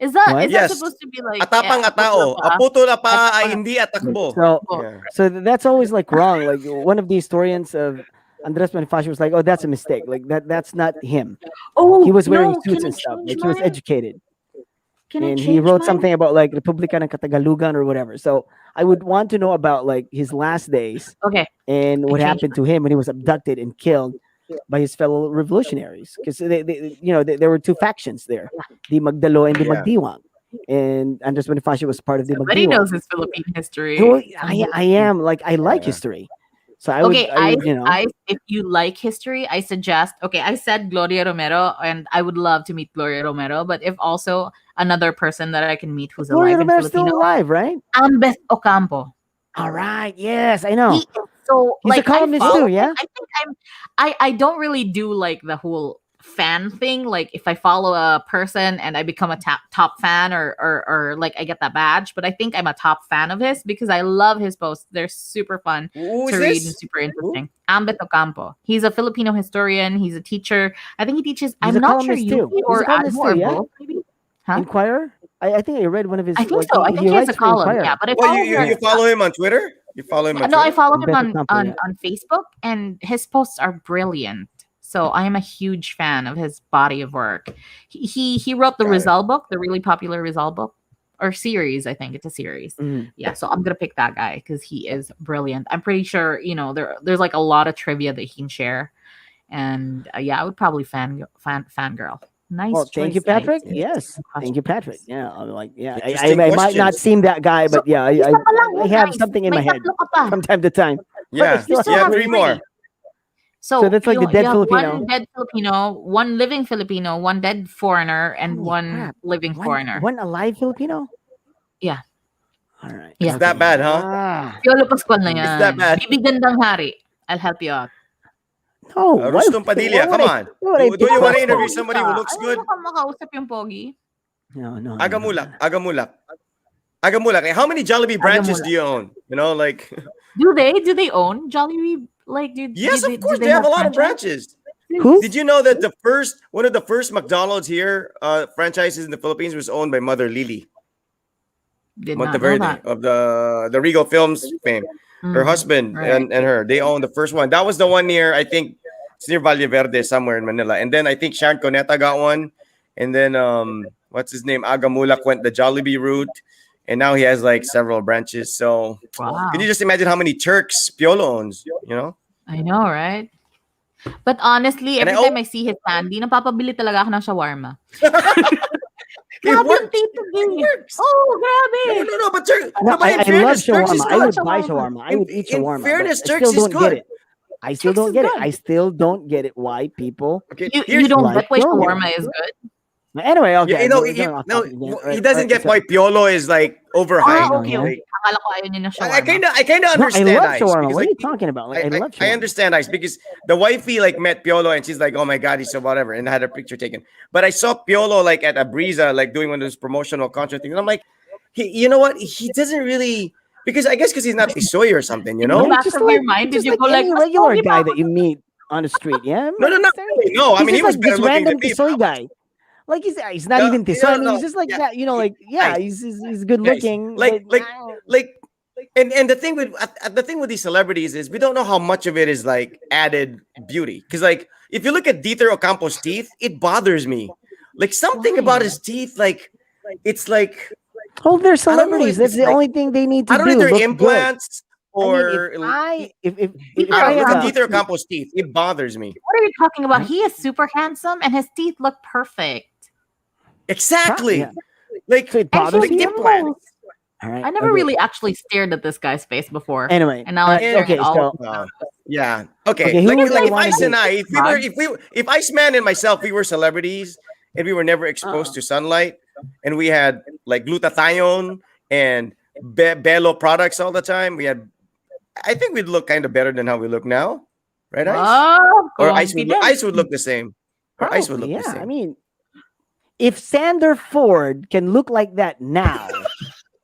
C: Is that
A: What?
C: is
B: Yes.
C: that supposed to be like
B: Atapang
C: a
B: atao.
C: putol pa?
B: Aputo na pa ay
C: Atapang-
B: hindi atakbo.
A: so
B: Yeah.
A: so that's always like wrong. Like one of the historians of Andres Bonifacio was like, "Oh, that's a mistake. Like that's not him.
C: Oh
A: He was wearing
C: no,
A: suits
C: can I
A: and stuff.
C: change
A: Like he was
C: mine?
A: educated."
C: Can I
A: And he
C: change
A: wrote
C: mine?
A: something about like Republika ng Katagalugan or whatever. So I would want to know about like his last days
C: Okay,
A: and
C: I
A: what
C: changed
A: happened to him when he was abducted and killed by his fellow revolutionaries. Because there were two factions there, the Magdalo and the
B: Yeah.
A: Magdiwang. And Andres Bonifacio was part of the
C: somebody
A: Magdiwang.
C: knows his Philippine history.
A: Well, I am like I like
B: Yeah.
A: history, so
C: Okay,
A: I would
C: if you like history, I suggest. Okay, I said Gloria Romero, and I would love to meet Gloria Romero. But if also another person that I can meet who's
A: Gloria
C: alive in
A: Romero's still
C: Filipino,
A: alive, right?
C: Ambeth Ocampo.
A: All right, yes, I know.
C: He is so
A: He's a
C: like I
A: columnist
C: follow
A: too, yeah?
C: him. I think I don't really do like the whole fan thing. Like if I follow a person and I become a top fan or like I get that badge, but I think I'm a top fan of his because I love his posts. They're super fun
B: Who
C: to
B: is
C: read and
B: this?
C: super interesting. Ambeth Ocampo. He's a Filipino historian. He's a teacher. I think he teaches.
A: He's
C: I'm
A: a
C: not sure
A: columnist too.
C: UP
A: He's a
C: or
A: columnist
C: ADMO
A: too,
C: or
A: yeah?
C: both. Maybe. Huh?
A: Inquirer. I think I read one of his.
C: I think
A: like,
C: so. I think he has
A: writes
C: a
A: for
C: column.
A: Inquirer.
C: Yeah, but I
B: Well,
C: follow
B: you
C: his
B: follow him on Twitter? You follow him on
C: no, I
B: Twitter?
C: follow him
A: Ambeth
C: on,
A: Ocampo,
C: on
A: yeah.
C: on Facebook, and his posts are brilliant. So I am a huge fan of his body of work. He wrote the
B: Got it.
C: Rizal book, the really popular Rizal book or series. I think it's a series.
A: Mhm.
C: Yeah, so I'm gonna pick that guy because he is brilliant. I'm pretty sure there's like a lot of trivia that he can share, and yeah, I would probably fangirl. Nice.
A: Well, thank you,
C: choice,
A: Patrick.
C: nice.
A: Yes, thank you, Patrick. Yeah, I'm like, yeah,
B: Interesting
A: I might not
B: questions.
A: seem that guy, but yeah,
C: Isa pa lang,
A: I have
C: nice.
A: something in
C: May
A: my head
C: tatlo ka pa.
A: from time to time.
B: Yeah.
A: still
C: You still
B: Yeah,
C: have
B: 3 more.
C: So
A: that's like the
C: you
A: dead
C: have
A: Filipino.
C: one dead Filipino, one living Filipino, one dead foreigner, and
A: Holy
C: one
A: crap.
C: living foreigner.
A: One alive Filipino.
C: Yeah.
A: All right.
C: Yeah.
B: It's that bad, huh?
A: Ah,
C: Piolo Pascual na
B: It's that
C: yan.
B: bad.
C: Bibi Gandang Hari. I'll help you out.
A: no. why-
B: Rustom Padilla,
A: why would
B: come
A: I-
B: on.
A: why would I
B: Do
A: pick
B: you want to
A: Rustom?
B: interview somebody who looks good?
C: Ayaw mo ka makausap yung pogi.
A: No.
B: Agamulak. Agamulak. How many Jollibee branches
C: Agamulak.
B: do you own? You know, like
C: Do they own Jollibee? Like,
B: yes,
C: do
B: of course
C: do
B: they have a lot of
C: franchise?
B: branches.
A: Who?
B: Did you know that one of the first McDonald's here franchises in the Philippines was owned by Mother Lily
C: Did not know
B: Monteverde
C: that.
B: of the Regal Films fame. Her
C: Mm,
B: husband
C: right.
B: and her, they own the first one. That was the one near, I think, it's near Valle Verde somewhere in Manila. And then I think Sharon Coneta got one. And then what's his name? Agamulak went the Jollibee route. And now he has like several branches. So
C: Wow.
B: can you just imagine how many Turks Piolo owns? You know?
C: I know, right? But honestly,
B: And
C: every
B: I
C: time I see his candy, napapabili talaga ako ng shawarma.
B: It
C: Grabe
B: works.
C: yung tito
B: It
C: B.
B: works.
C: Oh, grabe.
B: No, but Turk,
A: No,
B: no, but in
A: I love
B: fairness, Turks is
A: shawarma. I would
B: good.
A: buy shawarma. I would eat
B: In
A: shawarma. but
B: fairness,
A: I
B: Turks
A: still
B: is
A: don't get
B: good.
A: it. I still
C: Turks
A: don't
C: is
A: get it.
C: good.
A: I still don't get it. Why people?
B: Okay,
C: You
B: here's-
C: don't
A: like
C: get why
A: Piolo.
C: shawarma is good?
A: Anyway, okay.
B: Yeah, you know,
A: we're going off
B: no,
A: topic again.
B: he
A: Right,
B: doesn't
A: right,
B: get
A: so-
B: why Piolo is like overhyped.
C: Ah, okay.
A: yeah.
C: Akala ko ayaw niya ng shawarma.
B: I kind of
A: No, I
B: understand.
A: love
B: Ice,
A: shawarma.
B: because,
A: What are you
B: like,
A: talking about? Like, I love shawarma.
B: I understand Ice because the wifey like met Piolo and she's like, oh my god, he's so whatever, and had a picture taken. But I saw Piolo like at a Breeza like doing one of those promotional concert things. And I'm like, you know what? He doesn't really because I guess because he's not Tisoy or something, you
C: In
B: know?
C: the back
A: just
C: of
A: like,
C: your mind, did
A: just
C: you
A: like
C: go like,
A: any
C: "Mas
A: regular
C: pogi pa
A: guy
C: ako
A: that you meet on the street? Yeah,
B: No, not really. No, I
A: He's
B: mean he
A: just
B: was
A: like
B: better
A: this
B: looking
A: random
B: than me.
A: Tisoy guy. Like he's not
B: No,
A: even Tisoy. I mean,
B: no,
A: he's just like
B: yeah.
A: that. You know, like yeah,
B: Nice.
A: he's good
B: Nice.
A: looking.
B: Like
A: but,
B: and the thing with these celebrities is we don't know how much of it is like added beauty because like if you look at Dieter Ocampo's teeth, it bothers me. Like something
C: Why?
B: about his teeth, like it's like
A: oh, they're
B: I don't know,
A: celebrities. That's
B: it's
A: the
B: like-
A: only thing they need to
B: I don't
A: do.
B: know if they're
A: look good.
B: implants
A: I mean,
B: or
A: if
B: I
A: I
B: don't know, look
A: had
B: at
A: a,
B: Dieter Ocampo's teeth. It bothers me.
C: What are you talking about? He is super handsome and his teeth look perfect.
B: Exactly.
A: Yeah.
B: Like
A: so it
C: And
A: bothers
C: his
B: like
A: you.
B: implant.
C: dimples.
A: All right.
C: I never
A: okay.
C: really actually stared at this guy's face before.
A: Anyway,
C: And now
A: all
C: I'm
A: right,
C: staring
A: okay.
C: at all.
A: So
B: Yeah. Okay.
A: Okay, who
B: like
A: would I
B: if
A: wanna
B: Ice and
A: date?
B: I, if Iceman and myself, we were celebrities and we were never exposed to sunlight, and we had like glutathione and Bello products all the time. I think we'd look kind of better than how we look now, right? Ice?
C: Oh,
B: Or Ice would
C: confident.
B: look the same. Or Ice would look
A: probably,
B: the
A: yeah.
B: same.
A: I mean, if Sander Ford can look like that now,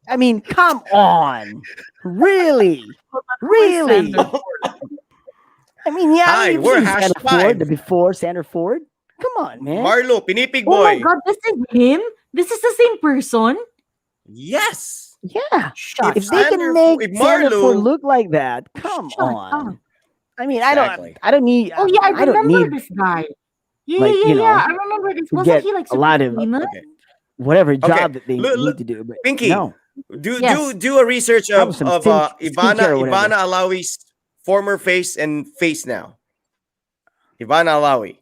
A: I mean, come on, really, really.
C: Sander
A: I mean, yeah,
B: Hi,
A: you've
B: we're
A: seen
B: hash
A: Sander
B: five.
A: Ford, the before Sander Ford. Come on, man.
B: Marlo, Pinipig
C: Oh my
B: Boy.
C: god, this is him? This is the same person?
B: Yes.
A: Yeah,
C: Shut
A: if they
B: Sander
A: can make
B: if
A: Sander
B: Marlo-
A: Ford look like that, come
C: Shut
A: on.
C: up.
A: I mean,
B: Exactly.
A: I don't need.
C: Oh yeah, I
A: I don't
C: remember
A: need
C: this guy. Yeah,
A: like,
C: yeah,
A: you
C: yeah, yeah.
A: know,
C: I remember this.
A: to
C: Wasn't
A: get
C: he like
A: a
C: super
A: lot of
C: famous?
B: Okay.
A: whatever
B: Okay.
A: job that they
B: Look,
A: need to do, but
B: Pinky,
A: no,
C: Yes.
B: do a research
A: probably some
B: of
A: skincare or whatever.
B: Ivana Alawi's former face and face now. Ivana Alawi.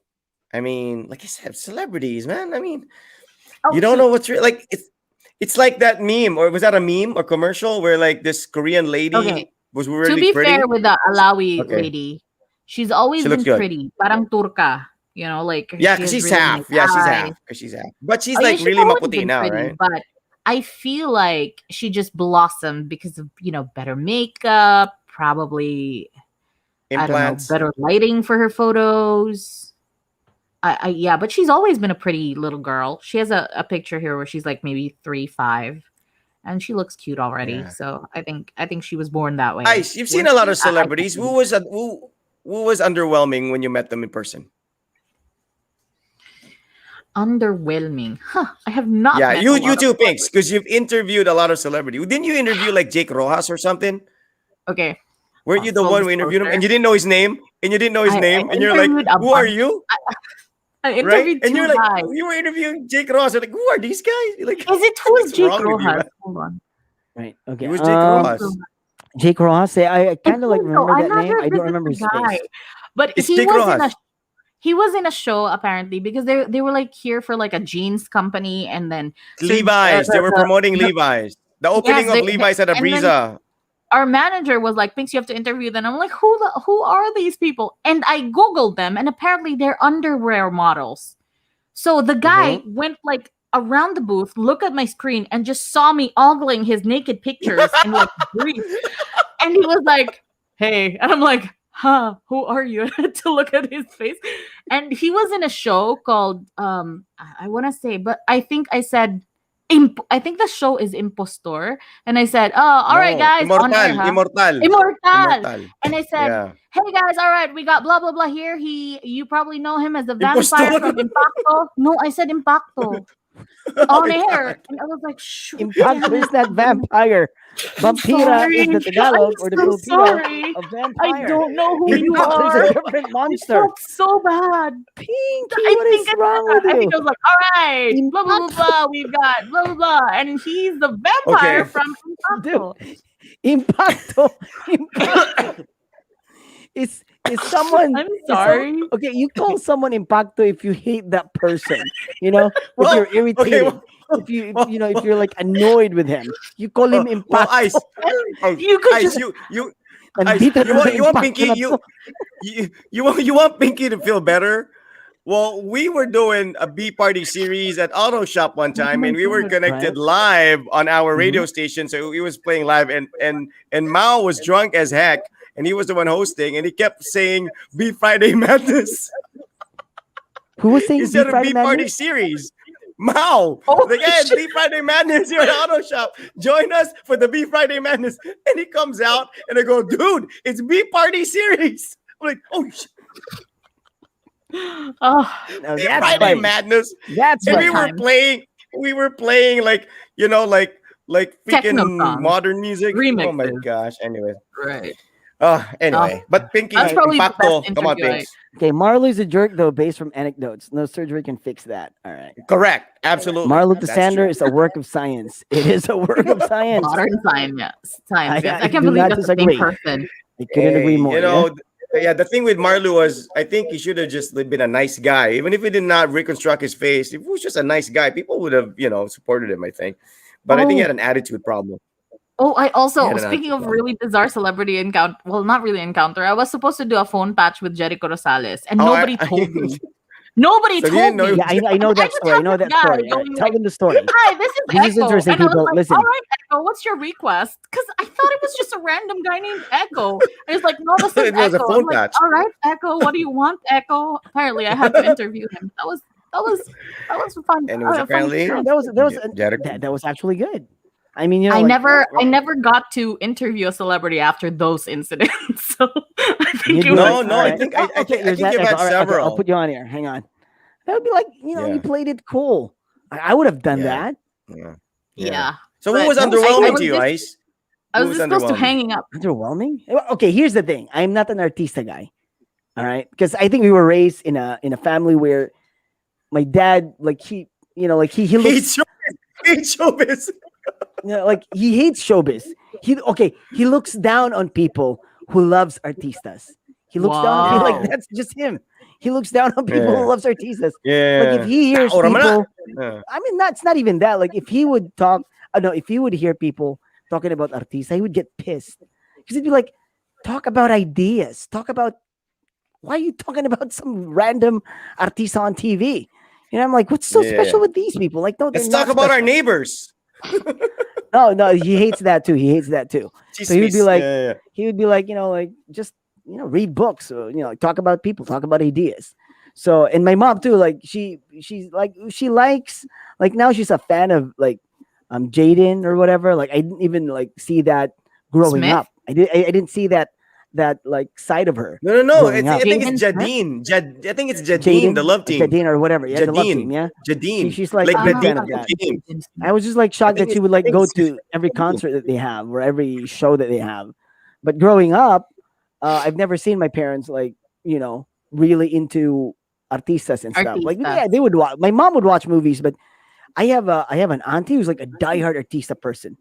B: I mean, like I said, celebrities, man. I mean, you
C: Oh,
B: don't
C: so
B: know what's real. Like it's like that meme, or was that a meme or commercial where like this Korean lady
C: okay.
B: was
C: To
B: really
C: be fair
B: pretty?
C: with the Alawi
B: Okay,
C: lady, she's always
B: she looks
C: been
B: good.
C: pretty. Parang turka. You know, like
B: Yeah,
C: she
B: cause
C: has
B: she's
C: really nice
B: half. Yeah, she's
C: eyes.
B: half. Cause she's half. But she's
C: Oh yeah,
B: like
C: she's
B: really
C: always
B: maputi
C: been
B: now,
C: pretty,
B: right?
C: but I feel like she just blossomed because of, better makeup, probably, I don't know,
B: Implants.
C: better lighting for her photos. Yeah, but she's always been a pretty little girl. She has a picture here where she's like maybe 3, 5, and she looks cute already.
B: Yeah.
C: So I think she was born that way.
B: Ice, you've seen
C: Was
B: a lot
C: she?
B: of celebrities.
C: Think
B: Who was underwhelming when you met them in person?
C: underwhelming. Huh. I have not
B: Yeah,
C: met a
B: you
C: lot of
B: too, Pinks,
C: celebrities.
B: because you've interviewed a lot of celebrities. Didn't you interview like Jake Rojas or something?
C: Okay.
B: Weren't you the
C: Full
B: one who interviewed him and
C: disclosure.
B: you didn't know his name? And you didn't know his
C: I
B: name, and you're like,
C: interviewed a
B: "Who are
C: bunch.
B: you?"
C: I
B: Right?
C: interviewed
B: And
C: two
B: you're like,
C: guys.
B: you were interviewing Jake Rojas. You're like, "Who are these guys?" You're like,
C: Is it who is
B: "What's
C: Jake
B: wrong with you,
C: Rojas?
B: man?"
C: Hold on.
A: Right.
B: He
A: Okay.
B: was Jake
C: I
B: Rojas.
C: don't
A: Jake Ross. I
C: I
A: kind of like
C: think so.
A: remember
C: I'm
A: that
C: not
A: name.
C: sure
A: I
C: if this
A: don't
C: is
A: remember
C: the
A: his face.
C: guy, but
B: It's Jake Rojas.
C: he was in a show apparently because they were like here for like a jeans company, and then
B: Levi's. They were promoting
C: the
B: Levi's. The
C: yes
B: opening of Levi's at a
C: and then
B: Brisa.
C: our manager was like, "Pinks, you have to interview them." I'm like, who are these people? And I googled them, and apparently they're underwear models. So the guy
A: Mm-hmm.
C: went like around the booth, looked at my screen, and just saw me ogling his naked pictures and like brief. And he was like, "Hey," and I'm like, "Huh? Who are you?" I had to look at his face, and he was in a show called I want to say, but I think I said. I think the show is Impostor, and I said, "Oh, all right,
B: No,
C: guys, on air, huh?
B: Immortal.
C: Immortal."
B: Immortal.
C: And I said,
B: Yeah.
C: "Hey guys, all right, we got blah blah blah here. You probably know him as the vampire
B: Impostor.
C: from Impacto." No, I said Impacto
B: Oh
C: on
B: my
C: air,
B: God.
C: and I was like, "Shoot,
A: Impacto
C: damn
A: is
C: it,
A: not vampire.
C: I'm
A: Vampira is
C: sorry,
A: the Tagalog or the
C: I'm so
A: Filipino
C: sorry.
A: of
C: I
A: vampire.
C: don't know who you
A: Impacto is a
C: are."
A: different
C: I
A: monster.
C: felt so bad.
A: Pinky,
C: I
A: what
C: think
A: is
C: I said
A: wrong
C: that.
A: with
C: I think
A: you?
C: I was like, "All right, blah blah blah
A: Impacto,
C: blah. We've got blah blah blah," and he's the vampire
B: Okay.
C: from
A: dude.
C: Impacto.
A: Impacto. Impacto. Is someone
C: I'm
A: is some
C: sorry.
A: okay, you call someone impacto if you hate that person, you know, if
B: Well,
A: you're
B: okay.
A: irritated, if you know, if you're like annoyed with him, you call him
B: Well,
A: impacto.
C: You could
B: Ice,
C: just
B: Ice,
A: Nandito na sa
B: you want
A: impacto
B: Pinky,
A: na to.
B: you want Pinky to feel better. Well, we were doing a B party series at Auto Shop one
A: Oh
B: time,
A: my
B: and we were
A: God,
B: connected
A: right?
B: live on our
A: Mhm.
B: radio station. So he was playing live, and Mao was drunk as heck, and he was the one hosting, and he kept saying "B Friday Madness"
A: Who was saying
B: instead
A: Beef
B: of
A: Friday
B: B Party
A: Madness?
B: series. Mao,
C: oh
B: like, hey,
C: shit.
B: B Friday Madness here at Auto Shop. Join us for the B Friday Madness. And he comes out, and I go, dude, it's B Party series. I'm like, oh shit,
C: Oh,
A: No,
B: B
A: that's
B: Friday
A: funny.
B: Madness.
A: That's
B: And
C: good
A: funny.
C: time.
B: we were playing like, like
C: Techno
B: freaking
C: songs,
B: modern music. Oh my
C: remixes.
B: gosh. Anyway.
C: Right.
B: Anyway. But Pinky,
C: That's
A: Right.
C: probably the best
B: Impacto. Come on,
C: interview.
B: Pinks.
A: Okay, Marley's a jerk though, based from anecdotes. No surgery can fix that. All right.
B: Correct. Absolutely.
A: Marlo
B: That's
A: Sander
B: true.
A: is a work of science. It is a work of science.
C: Modern science, yes. Science, yes.
A: I
C: I can't
A: do
C: believe
A: not
C: that's the same
A: disagree.
C: person.
A: I couldn't agree
B: Hey,
A: more.
B: you
A: Yeah?
B: know, yeah, the thing with Marlu was I think he should have just been a nice guy. Even if he did not reconstruct his face, if he was just a nice guy, people would have, supported him, I think. But I think he had
C: Oh,
B: an attitude problem.
C: oh, I
B: He
C: also,
B: had an
C: speaking
B: attitude
C: of
B: problem.
C: really bizarre celebrity encounter, well, not really encounter, I was supposed to do a phone patch with Jericho Rosales, and
B: Oh,
C: nobody told me. Nobody
B: so you didn't
C: told
B: know he
C: me.
A: Yeah,
B: was
A: I know
C: And I
A: that
C: just
A: story. I
C: have
A: know
C: this
A: that
C: guy
A: story. All right,
C: going
A: tell
C: like,
A: them the story.
C: "Hi, this is
A: This is
C: Echo."
A: interesting,
C: And I was
A: people.
C: like,
A: Listen.
C: "All right, Echo, what's your request?" Because I thought it was just a random guy named Echo. And he's like, "No, this is
B: it was a
C: Echo." I'm
B: phone
C: like,
B: patch.
C: "All right, Echo, what do you want, Echo?" Apparently, I had to interview him. That was fun.
B: And it was
C: A fun
B: apparently
A: Yeah,
C: experience.
B: Jericho.
A: that was actually good. I mean, you know,
C: I
A: like
C: never got to interview a celebrity after those incidents. So I
A: you
C: think it
A: do
C: was
A: it.
B: No,
A: All
B: no, I
A: right.
B: think
A: Oh, okay,
B: I
A: here's
B: think
A: that
B: you've
A: echo.
B: had
A: All right, okay, I'll
B: several.
A: put you on here. Hang on. That would be like, you know, you
B: Yeah,
A: played it cool. I would have done
B: yeah,
A: that.
B: yeah, yeah.
C: yeah.
B: So who
C: But
B: was
A: That was
C: I
B: underwhelming
C: was
B: to you,
C: just
B: Ice?
C: I was
B: Who's
C: this close to
B: underwhelming?
C: hanging up.
A: Underwhelming. Okay, here's the thing. I'm not an artista guy. All right, because I think we were raised in a family where my dad, like he looks,
B: Hates showbiz. Hates showbiz.
A: like he hates showbiz. He looks down on people who loves artistas. He looks down on people
C: Wow.
A: like that's just him. He looks down on people
B: Yeah.
A: who loves artistas.
B: Yeah.
A: Like if he hears
B: Taura mo na.
A: people,
B: Yeah.
A: I mean, that's not even that. Like if he would talk, no, if he would hear people talking about artista, he would get pissed because he'd be like, talk about ideas, talk about why are you talking about some random artista on TV? You know, I'm like, what's so
B: Yeah.
A: special with these people? Like, no, they're
B: Let's
A: not
B: talk about our
A: special.
B: neighbors.
A: No, he hates that too. He hates that too. So he would be
B: Chismis.
A: like,
B: Yeah.
A: he would be like, like just read books or talk about people, talk about ideas. So and my mom too, like she likes, like now she's a fan of like Jaden or whatever. Like I didn't even like see that growing
C: Smith?
A: up. I didn't see that like side of her.
B: No.
A: Growing up.
B: I think it's
C: Jaden Smith?
B: Jadine. I think it's Jadine, the love team.
A: Jadine or whatever. Yeah, the love team.
B: Jadine.
A: Yeah.
B: Jadine.
A: She's like
B: Like
A: a big
C: Tama
A: fan
C: ka.
A: of that.
B: Jadine.
A: I was just like shocked
B: think
A: that she
B: it's-
A: would like
B: I think
A: go
B: it's
A: to every concert that they have or every show that they have. But growing up, I've never seen my parents like really into artistas and stuff. Like yeah,
C: Artistas.
A: they would watch. My mom would watch movies, but I have an auntie who's like a diehard artista person.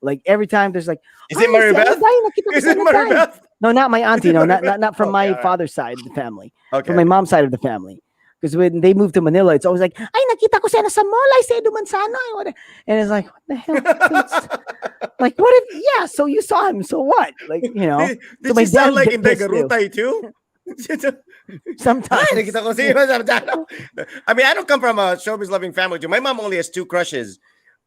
A: Like every time there's like,
B: Is it
A: "Ay, si ano
B: Maribeth?
A: tayo, nakita ko
B: Is
A: si
B: it
A: ano tayo."
B: Maribeth?
A: No, not my auntie. No, not from
B: Okay,
A: my
B: alright.
A: father's side of the family.
B: Okay.
A: From my mom's side of the family. Because when they moved to Manila, it's always like, ay, nakita ko siya na sa mall, ay, sa Dumansano. And it's like, what the hell? Like, what if, yeah, so you saw him, so what? Like,
B: Did
A: so my
B: she sound
A: dad
B: like
A: get
B: in
A: pissed too.
B: Garutay too?
A: Sometimes.
B: Ay, nakita ko si Sarjano. I mean, I don't come from a showbiz loving family too. My mom only has two crushes.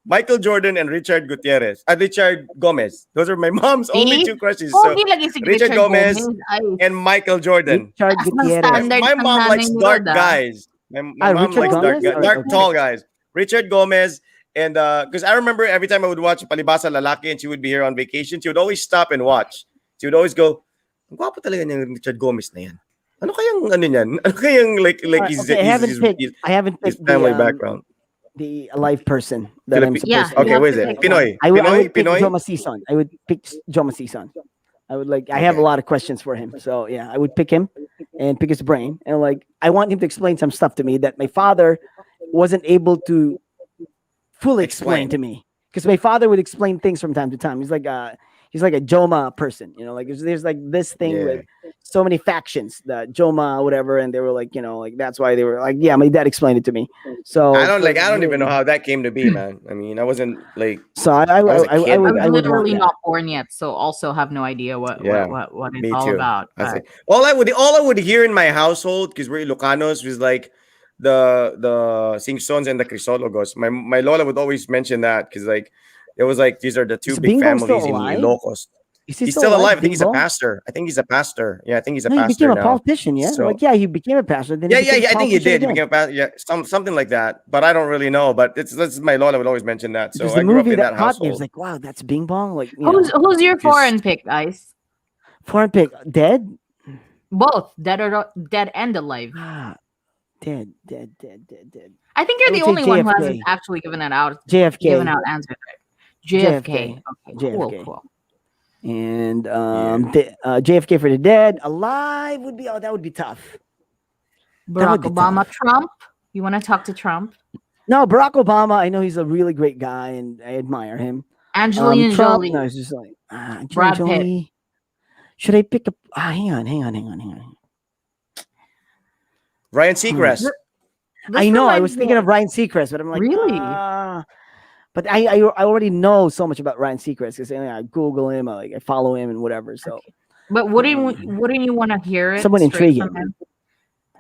B: Michael Jordan and Richard Gutierrez. Richard Gomez. Those are my mom's only
C: See?
B: two crushes.
C: Oh,
B: So,
C: di lagi si
B: Richard
C: Richard
B: Gomez
C: Gomez. Ay,
B: and Michael Jordan.
A: Richard
C: Taas ng
A: Gutierrez.
C: standard.
B: My
C: ng
B: mom
C: nanay
B: likes
C: ni
B: dark
C: Roda.
B: guys. My mom
A: Richard
B: likes
A: Gomez?
B: dark
A: Okay.
B: tall guys. Richard Gomez and because I remember every time I would watch Palibasa Lalaki and she would be here on vacation, she would always stop and watch. She would always go, "Ang gwapo talaga niyang Richard Gomez na yan. Ano kayang ano niyan? Ano kayang like his,
A: Okay, I haven't picked
B: his
A: the,
B: family background?"
A: the alive person that I'm supposed
C: Yeah,
A: to.
C: you
B: Okay,
C: have
B: what
C: to
B: is it?
C: pick
B: Pinoy.
A: I would pick
B: Pinoy.
A: Joma Sison. I would pick Joma Sison. I would I have a
B: Okay.
A: lot of questions for him. So yeah, I would pick him and pick his brain. And like, I want him to explain some stuff to me that my father wasn't able to fully explain
B: Explain.
A: to me. Because my father would explain things from time to time. He's like a Joma person, like there's like this thing
B: Yeah.
A: with so many factions, the Joma, whatever, and they were like, like that's why they were like, yeah, my dad explained it to me. So
B: I don't even know how that came to be, man. I mean, I wasn't like
A: So I
B: was a kid.
C: I
A: would
C: was
A: I would want
C: literally
A: that.
C: not born yet, so also have no idea what
B: Yeah,
C: what it's
B: me
C: all
B: too.
C: about.
B: I
C: but-
B: think all I would hear in my household because we're Ilocanos was like the Simpsons and the Crisologos. My Lola would always mention that because like it was like these are the two
A: Is
B: big
A: Bing Bong still
B: families in
A: alive?
B: Ilocos.
A: Is
B: He's still alive. I think
A: Bing
B: he's a
A: Bong?
B: pastor. I think he's a pastor. Yeah, I think he's a
A: No, he
B: pastor
A: became a
B: now.
A: politician. Yeah,
B: So-
A: yeah, he became a pastor. Then
B: Yeah,
A: he became a
B: I think he
A: politician
B: did. He
A: again.
B: became a pastor. Yeah, something like that. But I don't really know. But it's my Lola would always mention that. So
A: Because
B: I
A: the
B: grew up
A: movie
B: in that
A: caught me. I
B: household.
A: was like, wow, that's Bing Bong. Like,
C: Who's your
B: Just-
C: foreign pick, Ice?
A: foreign pick, dead.
C: Both dead and alive.
A: Ah, dead.
C: I think you're
A: I
C: the
A: would
C: only
A: say
C: one who
A: JFK.
C: hasn't actually given it out.
A: JFK.
C: Given out answers. JFK.
A: JFK.
C: Okay,
A: JFK.
C: cool.
A: And JFK for the dead. Alive would be that would be tough. That would
C: Barack
A: be
C: Obama,
A: tough.
C: Trump. You want to talk to Trump?
A: No, Barack Obama. I know he's a really great guy, and I admire him.
C: Angelina
A: Trump,
C: Jolie.
A: no, it's just like Angelina
C: Brad Pitt.
A: Jolie. Should I pick up? Hang on.
B: Ryan Seacrest.
A: I know. I was thinking of Ryan Seacrest, but I'm like,
C: Really?
A: but I already know so much about Ryan Seacrest because I Google him, I follow him and whatever. So
C: But wouldn't you want to hear it?
A: Someone
C: straight
A: intriguing.
C: from him?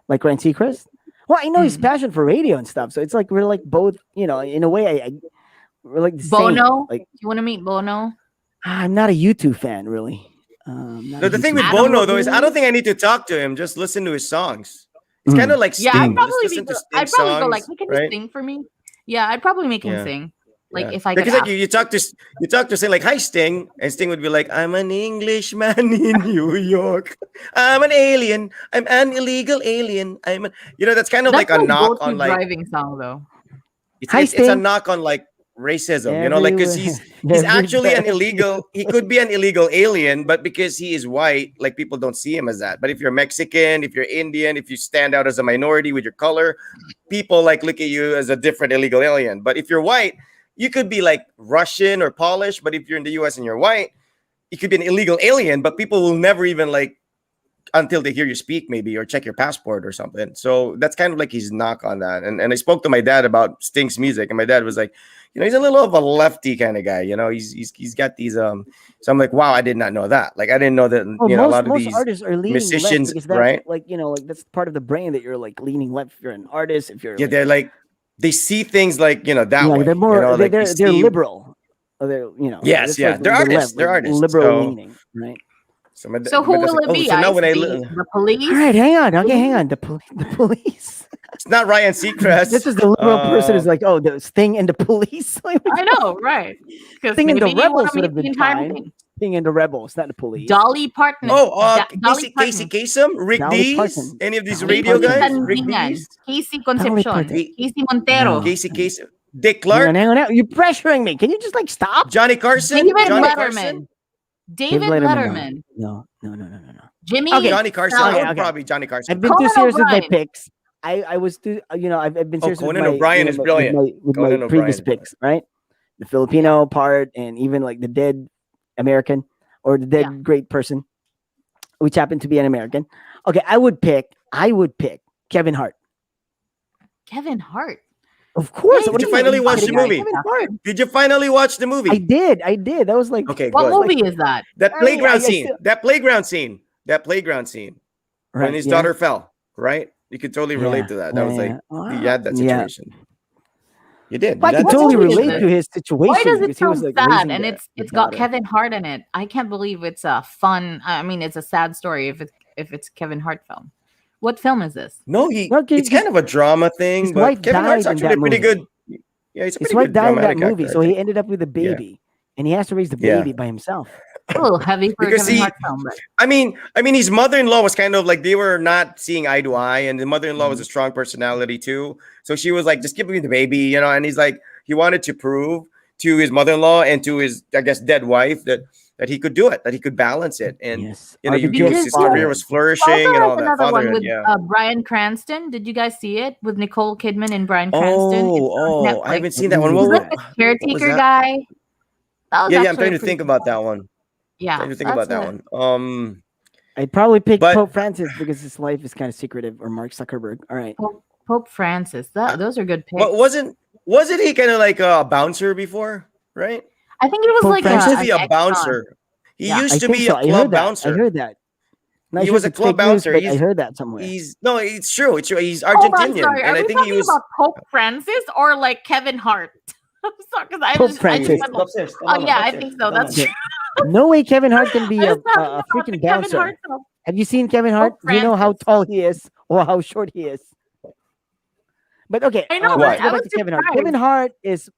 A: like Ryan Seacrest. Well, I know his
C: Mm.
A: passion for radio and stuff. So it's like we're like both, in a way. We're like the same.
C: Bono?
A: Like
C: You want to meet Bono?
A: I'm not a U2 fan, really.
B: No, the thing with
C: Adam
B: Bono though is I
C: Levine?
B: don't think I need to talk to him. Just listen to his songs. It's
A: Mhm.
B: kind of like
C: Yeah,
B: Sting.
C: I'd
B: Just
C: probably
B: listen to Sting
C: I'd probably go like,
B: songs,
C: hey, can
B: right?
C: you sing for me? Yeah, I'd probably make him
B: Yeah.
C: sing. Like
B: Yeah.
C: if I could
B: Because like
C: ask.
B: you talk to Sting like, "Hi Sting," and Sting would be like, "I'm an Englishman in New York. I'm an alien. I'm an illegal alien. That's kind of
C: That's
B: like a
C: my
B: knock
C: go-to
B: on like
C: driving song though.
B: it's,
A: Hi,
B: it's a
A: Sting.
B: knock on like racism, you know, like because he's actually an illegal. He could be an illegal alien, but because he is white, like people don't see him as that. But if you're Mexican, if you're Indian, if you stand out as a minority with your color, people like look at you as a different illegal alien. But if you're white, you could be like Russian or Polish. But if you're in the U.S. and you're white, you could be an illegal alien. But people will never even like until they hear you speak, maybe, or check your passport or something. So that's kind of like his knock on that. And I spoke to my dad about Sting's music, and my dad was like, you know, he's a little of a lefty kind of guy. You know, he's got these So I'm like, wow, I did not know that. Like, I didn't know that.
A: Well,
B: you know, a
A: most,
B: lot of
A: most
B: these
A: artists are leaning
B: musicians,
A: left because that's
B: right?
A: like, you know, like that's part of the brain that you're like leaning left. If you're an artist, if you're
B: Yeah, they're like they see things like, you know, that
A: yeah,
B: way.
A: they're more
B: you know, like
A: they're
B: see,
A: liberal. Or they're, you know,
B: yes,
A: that's
B: yeah,
A: like
B: they're
A: the
B: artists.
A: left,
B: They're
A: like
B: artists.
A: liberal
B: So,
A: leaning, right?
C: So who will it be?
B: So now
C: Ice?
B: when I
C: The police?
A: All right, hang on. Okay, hang on. The police.
B: it's not Ryan Seacrest.
A: This is the liberal person who's like, oh, the Sting and the police. Like,
C: I know, right? Because
A: Sting and the
C: maybe you want
A: rebels
C: to
A: would have
C: meet the
A: been
C: entire
A: fine.
C: thing.
A: Sting and the rebels, not the police.
C: Dolly Parton.
B: Casey Kasem, Rick
A: Dolly
B: Dees,
A: Parton.
B: any of these
A: Dolly
B: radio
A: Parton.
B: guys? Rick
C: Tandingan,
B: Dees,
C: Casey
A: Dolly
C: Concepcion,
A: Parton.
C: Casey Montero,
A: No.
B: Casey Kasem, Dick
A: Hang
B: Clark,
A: on, You're pressuring me. Can you just like stop?
B: Johnny Carson,
C: David
B: Johnny
C: Letterman,
B: Carson,
C: David Letterman,
A: No.
C: Jimmy,
A: Okay.
B: Johnny Carson.
C: Fallon.
B: I would probably Johnny Carson.
A: I've been too
C: Conan
A: serious with my
C: O'Brien.
A: picks. I was too, you know, I've been serious with
B: Conan
A: my,
B: O'Brien is brilliant.
A: with
B: Conan
A: my previous
B: O'Brien.
A: picks, right? The Filipino part, and even like the dead American or the dead
C: Yeah.
A: great person, which happened to be an American. Okay, I would pick Kevin Hart.
C: Kevin Hart.
A: Of course.
C: Did
A: What
B: you
A: do mean?
B: finally watch the
A: Kidding?
B: movie?
A: Kevin Hart.
B: Did you finally watch the movie?
A: I did. That was like
B: Okay,
C: What
B: good.
C: movie is that?
B: That
A: I
B: playground scene.
A: still-
B: That playground scene. That playground scene.
A: right,
B: When his
A: yeah.
B: daughter fell, right? You could totally relate to that. That was like you had that
A: Yeah.
B: situation. You did.
A: But I
B: You
A: can
B: had that
A: totally
C: movie is
A: relate
C: it?
A: to his situation.
C: Why does it
A: because he
C: so
A: was, like,
C: sad?
A: raising
C: And
A: the
C: it's got
A: daughter.
C: Kevin Hart in it. I can't believe it's a fun. I mean, it's a sad story if it's Kevin Hart film. What film is this?
B: No,
A: Okay,
B: it's kind of a drama thing,
A: his
B: but
A: wife
B: Kevin Hart's
A: died in
B: actually
A: that
B: pretty
A: movie.
B: good. Yeah, he's a
A: His
B: pretty
A: wife
B: good
A: died in that
B: dramatic
A: movie,
B: actor,
A: so
B: I
A: he
B: think.
A: ended up with a baby, and he has to raise the
B: Yeah.
A: baby by himself.
C: A little heavy for
B: Because
C: a Kevin
B: he-
C: Hart film, but
B: I mean, his mother-in-law was kind of like they were not seeing eye to eye, and the mother-in-law was a strong personality too. So she was like, "Just give me the baby," you know. And he's like, he wanted to prove to his mother-in-law and to his, I guess, dead wife that he could do it, that he could balance it, and
A: Yes,
B: you know,
C: RBJ's
B: his career was flourishing
C: also
B: and
C: has
B: all that.
C: another one
B: Fatherhood,
C: with
B: yeah.
C: Bryan Cranston. Did you guys see it with Nicole Kidman and Bryan Cranston? It's on
B: Oh, I
C: Netflix.
B: haven't seen that one.
A: He's
C: He's
B: What,
C: like
B: what,
C: a caretaker
B: that?
C: guy. That was
B: yeah, I'm
C: actually
B: trying to
C: pretty
B: think
C: cool.
B: about that one.
C: Yeah,
B: Trying to think
C: so
B: about
C: that's
B: that
C: a-
B: one.
A: I'd probably pick
B: But-
A: Pope Francis because his life is kind of secretive, or Mark Zuckerberg. All right.
C: Pope Francis. Those are good picks.
B: But wasn't he kind of like a bouncer before, right?
C: I think it was
A: Pope
C: like
B: He used to
A: Francis?
B: be a
C: an
B: bouncer. He
C: Yeah.
B: used
A: I
B: to
A: think
B: be
A: so.
B: a
A: I heard
B: club
A: that.
B: bouncer.
A: I heard that. Not
B: He
A: sure
B: was
A: if
B: a
A: it's
B: club
A: fake news,
B: bouncer.
A: but I
B: He's-
A: heard that somewhere.
B: No, it's true. It's true. He's
C: Hold on,
B: Argentinian,
C: sorry. Are
B: and I
C: we
B: think he
C: talking
B: was.
C: about Pope Francis or like Kevin Hart? I'm sorry, because I
A: Pope
C: just
A: Francis.
C: went like, oh yeah, I think so. That's
A: Okay.
C: true.
A: No way Kevin Hart can be
C: I
A: a,
C: was talking
A: a
C: about
A: freaking
C: the Kevin
A: bouncer.
C: Hart film.
A: Have you seen Kevin Hart?
C: Pope
A: Do you know how
C: Francis.
A: tall he is or how short he is? But okay,
C: I know,
B: but
A: let's
C: I
A: go back
C: was
A: to Kevin Hart.
C: surprised.
A: Kevin Hart is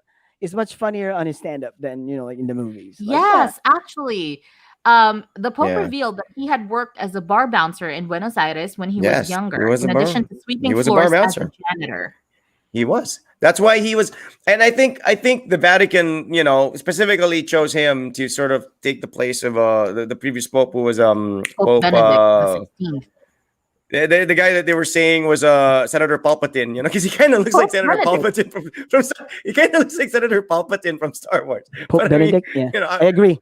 A: much funnier on his stand-up than like in the movies. Like,
C: Yes, actually. The Pope
B: Yeah.
C: revealed that he had worked as a bar bouncer in Buenos Aires when he
B: Yes,
C: was younger,
B: he was
C: in
B: a bar-
C: addition to sweeping
B: he was a bar
C: floors as a
B: bouncer.
C: janitor.
B: He was. That's why he was. And I think the Vatican, specifically chose him to sort of take the place of the previous pope, who was
C: Pope
B: Pope
C: Benedict XVI.
B: the guy that they were saying was Senator Palpatine, because he kind of looks like
C: Pope
B: Senator
C: Benedict.
B: Palpatine from he kind of looks like Senator Palpatine from Star Wars.
A: Pope
B: But I mean,
A: Benedict. Yeah,
B: you know,
A: I agree.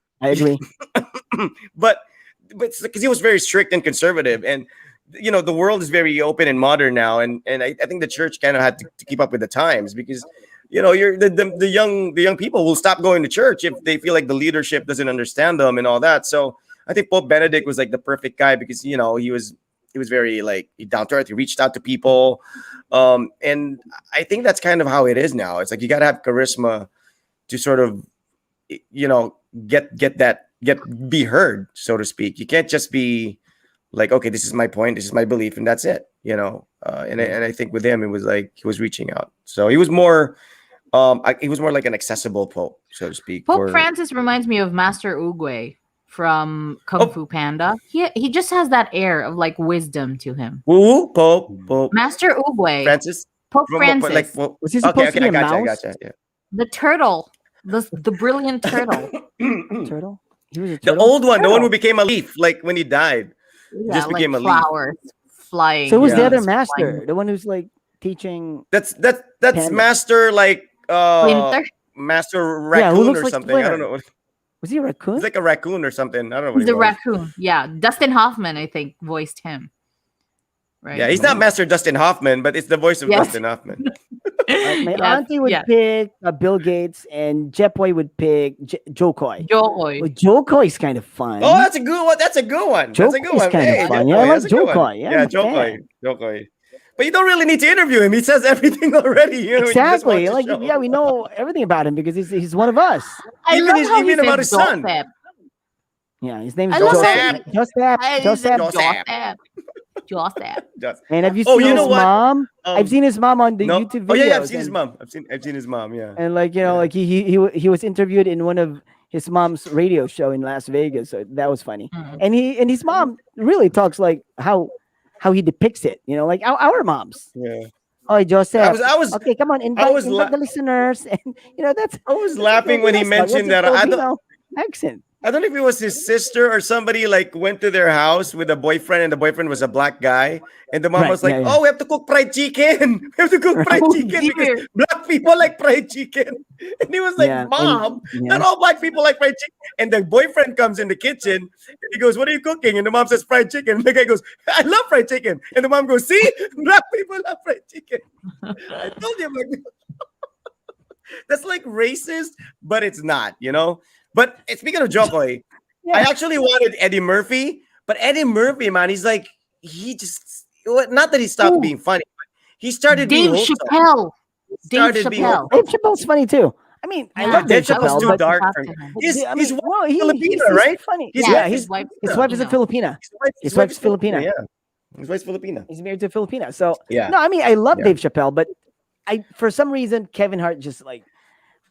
B: but because he was very strict and conservative, and the world is very open and modern now, and I think the church kind of had to keep up with the times, because you're the young people will stop going to church if they feel like the leadership doesn't understand them and all that. So I think Pope Benedict was like the perfect guy, because he was very like down to earth. He reached out to people, and I think that's kind of how it is now. It's like you got to have charisma to sort of be heard, so to speak. You can't just be like, okay, this is my point, this is my belief, and that's it. And I think with him, it was like he was reaching out. So he was more like an accessible pope, so to speak.
C: Pope Francis reminds me of Master Oogway from Kung Fu Panda. He just has that air of like wisdom to him.
B: Pope
C: Master Oogway,
B: Francis.
C: Pope Francis.
A: Was he supposed to be a mouse?
B: I gotcha. Yeah.
C: The turtle. The brilliant turtle.
A: Turtle. He was a
B: The
A: turtle.
B: old one, the one
A: Turtle.
B: who became a leaf, like when he died.
C: Yeah,
B: Just
C: like
B: became a leaf.
C: flowers flying.
A: So who's the
B: Yeah.
A: other
C: leaves
A: master?
C: flying.
A: The one who's like teaching.
B: That's
A: Panda.
B: Master like
C: Splinter?
B: Master
A: Yeah, who
B: Raccoon
A: looks
B: or
A: like
B: something. I don't
A: Splinter.
B: know.
A: Was he a raccoon?
B: He's like a raccoon or something. I don't know what
C: He's
B: he
C: a
B: was.
C: raccoon. Yeah, Dustin Hoffman, I think, voiced him. Right.
B: Yeah, he's not Master Dustin Hoffman, but it's the voice of
C: Yes.
B: Dustin Hoffman.
A: My
C: Yes,
A: auntie would
C: yes.
A: pick Bill Gates, and Jep Boy would pick Joe Coy.
C: Joy.
A: Well, Joe Coy's kind of fun.
B: Oh, that's a good one. That's a good one.
A: Joe
B: That's a good
A: Coy's
B: one.
A: kind of
B: Hey,
A: fun.
B: Joe
A: Yeah, I
B: Coy,
A: like
B: that's a good
A: Joe
B: one.
A: Coy. Yeah, I'm
B: Yeah,
A: a
B: Joe
A: fan.
B: Coy. Joe Coy. But you don't really need to interview him. He says everything already. You know, when you just watch
A: Exactly.
B: the
A: Like,
B: show.
A: yeah, we know everything about him because he's one of us.
C: I
B: Even
C: love
B: his-
C: how
B: even
C: he
B: about
C: says
B: his son.
C: Joseph.
A: Yeah, his name is
C: I love
A: Joseph.
B: how
C: he-
A: Joseph.
C: He
A: Joseph.
C: says
B: Joseph.
C: Joseph.
B: Just-
A: And have you
B: Oh,
A: seen
B: you know
A: his
B: what?
A: mom? I've seen his mom on the
B: no.
A: YouTube videos.
B: Oh yeah, I've seen his
A: and-
B: mom. I've seen his mom. Yeah.
A: And like
B: Yeah.
A: like he was interviewed in one of his mom's radio show in Las Vegas, so that was funny.
C: Mhm.
A: And his mom really talks like how he depicts it, like our moms.
B: Yeah.
A: Oh, Joseph.
B: I was
A: Okay, come on, invite
B: was la-
A: the listeners, and that's
B: I was laughing when he mentioned that. I don't
A: accent.
B: I don't know if it was his sister or somebody like went to their house with a boyfriend, and the boyfriend was a black guy, and the mom
A: Right,
B: was like,
A: yeah, yeah.
B: "Oh, we have to cook fried chicken. We have to cook fried
C: Oh,
B: chicken
C: dear.
B: because black people like fried chicken." And he was like,
A: Yeah, and-
B: "Mom,
A: yeah.
B: not all black people like fried chicken." And the boyfriend comes in the kitchen, and he goes, "What are you cooking?" And the mom says, "Fried chicken." And the guy goes, "I love fried chicken." And the mom goes, "See, black people love fried chicken." I told you, I'm like, that's like racist, but it's not, But speaking of Jokoy,
A: Yeah.
B: I actually wanted Eddie Murphy, but Eddie Murphy, man, he's like, not that he stopped
C: Ooh.
B: being funny, but he started being
C: Dave
B: wholesome.
C: Chappelle. Dave
B: Started being
C: Chappelle.
A: Dave Chappelle's funny too. I mean, I
C: Yeah,
A: love Dave
B: Dave Chappelle's
A: Chappelle,
B: too
A: but
B: dark
C: talk
B: for
C: to
B: me.
C: him.
B: His
A: I mean,
B: wife
A: well,
B: is Filipina, right?
A: funny.
B: His
A: Yeah,
B: wife
A: his
B: is
A: wife is a Filipina. His wife's Filipina.
B: Yeah, his wife's Filipina.
A: He's married to a Filipina. So
B: Yeah.
A: no, I mean, I love
B: Yeah.
A: Dave Chappelle, but for some reason Kevin Hart just like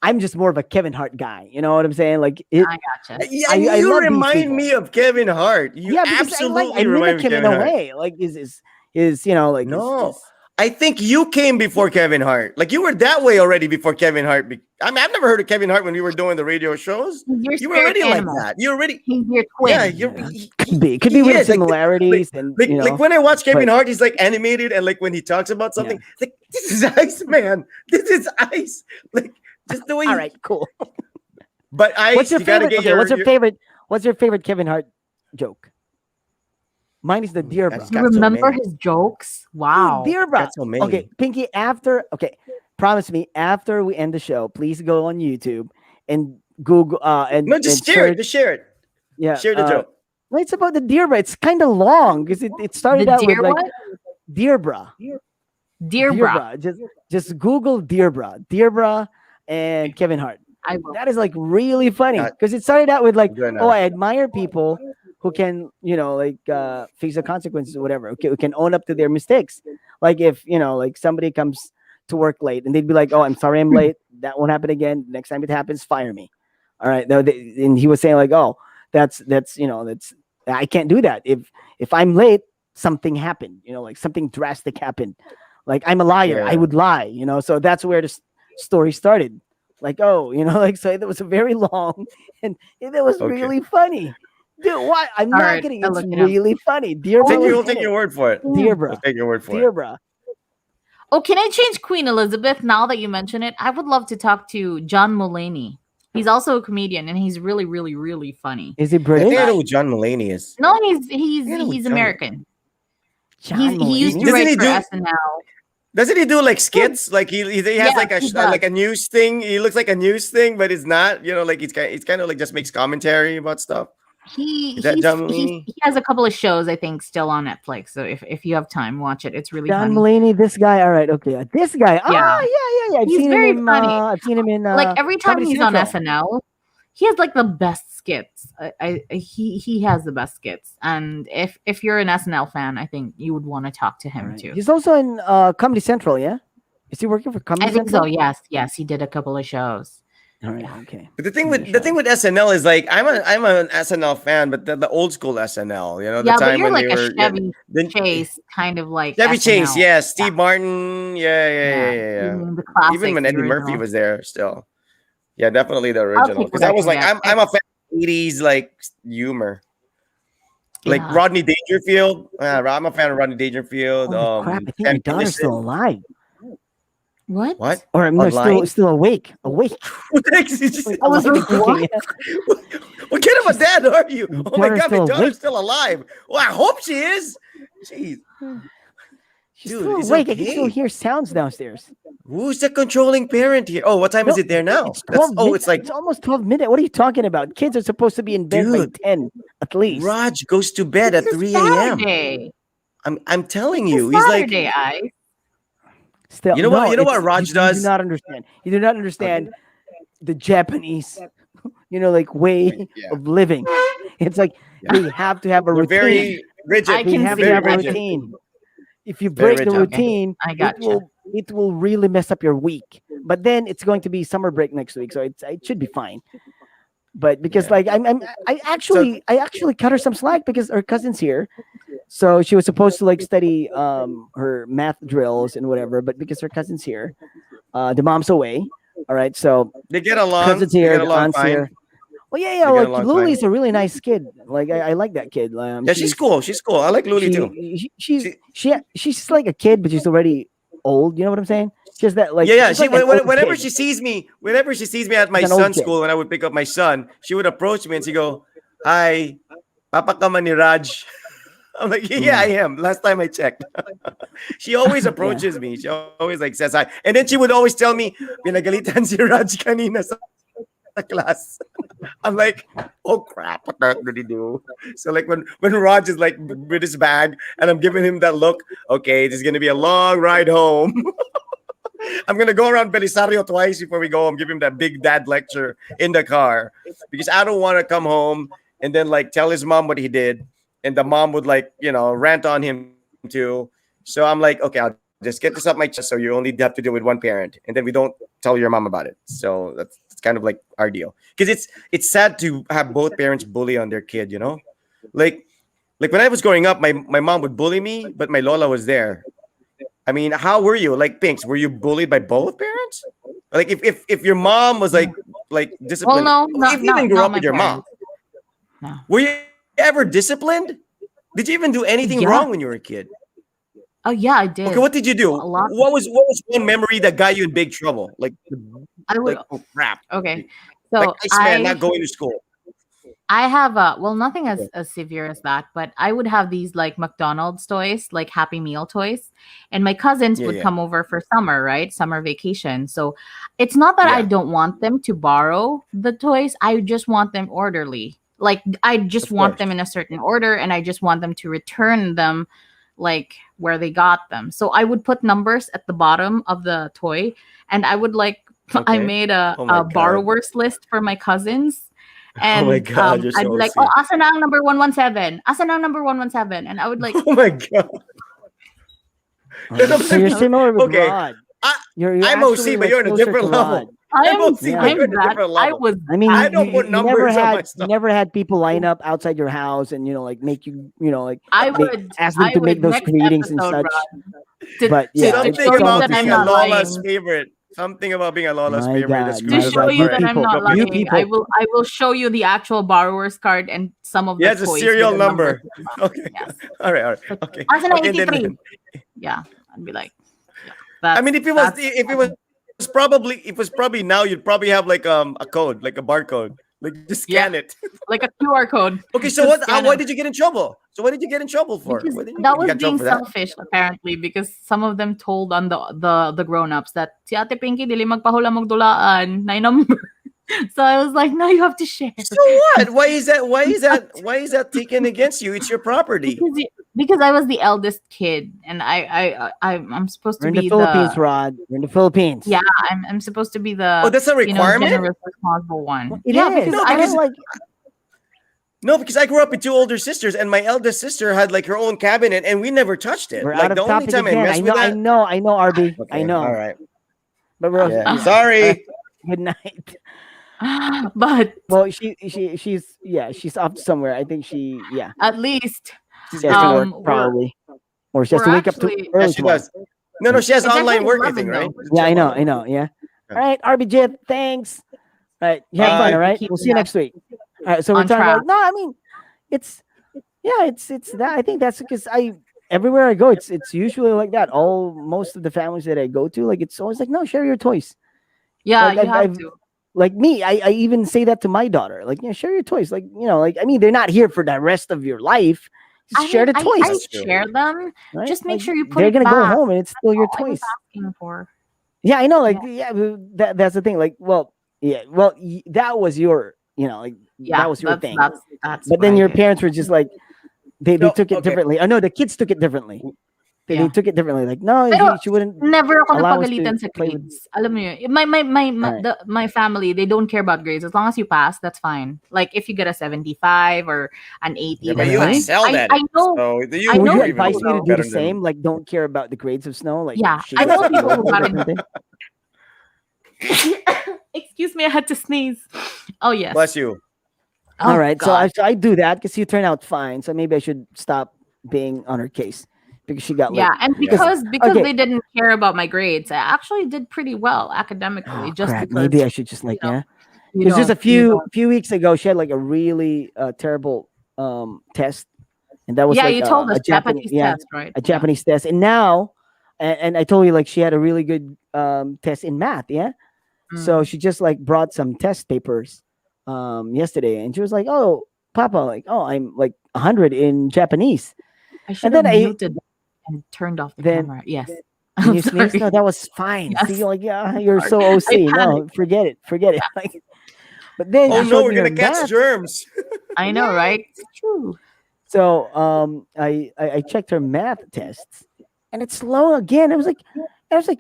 A: I'm just more of a Kevin Hart guy. You know what I'm saying? Like it,
C: I gotcha.
B: Yeah,
A: I
B: you
A: love these
B: remind
A: people.
B: me of Kevin Hart. You
A: yeah, because
B: absolutely
A: I
B: remind
A: mimic
B: me
A: him
B: of
A: in
B: Kevin
A: a
B: Hart.
A: way. Like is
B: No, I think you came before Kevin Hart. Like you were that way already before Kevin Hart. I mean, I've never heard of Kevin Hart when we were doing the radio shows.
C: Your
B: You were
C: spirit
B: already
C: animal.
B: like that. You already,
C: He's your twin.
B: yeah.
A: could be
B: he
A: with
B: is, like,
A: similarities and
B: like when I watch Kevin
A: but-
B: Hart, he's like animated, and like when he talks about something, it's like this is ice, man. This is ice. Like just the way.
A: all right, cool.
B: But
A: What's your
B: you gotta
A: favorite?
B: get
A: Okay, what's your favorite Kevin Hart joke? Mine is the deer bra.
B: That's
C: You
B: got so
C: remember
B: many.
C: his jokes? Wow.
A: Deer bra.
B: Got so many.
A: Okay, Pinky. Promise me after we end the show, please go on YouTube and Google and
B: No, just
A: and
B: share it.
A: search-
B: Just share it.
A: Yeah,
B: Share the joke.
A: no, it's about the deer bra. It's kind of long because it started
C: The
A: out
C: deer
A: with like
C: what?
A: deer bra.
C: Deer bra.
A: Just Google deer bra, and Kevin Hart.
C: I will.
A: That is like really funny
B: Yeah.
A: because it started out with like,
B: Good enough.
A: oh, I admire people who can, face the consequences or whatever. Okay, who can own up to their mistakes. Like if like somebody comes to work late and they'd be like, oh, I'm sorry, I'm late. That won't happen again. Next time it happens, fire me. All right. And he was saying like, oh, that's I can't do that. If I'm late, something happened. Like something drastic happened. Like I'm a liar. I
B: Yeah.
A: would lie. So that's where the story started. Like, oh, like, so it was very long and it was
B: Okay.
A: really funny. Dude, why? I'm
C: All
A: not
C: right,
A: kidding.
C: I'll
A: It's
C: look it up.
A: really funny. Deer bra.
B: We'll take your word for it.
A: Deer bra.
B: We'll take your word for
A: Deer
B: it.
A: bra.
C: Oh, can I change Queen Elizabeth now that you mention it? I would love to talk to John Mulaney. He's also a comedian and he's really, really, really funny.
A: Is he
B: I think
A: British?
B: I know who John Mulaney is.
C: No,
B: Yeah,
C: he's
B: John.
C: American.
A: John
C: He used to
A: Mulaney?
B: Doesn't
C: write
B: he
C: for
B: do-
C: SNL.
B: Doesn't he do like skits? Like he has
C: Yeah,
B: like
C: he does.
B: like a news thing. He looks like a news thing, but it's not. Like he's kind of like just makes commentary about stuff. Is that John Mulaney?
C: He has a couple of shows, I think, still on Netflix. So if you have time, watch it. It's really
A: John
C: funny.
A: Mulaney, this guy. All right, okay. This guy.
C: Yeah.
A: Yeah. I've
C: He's
A: seen
C: very
A: him.
C: funny.
A: I've seen him in
C: Like every time
A: Comedy
C: he's on
A: Central.
C: SNL, he has like the best skits. He has the best skits. And if you're an SNL fan, I think you would want to talk to him
A: All right.
C: too.
A: He's also in Comedy Central. Yeah, is he working for Comedy
C: I think
A: Central?
C: so. Yes, he did a couple of shows.
A: All right. Okay.
B: But the thing with SNL is like I'm an SNL fan, but the old school SNL, the
C: Yeah, but
B: time
C: you're
B: when
C: like
B: they
C: a
B: were
C: Chevy
B: then
C: Chase kind of like
B: Chevy Chase,
C: SNL.
B: yeah, Steve Martin,
C: Yeah,
B: yeah.
C: the
B: Even
C: classics,
B: when
C: the
B: Eddie Murphy
C: original.
B: was there, still, yeah, definitely the
C: I'll
B: original.
C: take
B: Because
C: what
B: I
C: I
B: was
C: can
B: like,
C: get.
B: I'm a fan of '80s like humor, like
C: Yeah.
B: Rodney Dangerfield. I'm a fan of Rodney Dangerfield.
A: Holy crap! I think my
B: Ken
A: daughter's still
B: Billison.
A: alive,
C: What?
B: What?
A: or I'm not
B: Online?
A: still awake. Awake.
B: What the heck is he just
A: Like,
C: I was
A: alive
C: like,
A: and
C: what?
A: kicking.
B: What kind of a dad are you?
A: My
B: Oh my
A: daughter's
B: god, my
A: still
B: daughter's
A: awake.
B: still alive. Well, I hope she is. Jeez,
A: She's
B: dude,
A: still
B: it's
A: awake. I can still
B: okay.
A: hear sounds downstairs.
B: Who's the controlling parent here? Oh, what time
A: No,
B: is it there now?
A: it's 12 minutes.
B: It's like,
A: It's almost 12 minutes. What are you talking about? Kids are supposed to be in bed by
B: dude,
A: 10 at least.
B: Raj goes to bed at
C: It's a
B: 3 a.m.
C: Saturday.
B: I'm telling
C: It's
B: you,
C: a
B: he's like,
C: Saturday, I.
A: Still,
B: you know what?
A: no,
B: You know what
A: it's,
B: Raj
A: you
B: does?
A: do not understand. You do not understand the Japanese, like way
B: Yeah.
A: of living. It's like
B: Yeah.
A: they have to have a
B: They're
A: routine.
B: very rigid.
C: I
A: They
C: can
A: have
C: see
A: to
B: very
A: have a
C: that.
B: rigid.
A: routine. If you
B: Very
A: break the
B: rigid.
C: Okay,
A: routine,
C: I
A: it
C: gotcha.
A: will really mess up your week. But then it's going to be summer break next week, so it should be fine. But because
B: Yeah.
A: like I actually cut her some slack because her cousin's here. So she was supposed to like study her math drills and whatever, but because her cousin's here, the mom's away. All right, so
B: They get along.
A: cousin's
B: They
A: here,
B: get
A: the
B: along
A: aunt's
B: fine.
A: here. Well, yeah,
B: They get
A: like
B: along
A: Luli's
B: fine.
A: a really nice kid. Like I like that kid.
B: Yeah, she's cool. She's cool. I like Luli too.
A: She's like a kid, but she's already old. You know what I'm saying? Just that like
B: Yeah.
A: she's
B: She
A: like an old
B: whenever
A: kid.
B: she sees me, at my
A: She's an old
B: son's
A: kid.
B: school, when I would pick up my son, she would approach me and she go, "Hi, Papa ka man ni Raj." I'm like, yeah, I am. Last time I checked. She always approaches me. She always like says hi. And then she would always tell me, pinagalitan si Raj kanina sa class. I'm like, oh crap, what the heck did he do? So like when Raj is like with his bag and I'm giving him that look, okay, this is gonna be a long ride home. I'm gonna go around Belisario twice before we go home, give him that big dad lecture in the car. Because I don't want to come home and then like tell his mom what he did. And the mom would like, rant on him too. So I'm like, okay, I'll just get this up my chest. So you only have to deal with one parent, and then we don't tell your mom about it. So that's kind of like our deal. Because it's sad to have both parents bully on their kid. Like when I was growing up, my mom would bully me, but my Lola was there. I mean, how were you? Like Pinks, were you bullied by both parents? Like if your mom was like disciplined,
C: Well, no,
B: if you even grew
C: not
B: up
C: my
B: with your mom,
C: parents. No.
B: were you ever disciplined? Did you even do anything
C: Yeah.
B: wrong when you were a kid?
C: Oh yeah, I did.
B: Okay, what did you do?
C: A lot.
B: What was one memory that got you in big trouble? Like
C: I would.
B: oh crap.
C: Okay, so
B: Like I swear, not going to school.
C: I have nothing as severe as that, but I would have these like McDonald's toys, like Happy Meal toys, and my cousins
B: Yeah,
C: would
B: yeah.
C: come over for summer, right? Summer vacation. So it's not that I
B: Yeah.
C: don't want them to borrow the toys. I just want them orderly. Like I just
B: Of
C: want
B: course.
C: them in a certain order, and I just want them to return them like where they got them. So I would put numbers at the bottom of the toy, and I would like I
B: Okay.
C: made a,
B: Oh my
C: a
B: God.
C: borrowers list for my cousins. And
B: Oh my God, you're
C: I'd
B: so
C: be like,
B: sweet.
C: oh, asa na ang number 117? Asa na ang number 117? And I would like,
B: Oh my God.
A: So you're similar with
B: Okay.
A: Rod.
B: I-
A: You're
B: I'm
A: actually,
B: OC, but
A: like,
B: you're on a
A: closer
B: different
A: to
B: level.
A: Rod.
C: I'm,
B: OC,
A: Yeah.
B: but you're
C: I'm
B: on a
C: that.
B: different
C: I
B: level.
C: was,
A: I mean,
B: I don't put
A: you never
B: numbers on my
A: had
B: stuff.
A: never had people line up outside your house and like make you like
C: I
A: make-
C: would
A: ask them
C: I
A: to
C: would
A: make those
C: next
A: greetings and
C: episode,
A: such.
C: Rod, to,
A: But
C: to,
A: yeah,
C: to
A: it's
C: show you
A: all
C: that
A: the
C: I'm
B: being a
C: not
B: Lola's
C: lying.
B: favorite. Something about being a Lola's
A: My
B: favorite.
A: God,
B: That's
A: my
C: To
B: kind
A: God,
C: show
B: of
C: you
A: you
C: that
B: like,
C: I'm
A: people-
C: not
A: you
C: lying,
A: people-
C: I will show you the actual borrower's card and some of the
B: yeah, it's a
C: toys
B: serial
C: with the
B: number.
C: numbers on them.
B: Okay.
C: Yes.
B: All right.
C: But
B: Okay.
C: asa na
B: Okay,
C: 83?
B: then-
C: Yeah, I'd be like, yeah, that's,
B: I mean, if it was probably now, you'd probably have like a code, like a barcode, like just scan it.
C: like a QR code.
B: Okay, so
C: Just
B: what?
C: scan
B: Why
C: it.
B: did you get in trouble? So what did you get in trouble for?
C: Because
B: What did you-
C: that
B: you
C: was
B: got in trouble
C: being
B: for that?
C: selfish apparently, because some of them told on the grown-ups that si Ate Pinky dili magpahula magdulaan na number. So I was like, no, you have to share.
B: So what? Why is that? Why is that taken against you? It's your property.
C: Because I was the eldest kid, and I'm supposed
A: We're
C: to
A: in the
C: be
A: Philippines,
C: the
A: Rod. We're in the Philippines.
C: yeah I'm supposed to be the
B: Oh, that's a requirement.
C: generous, responsible one.
A: It
C: yeah,
A: is.
C: because
B: No,
C: I
B: because-
C: was
A: like
B: No, because I grew up with two older sisters, and my eldest sister had like her own cabinet, and we never touched it.
A: we're
B: Like
A: out of
B: the only
A: topic
B: time I
A: again.
B: messed
A: I
B: with
A: know,
B: that.
A: I know, RB. I
B: Okay,
A: know.
B: All right.
A: But we're
B: Yeah.
C: Uh,
B: Sorry.
A: good night.
C: But
A: Well, she's off somewhere. I think she
C: at least
B: She's
A: she has to
B: getting
A: work
B: work.
A: probably, or she has
C: we're
A: to wake up too
C: actually
B: Yeah,
A: early
B: she
A: tomorrow.
B: does. No, she has
C: it's
B: online
C: actually
B: work, I
C: 11
B: think, right?
C: though.
A: Yeah, I know,
B: Online
A: I know.
B: work.
A: Yeah.
B: Yeah.
A: All right, RBJ, thanks. All right, you have fun.
B: Bye.
A: All right,
C: Keep
A: we'll see you
C: that
A: next week. All right, so we're
C: on
A: talking
C: track.
A: like no, I mean, it's yeah, it's that. I think that's because I everywhere I go, it's usually like that. All most of the families that I go to, like it's always like no, share your toys.
C: Yeah,
A: Like
C: you have
A: I've
C: to.
A: like me, I even say that to my daughter. Like, share your toys. Like, like I mean, they're not here for the rest of your life. Just
C: I
A: share
C: mean,
A: the toys,
B: That's true.
C: share them.
A: right?
C: Just make
A: Like
C: sure you put
A: they're
C: it
A: gonna go
C: back.
A: home and it's still your
C: All I was
A: toys.
C: asking for.
A: Yeah, I know. Like,
C: Yeah.
A: yeah, that's the thing. Like, well, yeah, well, that was your, like
C: Yeah,
A: that was your thing.
C: that's
A: But
C: what
A: then
C: I
A: your
C: did.
A: parents were just like they
B: No,
A: took it
B: okay.
A: differently. I know the kids took it differently. They
C: Yeah.
A: took it differently. Like, no,
C: Pero
A: she wouldn't
C: never ako
A: allow us to
C: napagalitan sa
A: play with.
C: grades. Alam mo yun, my,
A: All right.
C: my family, they don't care about grades. As long as you pass, that's fine. Like if you get a 75 or an 80,
B: Yeah, but
C: that's
B: you
C: fine.
B: excelled at
C: I
B: it.
C: know.
B: So
C: I
A: Would
C: know
A: you
B: you're
C: people
A: advise me to
C: though.
A: do the
B: better than
A: same? Like, don't care about the grades of Snow. Like,
C: Yeah,
A: she
C: I know
A: got
C: people
A: a
C: who
A: whole
C: got
A: different thing.
C: Excuse me, I had to sneeze. Oh yes.
B: bless you.
C: Oh,
A: All right,
C: God.
A: so I do that because you turn out fine. So maybe I should stop being on her case because she got
C: Yeah,
A: late.
C: and
B: Yeah.
C: because
A: Okay.
C: they didn't care about my grades, I actually did pretty well academically.
A: Oh
C: Just
A: crap!
C: because
A: Maybe I should just
C: you know you
A: because just a
C: don't you don't.
A: few weeks ago she had like a really terrible test, and that was
C: Yeah,
A: like
C: you told us
A: a Japanese
C: Japanese test, right?
A: a
C: Yeah.
A: Japanese test, and now and I told you like she had a really good test in math, yeah. So
C: Mm.
A: she just like brought some test papers yesterday, and she was like, "Oh, Papa, like I'm like 100 in Japanese,"
C: I
A: and
C: should
A: then
C: have
A: I
C: muted and turned off the
A: then
C: camera. Yes.
A: Can
C: I'm
A: you sneeze? No,
C: sorry.
A: that was fine. See,
C: Yes.
A: like, yeah, you're
C: Sorry.
A: so
C: I
A: OC. No,
C: panicked.
A: forget it. Forget it. Like, but then
B: Oh
A: she
C: Yeah.
B: no,
A: showed
B: we're
A: me her
B: gonna catch
A: math.
B: germs.
C: I know, right? It's true.
A: So I checked her math tests and it's slow again. I was like,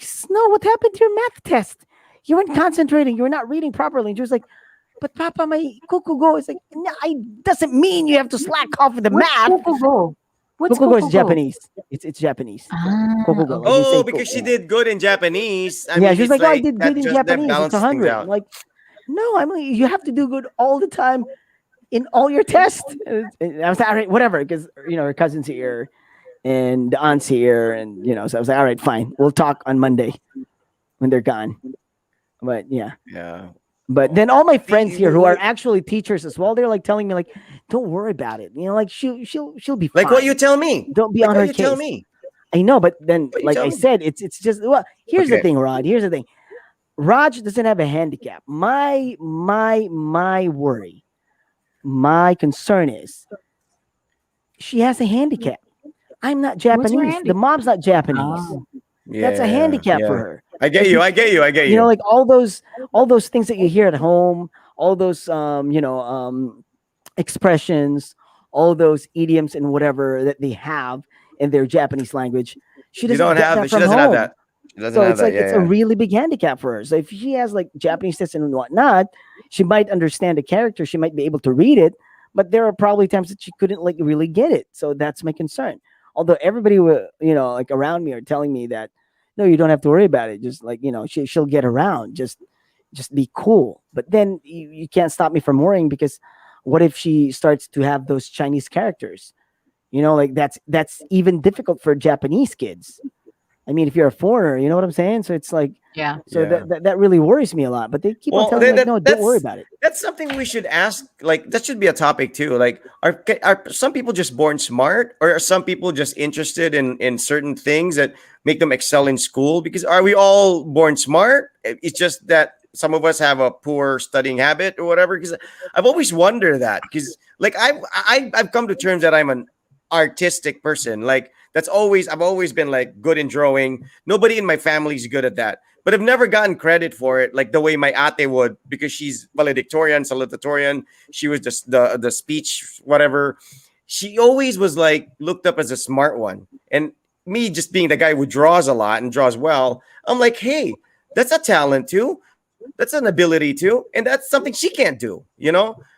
A: Snow, what happened to your math test? You weren't concentrating, you were not reading properly. And she was like, but Papa, my cuckoo go. It's like, no, I doesn't mean you have to slack off with the
C: What's
A: math.
C: Kokugo? What's
A: Kukugo is
C: Kokugo?
A: Japanese. It's Japanese.
C: Ah,
A: Kokugo, like
C: okay.
A: you say
B: Oh, because she
A: kuku.
B: did good in Japanese. I
A: Yeah,
B: mean,
A: she was
B: it's
A: like, "Oh, I
B: like
A: did good
B: that
A: in
B: just that
A: Japanese. It's
B: balances things
A: 100." I'm
B: out.
A: like, no, I'm like, you have to do good all the time in all your tests. And I was like, all right, whatever, because her cousin's here and the aunt's here, and so I was like, all right, fine, we'll talk on Monday when they're gone. But yeah,
B: Yeah.
A: but then all my friends
B: See,
A: here who are actually teachers as well, they're like telling me like, don't worry about it. Like she'll be
B: like
A: fine.
B: what you tell me.
A: Don't be
B: Like
A: on
B: what
A: her
B: you tell
A: case.
B: me.
A: I know, but then
B: What you
A: like
B: tell
A: I
B: me.
A: said, it's just well. Here's the
B: Okay.
A: thing, Rod. Here's the thing. Raj doesn't have a handicap. My worry, my concern is she has a handicap. I'm not
C: What's your
A: Japanese. The
C: handicap?
A: mom's not Japanese.
C: Oh.
A: That's a handicap for
B: Yeah.
A: her.
B: I get
A: Like,
B: you. I get you. I get you.
A: like all those things that you hear at home, all those expressions, all those idioms and whatever that they have in their Japanese language. She
B: You
A: doesn't
B: don't
A: get
B: have
A: that
B: that. She
A: from
B: doesn't have
A: home.
B: that. She doesn't
A: So
B: have
A: it's
B: that.
A: like
B: Yeah,
A: it's a
B: yeah.
A: really big handicap for her. So if she has like Japanese tests and whatnot, she might understand the character. She might be able to read it, but there are probably times that she couldn't like really get it. So that's my concern. Although everybody like around me are telling me that no, you don't have to worry about it. Just like she'll get around. Just be cool. But then you can't stop me from worrying because what if she starts to have those Chinese characters? Like that's even difficult for Japanese kids. I mean, if you're a foreigner, you know what I'm saying? So it's like,
C: Yeah.
A: so
B: Yeah.
A: that really worries me a lot. But they keep on
B: Well,
A: telling me, like, no, don't worry about it.
B: that's something we should ask. Like that should be a topic too. Like, are some people just born smart, or are some people just interested in certain things that make them excel in school? Because are we all born smart? It's just that some of us have a poor studying habit or whatever. Because I've always wondered that. Because like I've come to terms that I'm an artistic person. Like I've always been like good in drawing. Nobody in my family is good at that, but I've never gotten credit for it like the way my ate would, because she's valedictorian, salutatorian. She was just the speech whatever. She always was like looked up as a smart one, and me just being the guy who draws a lot and draws well, I'm like, hey, that's a talent too. That's an ability too, and that's something she can't do.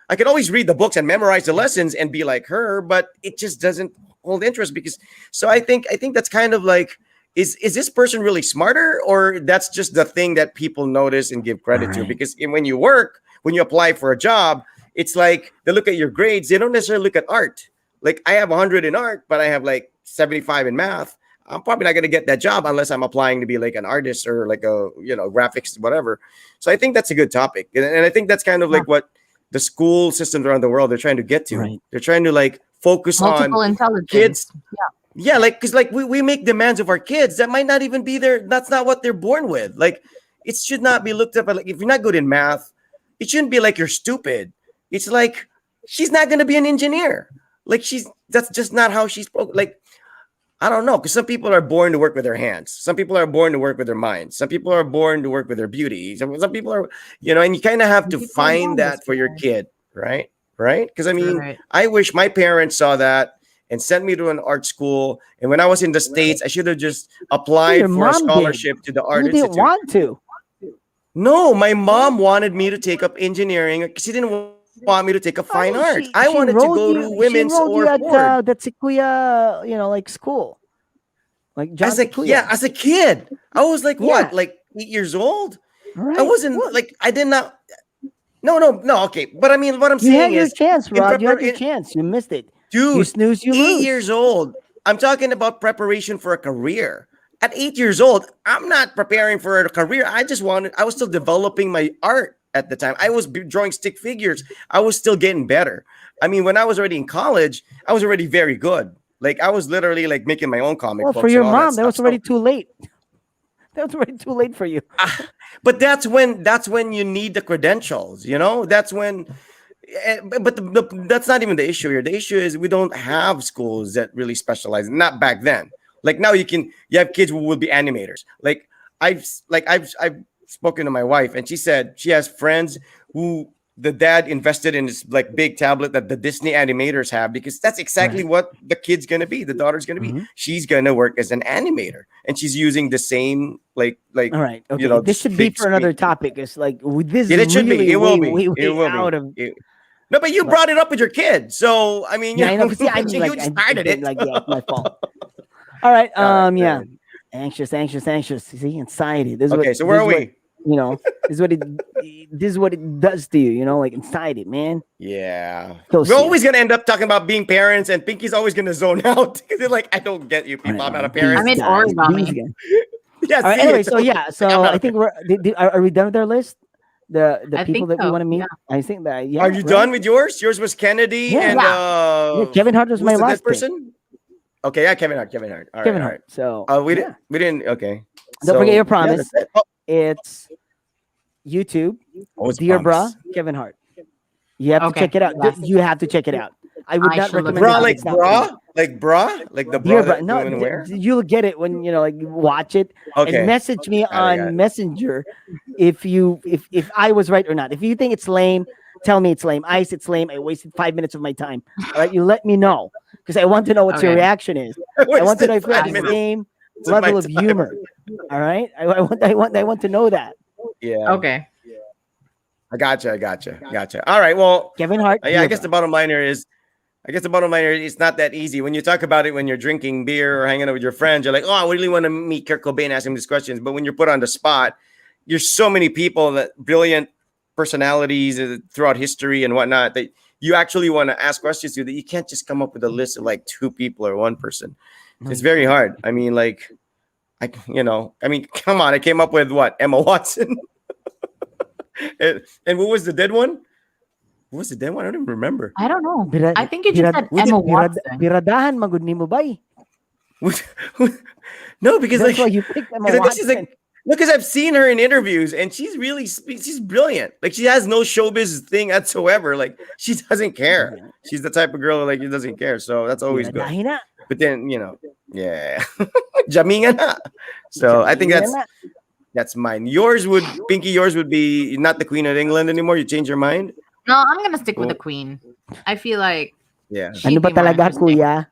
B: I could always read the books and memorize the lessons and be like her, but it just doesn't hold interest. Because so I think that's kind of like, is this person really smarter, or that's just the thing that people notice and give credit to?
A: Right.
B: Because when you work when you apply for a job, it's like they look at your grades. They don't necessarily look at art. Like I have 100 in art, but I have like 75 in math. I'm probably not going to get that job unless I'm applying to be like an artist or like a, graphics, whatever. So I think that's a good topic. And I think that's kind of like what the school systems around the world they're trying to get to.
A: Right.
B: They're trying to like focus
C: Multiple
B: on
C: intelligence.
B: kids.
C: Yeah.
B: Yeah, like because like we make demands of our kids that might not even be there. That's not what they're born with. Like it should not be looked up at. Like if you're not good in math, it shouldn't be like you're stupid. It's like she's not going to be an engineer. Like that's just not how she's like. I don't know, because some people are born to work with their hands. Some people are born to work with their minds. Some people are born to work with their beauty. Some people are, and you kind of have to find that for your kid, right? Right? Because I mean,
C: Right.
B: I wish my parents saw that and sent me to an art school. And when I was in the States, I should have just applied
A: Your
B: for a
A: mom did.
B: scholarship to the Art
A: You didn't
B: Institute.
A: want to.
B: No, my mom wanted me to take up engineering because she didn't want me to take up fine art. I wanted to go to women's or
A: at
B: Ford.
A: that Sequoia, like school. Like John
B: As a
A: Sequoia.
B: as a kid, I was like
A: Yeah.
B: what, like 8 years old.
A: Right?
B: I wasn't
A: What?
B: like I did not. No. Okay, but I mean, what I'm
A: You had
B: saying
A: your
B: is,
A: chance, Rod. You had your
B: in-
A: chance. You missed it.
B: dude,
A: You snooze, you
B: 8
A: lose.
B: years old. I'm talking about preparation for a career. At 8 years old, I'm not preparing for a career. I was still developing my art at the time. I was drawing stick figures. I was still getting better. I mean, when I was already in college, I was already very good. Like I was literally like making my own comic
A: Well,
B: books.
A: for your
B: and all
A: mom, that was
B: stuff.
A: already too late. That was already too late for you.
B: But that's when you need the credentials. That's when. But that's not even the issue here. The issue is we don't have schools that really specialize. Not back then. Like now, you have kids who will be animators. Like I've spoken to my wife, and she said she has friends who the dad invested in this like big tablet that the Disney animators have, because that's exactly what the kid's gonna be. The daughter's gonna be. She's gonna work as an animator, and she's using the same like.
A: All right. Okay. This should be
B: big
A: for another
B: screen.
A: topic. It's like this
B: Yeah,
A: is
B: it should
A: really
B: be. It will
A: way,
B: be.
A: way,
B: It
A: way
B: will
A: out
B: be.
A: of.
B: No, but you brought it up with your kid, so I mean,
A: Yeah, I know. 'Cause, I mean,
B: you
A: like,
B: started it.
A: Like, yeah, it's my fault. All right.
B: All right,
A: Yeah.
B: man.
A: Anxious. You see, anxiety. This is
B: Okay,
A: what,
B: so where
A: this
B: are
A: is
B: we?
A: What, this is what it. This is what it does to you. Like inside it, man.
B: Yeah,
A: Goes
B: we're
A: to
B: always gonna end up talking about being parents, and Pinky's always gonna zone out because they're like, "I don't get you, people. I'm not a parent."
C: I mean,
A: These
C: origami.
A: guys.
B: Yeah.
A: All right,
B: see,
A: anyway,
B: it's
A: so
B: always-
A: yeah, so
B: I'm not
A: I
B: a
A: think are we done with our list? The
C: I
A: people
C: think
A: that we
C: so,
A: want to meet.
C: yeah.
A: I think that. Yeah.
B: Are you
A: right?
B: done with yours? Yours was Kennedy
A: Yeah.
B: and
A: Yeah, Kevin Hart was
B: who's
A: my
B: the dead
A: last pick.
B: person. Okay, yeah, Kevin Hart. All
A: Kevin
B: right, all
A: Hart.
B: right.
A: So
B: We
A: yeah.
B: didn't. Okay.
A: Don't forget your
B: yeah,
A: promise.
B: that's it. Oh,
A: It's YouTube.
B: always
A: Dear
B: promise.
A: Bruh, Kevin Hart. You have to
C: Okay.
A: check it out.
C: Yes.
A: You have to check it out. I would
C: I
A: not
C: should look
A: recommend
C: it
B: Bra,
C: up.
A: it.
B: like
A: It's not
B: bra, like bra, like the
A: Dear
B: bra
A: Bruh,
B: that
A: no,
B: women wear.
A: you'll get it when like watch it
B: Okay.
A: and message me
B: got it.
A: on Messenger if I was right or not. If you think it's lame, tell me it's lame. Ice, it's lame. I wasted 5 minutes of my time. All right, you let me know because I want to know what your
C: Okay.
A: reaction is. I want to know if you have the
B: Wasted 5
A: same
B: minutes of my
A: level of
B: time.
A: humor. All right, I want to know that.
B: Yeah.
C: Okay.
B: I gotcha. All right. Well,
A: Kevin Hart.
B: yeah. I
A: Dear
B: guess
A: Bruh.
B: the bottom line here is, it's not that easy. When you talk about it when you're drinking beer or hanging out with your friends, you're like, oh, I really want to meet Kurt Cobain, ask him these questions. But when you're put on the spot, there's so many people that brilliant personalities throughout history and whatnot that you actually want to ask questions to, that you can't just come up with a list of like 2 people or 1 person. It's very hard. I mean, like, come on. I came up with what? Emma Watson. and what was the dead one? What was the dead one? I don't even remember.
C: I don't know.
A: Birad-
C: I think you just said Emma Watson.
A: Biradahan magud nimo ba eh?
B: No, because
A: That's why
B: like,
A: you picked Emma
B: because
A: Watson.
B: she's like, because I've seen her in interviews and she's brilliant. Like she has no showbiz thing whatsoever. Like she doesn't care. She's the type of girl like, who doesn't care. So that's always good.
A: Biradahin na.
B: But then, yeah. Jaminga na. So I think that's mine. Yours would be not the Queen of England anymore. You change your mind?
C: No, I'm gonna stick with the Queen. I feel like
B: Yeah.
C: she'd
A: Ano ba
C: be more
A: talaga,
C: interesting.
A: kuya?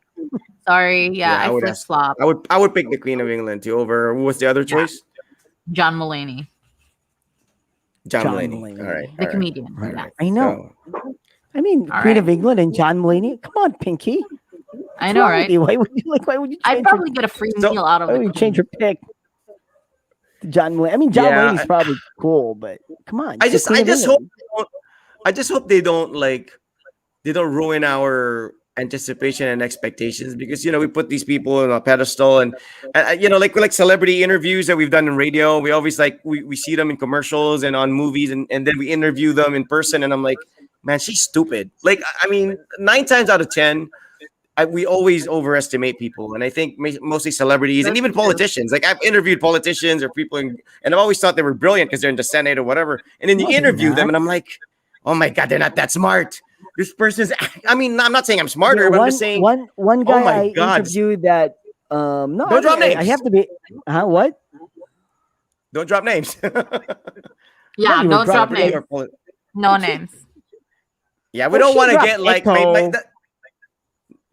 C: Sorry,
B: Yeah, I
C: I
B: would
C: flip
B: ask-
C: flop.
B: I would pick the Queen of England too over, who was the other choice?
C: John Mulaney,
B: John
A: John
B: Mulaney.
A: Mulaney.
B: All right.
C: the comedian.
A: Right,
C: Yeah.
A: right. I know.
B: So,
A: I mean,
C: All
A: Queen
C: right.
A: of England and John Mulaney. Come on, Pinky.
C: I
A: What's
C: know,
A: wrong with
C: right?
A: you? Why would you change
C: I'd probably get a free
B: So-
C: meal out of
A: why
C: the
A: would you
C: Queen.
A: change your pick to John Mulaney? I mean, John
B: Yeah,
A: Mulaney's probably cool, but come on.
B: I
A: it's the
B: just
A: Queen of
B: hope
A: England.
B: I just hope they don't ruin our anticipation and expectations, because we put these people on a pedestal, and like celebrity interviews that we've done in radio. We always we see them in commercials and on movies, and then we interview them in person, and I'm like, man, she's stupid. Like, I mean, 9 times out of 10, we always overestimate people, and I think mostly celebrities and
C: That's
B: even
C: true.
B: politicians. Like, I've interviewed politicians or people, and I've always thought they were brilliant because they're in the Senate or whatever. And then you
A: No, they're
B: interview them,
A: not.
B: and I'm like, oh my god, they're not that smart. This person's. I mean, I'm not saying I'm
A: Yeah,
B: smarter, but I'm just saying,
A: one
B: oh
A: guy
B: my
A: I
B: god,
A: interviewed that no,
B: don't drop
A: I
B: names.
A: have to be what?
B: Don't drop names.
C: Yeah,
A: you were
C: don't drop
A: dropping
C: names.
A: names.
C: No names.
B: Yeah, we
A: Well,
B: don't
A: she
B: want to
A: dropped
B: get like my
A: Echo.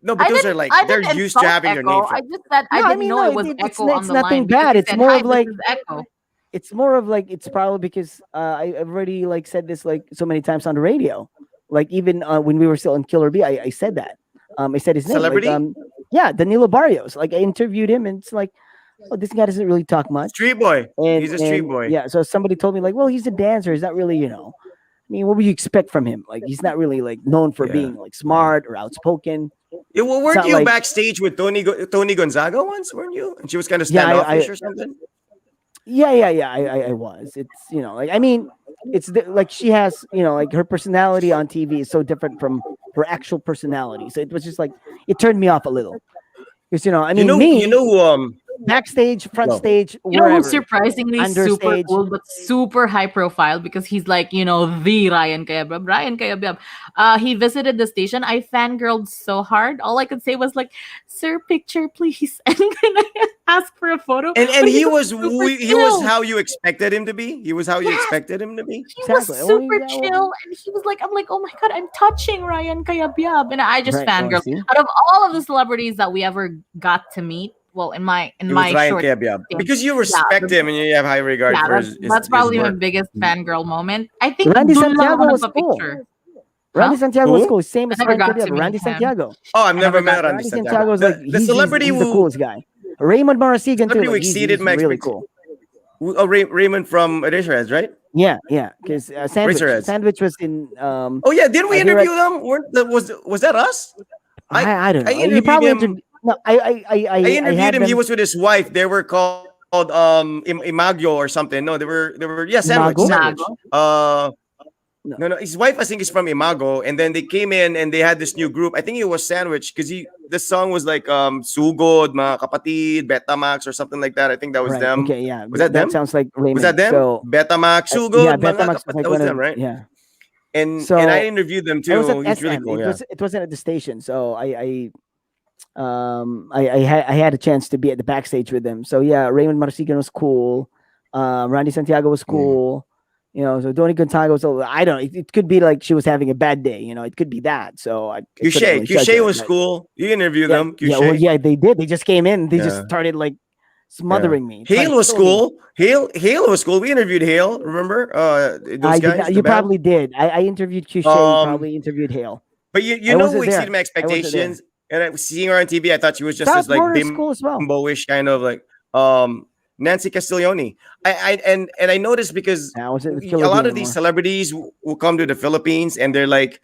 B: no, but
C: I
B: those
C: didn't.
B: are like
C: I
B: they're
C: didn't
B: used to
C: insult
B: having your name.
C: Echo. I just said I
A: No, I
C: didn't
A: mean,
C: know
A: no,
C: it was
A: it's
C: Echo on
A: it's
C: the
A: nothing
C: line because
A: bad.
C: he
A: It's
C: said,
A: more
C: "Hi,
A: of
C: this
A: like
C: is Echo."
A: it's more of like it's probably because I've already like said this like so many times on the radio. Like even when we were still in Killer B, I said that. I said his name. Like
B: Celebrity,
A: yeah, Danilo Barrios. Like I interviewed him, and it's like, oh, this guy doesn't really talk much.
B: street boy.
A: And
B: He's a street
A: and
B: boy.
A: yeah, so somebody told me like, well, he's a dancer. He's not really, I mean, what would you expect from him? Like he's not really like known for
B: Yeah.
A: being like smart or outspoken.
B: Yeah, well,
A: It's
B: weren't
A: not
B: you
A: like
B: backstage with Tony Gonzaga once? Weren't you? And she was kind of
A: yeah,
B: standoffish or something.
A: yeah. I was. It's like I mean, like she has like her personality on TV is so different from her actual personality. So it was just like it turned me off a little because I
B: You
A: mean
B: know, you
A: me
B: know who
A: backstage, front
B: no.
A: stage,
C: You know who's
A: wherever,
C: surprisingly super
A: understage.
C: cool but super high profile because he's like, the Ryan Cayabyab. Ryan Cayabyab. He visited the station. I fangirled so hard. All I could say was like, "Sir, picture, please." And then I asked for a photo.
B: And
C: But
B: he was
C: super
B: he was
C: chill.
B: how you expected him to be. He was how you
C: Yes,
B: expected him to be.
C: he was
A: Exactly.
C: super chill, and he was like, "I'm like, oh my god, I'm touching Ryan Cayabyab," and I just
A: Right. Oh,
C: fangirled.
A: see.
C: Out of all of the celebrities that we ever got to meet, well, in my
B: It was Ryan
C: short
B: Cayabyab
C: stint,
B: because you
C: yeah,
B: respect him and you have high regard
C: yeah,
B: for his
C: that's probably my
B: work.
C: biggest fangirl moment. I think
A: Randy
C: dun lang
A: Santiago
C: ako
A: was cool.
C: nagpa-picture.
A: Randy
C: Huh?
A: Santiago was
B: Who?
A: cool. Same
C: I
A: as
C: never
A: Ryan
C: got to
A: Cayabyab.
C: meet
A: Randy
C: him.
A: Santiago.
B: Oh, I've
C: I
B: never
C: never
B: met
C: got to
B: Randy
A: Randy
C: meet him.
A: Santiago
B: Santiago.
A: is like
B: The celebrity
A: he's the
B: who
A: coolest guy. Raymond Marasigan too.
B: celebrity who
A: Like
B: exceeded
A: he's
B: my
A: really
B: expectations.
A: cool.
B: Oh, Raymond from Eraserheads, right?
A: Yeah. Because
B: Eraserheads.
A: Sandwich was in
B: Oh yeah, did we
A: here at
B: interview them? Was that us?
A: I don't
B: I
A: know. You
B: interviewed
A: probably
B: him.
A: no.
B: I
A: I
B: interviewed
A: had
B: him. He
A: them
B: was with his wife. They were called Imagio or something. No, they were
A: Imago.
B: sandwich.
C: Imago?
A: No.
B: No, his wife I think is from Imago, and then they came in and they had this new group. I think it was Sandwich because this song was like Sugod, Mga Kapatid, Betamax or something like that. I think that was
A: Right.
B: them.
A: Okay. Yeah.
B: Was that
A: That
B: them?
A: sounds like
B: Was that
A: Raymond.
B: them?
A: So
B: Betamax,
A: yeah,
B: Sugod, Mga
A: Betamax was
B: Kapatid.
A: like
B: That was
A: one
B: them,
A: of
B: right?
A: yeah.
B: And
A: So
B: I interviewed them
A: I was
B: too.
A: at
B: He's really
A: SM.
B: cool. Yeah.
A: It wasn't at the station. So I had a chance to be at the backstage with them. So yeah, Raymond Marasigan was cool. Randy Santiago was
B: Yeah.
A: cool. So Donnie Gonzaga was. I don't know. It could be like she was having a bad day. It could be that. So I couldn't really judge
B: Cushay
A: her,
B: was
A: but
B: cool. You interviewed
A: yeah,
B: them.
A: yeah. Well,
B: Cushay.
A: yeah, they did. They just came in. They just
B: Yeah.
A: started like
B: Yeah.
A: smothering me, trying
B: Hale
A: to
B: was
A: kill me.
B: cool. Hale was cool. We interviewed Hale. Remember? Those
A: I did
B: guys,
A: not.
B: the
A: You
B: band.
A: probably did. I interviewed Cushay. You
B: Um,
A: probably interviewed Hale.
B: but you
A: I
B: know
A: wasn't
B: who exceeded
A: there.
B: my
A: I wasn't there.
B: expectations? And I was seeing her on TV. I thought she was just
A: South
B: this like
A: Florida is cool as well.
B: bimbo-ish kind of like Nancy Castiglione. And I noticed because
A: I wasn't with
B: a
A: Killer B
B: lot of these
A: anymore.
B: celebrities will come to the Philippines and they're like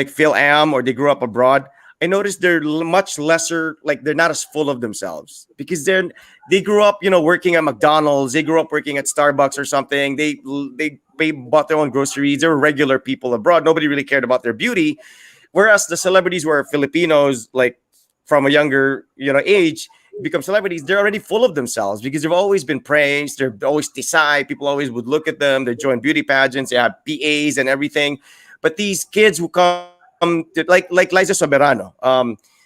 B: Phil Am or they grew up abroad. I noticed they're much lesser, like they're not as full of themselves because they grew up, working at McDonald's. They grew up working at Starbucks or something. They bought their own groceries. They were regular people abroad. Nobody really cared about their beauty. Whereas the celebrities were Filipinos, like from a younger, age, become celebrities. They're already full of themselves because they've always been praised. They're always decide. People always would look at them. They join beauty pageants. They have PAs and everything. But these kids who come to, like Liza Soberano,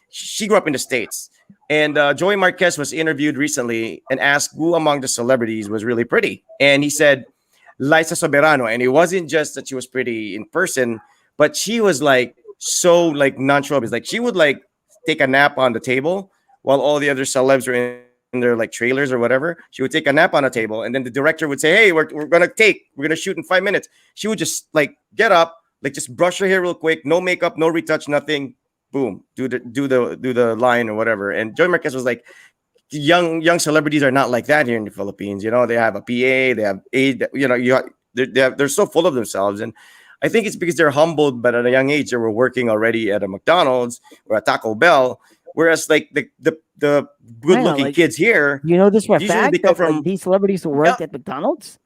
B: she grew up in the States. And Joey Marquez was interviewed recently and asked who among the celebrities was really pretty. And he said, Liza Soberano. And it wasn't just that she was pretty in person, but she was like so like non-showbiz. Like she would like take a nap on the table while all the other celebs were in their like trailers or whatever. She would take a nap on a table, and then the director would say, "Hey, we're gonna shoot in 5 minutes." She would just like get up, like just brush her hair real quick, no makeup, no retouch, nothing. Boom, do the line or whatever. And Joy Marquez was like, young celebrities are not like that here in the Philippines. They have a PA, they have aid. They're so full of themselves, and I think it's because they're humbled, but at a young age they were working already at a McDonald's or a Taco Bell. Whereas like the good looking
A: like,
B: kids here,
A: You know this for a
B: usually
A: fact
B: they come
A: that like,
B: from.
A: these celebrities who worked at McDonald's.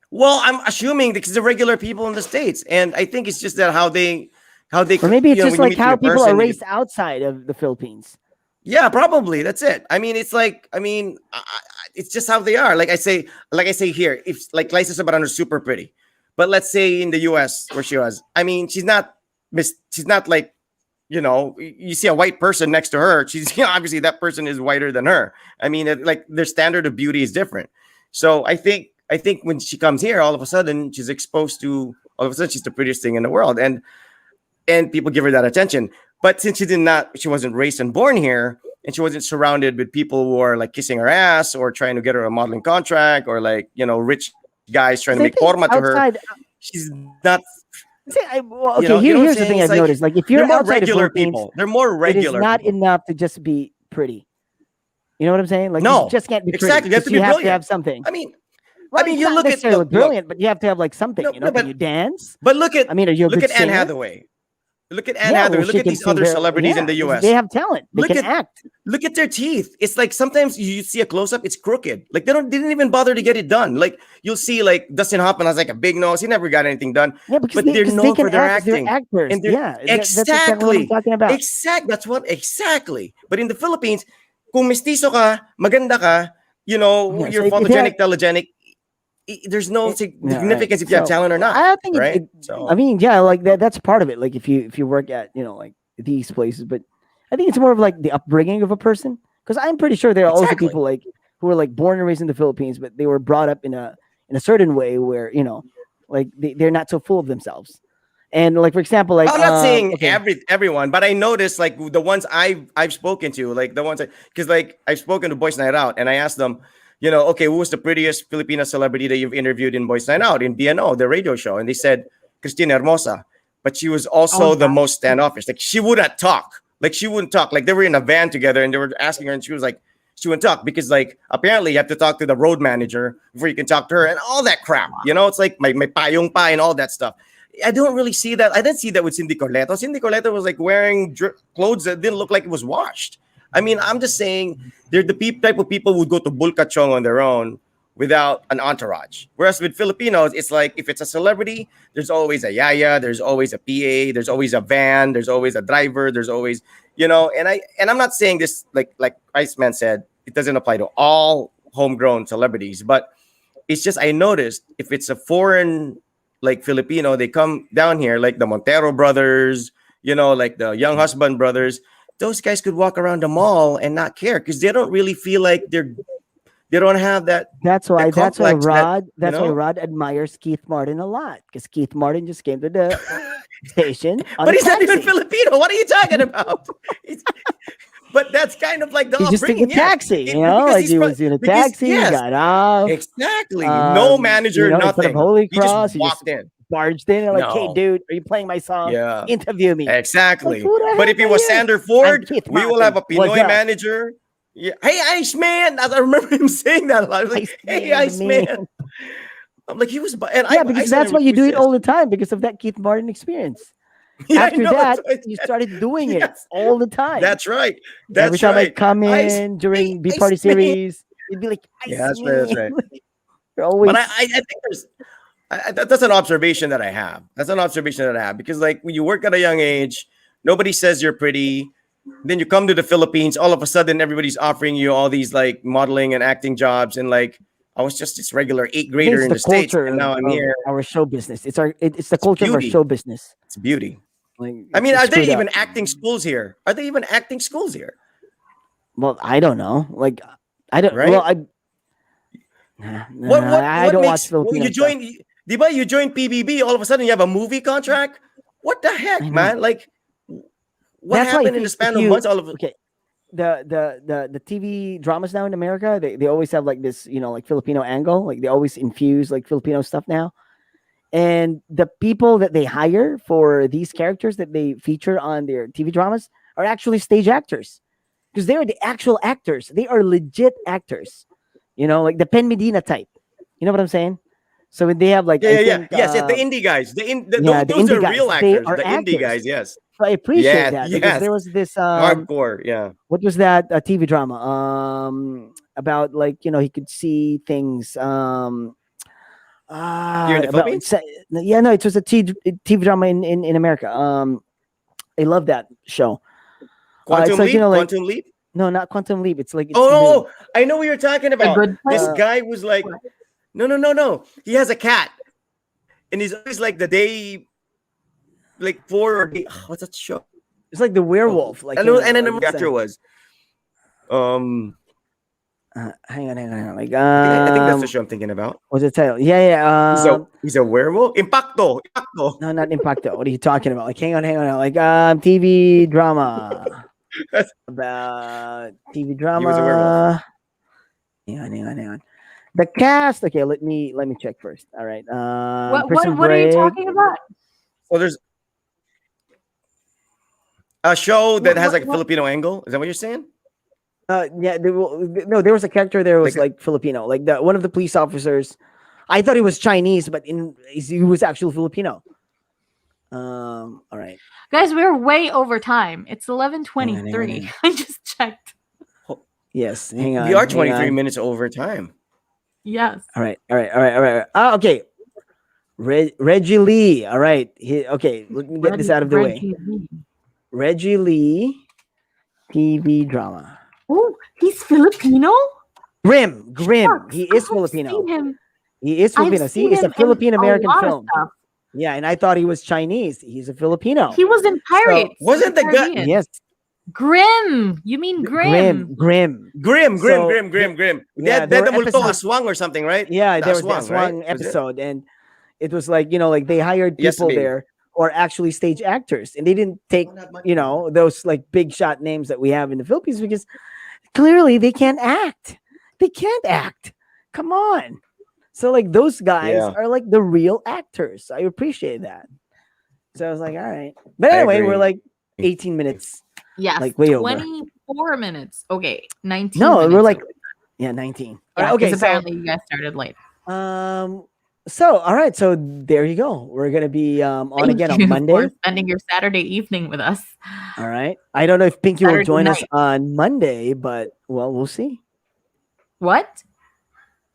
B: Well, I'm assuming because they're regular people in the States, and I think it's just that how they
A: Or maybe it's just
B: when you
A: like
B: meet
A: how
B: a
A: people are
B: person,
A: raised outside of the Philippines.
B: yeah, probably that's it. I mean, it's like it's just how they are. Like I say here, if like Liza Sobrano is super pretty, but let's say in the U.S. where she was, I mean, she's not like you see a white person next to her. She's obviously that person is whiter than her. I mean, like their standard of beauty is different. So I think when she comes here, all of a sudden she's exposed to all of a sudden she's the prettiest thing in the world, and people give her that attention. But since she wasn't raised and born here, and she wasn't surrounded with people who are like kissing her ass or trying to get her a modeling contract or like rich guys trying to make forma to her. She's not.
A: Okay,
B: you know what
A: here's
B: I'm
A: the thing
B: saying?
A: I've
B: It's like,
A: noticed. Like if you're
B: they're more
A: outside of
B: regular
A: Philippines,
B: people. They're more
A: it is
B: regular.
A: not
B: people.
A: enough to just be pretty. You know what I'm saying? Like
B: No,
A: you just can't be pretty.
B: exactly. You have to be
A: You have to
B: brilliant.
A: have something.
B: I mean,
A: Well,
B: you
A: it's not
B: look at
A: necessarily
B: look,
A: brilliant, but you have to have like something.
B: no,
A: You know,
B: no,
A: can you dance?
B: but look at
A: I mean, are you a
B: look
A: good
B: at Anne
A: singer?
B: Hathaway. Look at Anne
A: Yeah,
B: Hathaway.
A: well,
B: Look
A: she
B: at
A: can
B: these
A: sing
B: other
A: very,
B: celebrities in the
A: because
B: U.S.
A: they have talent. They
B: Look
A: can
B: at
A: act.
B: look at their teeth. It's like sometimes you see a close up, it's crooked. Like they didn't even bother to get it done. Like you'll see like Dustin Hoffman has like a big nose. He never got anything done.
A: Yeah, because
B: But they're
A: they
B: known
A: can
B: for their
A: act. 'Cause they're
B: acting.
A: actors.
B: And they're
A: Yeah, that's exactly what I'm
B: exactly
A: talking about.
B: That's what exactly. But in the Philippines, kung mestizo ka, maganda ka,
A: Yeah, so
B: you're
A: if they have,
B: photogenic, telegenic. There's no
A: yeah, right.
B: significance if you have
A: So
B: talent or not,
A: I think
B: right?
A: I
B: So
A: mean, yeah, like that's part of it. Like if you work at like these places, but I think it's more of like the upbringing of a person. Because I'm pretty sure there are also
B: exactly.
A: people like who are like born and raised in the Philippines, but they were brought up in a certain way where like they're not so full of themselves. And like for example, like
B: I'm not saying
A: okay,
B: everyone, but I noticed like the ones I've spoken to, like the ones because like I've spoken to Boys Night Out, and I asked them, okay, who was the prettiest Filipina celebrity that you've interviewed in Boys Night Out in BNO, the radio show, and they said Cristina Hermosa, but she was also the most standoffish. Like she wouldn't talk. Like she wouldn't talk. Like they were in a van together, and they were asking her, and she was like, she wouldn't talk because like apparently you have to talk to the road manager before you can talk to her and all that crap. It's like my payong pa and all that stuff. I don't really see that. I didn't see that with Cindy Corleto. Cindy Corleto was like wearing clothes that didn't look like it was washed. I mean, I'm just saying they're the type of people who would go to Bulkachong on their own without an entourage. Whereas with Filipinos, it's like if it's a celebrity, there's always a yaya, there's always a PA, there's always a van, there's always a driver, there's always, and I'm not saying this like Iceman said, it doesn't apply to all homegrown celebrities, but it's just I noticed if it's a foreign like Filipino, they come down here like the Montero brothers, like the Young Husband brothers. Those guys could walk around the mall and not care because they don't really feel like they don't have that.
A: That's why Rod
B: that,
A: Rod admires Keith Martin a lot because Keith Martin just came to the station.
B: But he's not even Filipino. What are you talking about? But that's kind of like the
A: he just took a
B: upbringing.
A: taxi, like he was in a taxi,
B: yes,
A: got off.
B: Exactly. No manager,
A: in front of
B: nothing.
A: Holy
B: He
A: Cross,
B: just walked in.
A: Barged in and like,
B: No.
A: hey, dude, are you playing my song?
B: Yeah.
A: Interview me.
B: Exactly.
A: Like, who the
B: But
A: heck
B: if it
A: are
B: was
A: you?
B: Sander Ford,
A: I'm Keith
B: we will have a
A: Martin. What's
B: Pinoy
A: up?
B: manager. Yeah. Hey, Iceman. I remember him saying that a lot. I was like, hey, Iceman. I'm like, he was. And
A: Yeah, because that's why you do it
B: all.
A: all the time because of that Keith Martin experience.
B: Yeah, I
A: After
B: know,
A: that,
B: that's
A: you started doing it
B: Yes.
A: all the time.
B: That's right. That's
A: Every time
B: right.
A: I come
B: Ice-
A: in during B
B: Ice
A: Party
B: Man.
A: series, you'd be like,
B: Yeah, that's right. That's right.
A: You're always.
B: But I think there's that's an observation that I have. That's an observation that I have because like when you work at a young age, nobody says you're pretty. Then you come to the Philippines, all of a sudden everybody's offering you all these like modeling and acting jobs, and like I was just this regular 8th grader in the States, and now I'm here.
A: Our show business. It's the culture of our
B: beauty.
A: show business.
B: It's beauty.
A: Like,
B: I mean,
A: it's
B: are there
A: screwed
B: even
A: up.
B: acting schools here? Are there even acting schools here?
A: Well, I don't know. Like, I don't.
B: Right?
A: Well, I.
B: What
A: I don't watch
B: makes
A: Filipino
B: you
A: stuff.
B: join? Diba, you join PBB, all of a sudden you have a movie contract? What the heck,
A: I know.
B: man? Like, what
A: That's why
B: happened
A: if
B: in
A: you-
B: the span
A: if
B: of
A: you-
B: months? All of
A: Okay, the TV dramas now in America, they always have like this, like Filipino angle. Like they always infuse like Filipino stuff now. And the people that they hire for these characters that they feature on their TV dramas are actually stage actors because they are the actual actors. They are legit actors. Like the Pen Medina type. You know what I'm saying? So when they have like,
B: Yeah,
A: I
B: yeah, yeah.
A: think,
B: Yes, yeah. The indie guys.
A: Yeah, the
B: Those
A: indie
B: are
A: guys,
B: real
A: they
B: actors.
A: are
B: The indie
A: actors.
B: guys. Yes.
A: So I appreciate
B: Yes.
A: that because
B: Yes.
A: there was this
B: Hardcore. Yeah.
A: what was that TV drama about, like, he could see things
B: Here in the
A: about
B: Philippines.
A: yeah, no, it was a TV drama in America. I love that show. It's
B: Quantum
A: like,
B: Leap.
A: like,
B: Quantum Leap.
A: no, not Quantum Leap. It's like, it's new.
B: Oh, I know what you're talking
C: The
B: about.
C: Good
B: This
C: Place.
B: guy was like, no. He has a cat, and he's always like the day, like four or day. What's that show?
A: It's like the werewolf. Like,
B: I know, and then
A: like,
B: the actor was.
A: hang on. Like,
B: I think that's the show I'm thinking about.
A: what's the title? Yeah.
B: He's a werewolf. Impacto. Impacto.
A: No, not Impacto. What are you talking about? Like, hang on. Like, TV drama about TV drama.
B: He was a werewolf.
A: Hang on. The cast. Okay, let me check first. All right. Prison
C: What are you
A: Break.
C: talking about?
B: So there's a show that has like a
C: What?
B: Filipino angle. Is that what you're saying?
A: Yeah. There was a character there who was like Filipino. Like one of the police officers. I thought he was Chinese, but he was actually Filipino. All right.
C: Guys, we're way over time. It's 11:23.
A: Hang on.
C: I just checked.
A: Yes. Hang on.
B: We are
A: hang
B: 23
A: on.
B: minutes over time.
C: Yes.
A: All right. Okay. Reggie Lee. All right. Okay. Let me get this out of the way. Reggie Lee, TV drama.
C: Oh, he's Filipino?
A: Grim.
C: Shucks,
A: He is
C: I've
A: Filipino.
C: seen him.
A: He is
C: I've
A: Filipino. See,
C: seen
A: it's a
C: him in
A: Philippine American
C: lot of
A: film.
C: stuff.
A: Yeah, and I thought he was Chinese. He's a Filipino.
C: He was in Pirates.
B: wasn't the guy-
C: Caribbean.
A: Yes.
C: Grim. You mean Grim?
A: Grim.
B: Grim.
A: So,
B: They
A: yeah,
B: had
A: there were
B: the multo
A: episodes-
B: aswang or something, right?
A: Yeah, there was
B: Aswang,
A: this
B: right?
A: one
B: Was it?
A: episode, and it was like, like they hired
B: Yes,
A: people
B: baby.
A: there who are actually stage actors, and they didn't take those like big shot names that we have in the Philippines because clearly they can't act. They can't act. Come on. So like those guys
B: Yeah.
A: are like the real actors. I appreciate that. So I was like, all right. But
B: I
A: anyway,
B: agree.
A: we're like 18 minutes.
C: Yes.
A: Like, way over.
C: 24 minutes. Okay. 19
A: No,
C: minutes
A: we're like,
C: over.
A: yeah, 19.
C: Yeah,
A: Okay.
C: 'cause
A: So,
C: apparently you guys started late.
A: so all right. So there you go. We're gonna be on
C: Thank
A: again
C: you
A: on Monday.
C: for spending your Saturday evening with us.
A: All right. I don't know if Pinky will
C: Saturday
A: join us
C: night.
A: on Monday, but well, we'll see.
C: What?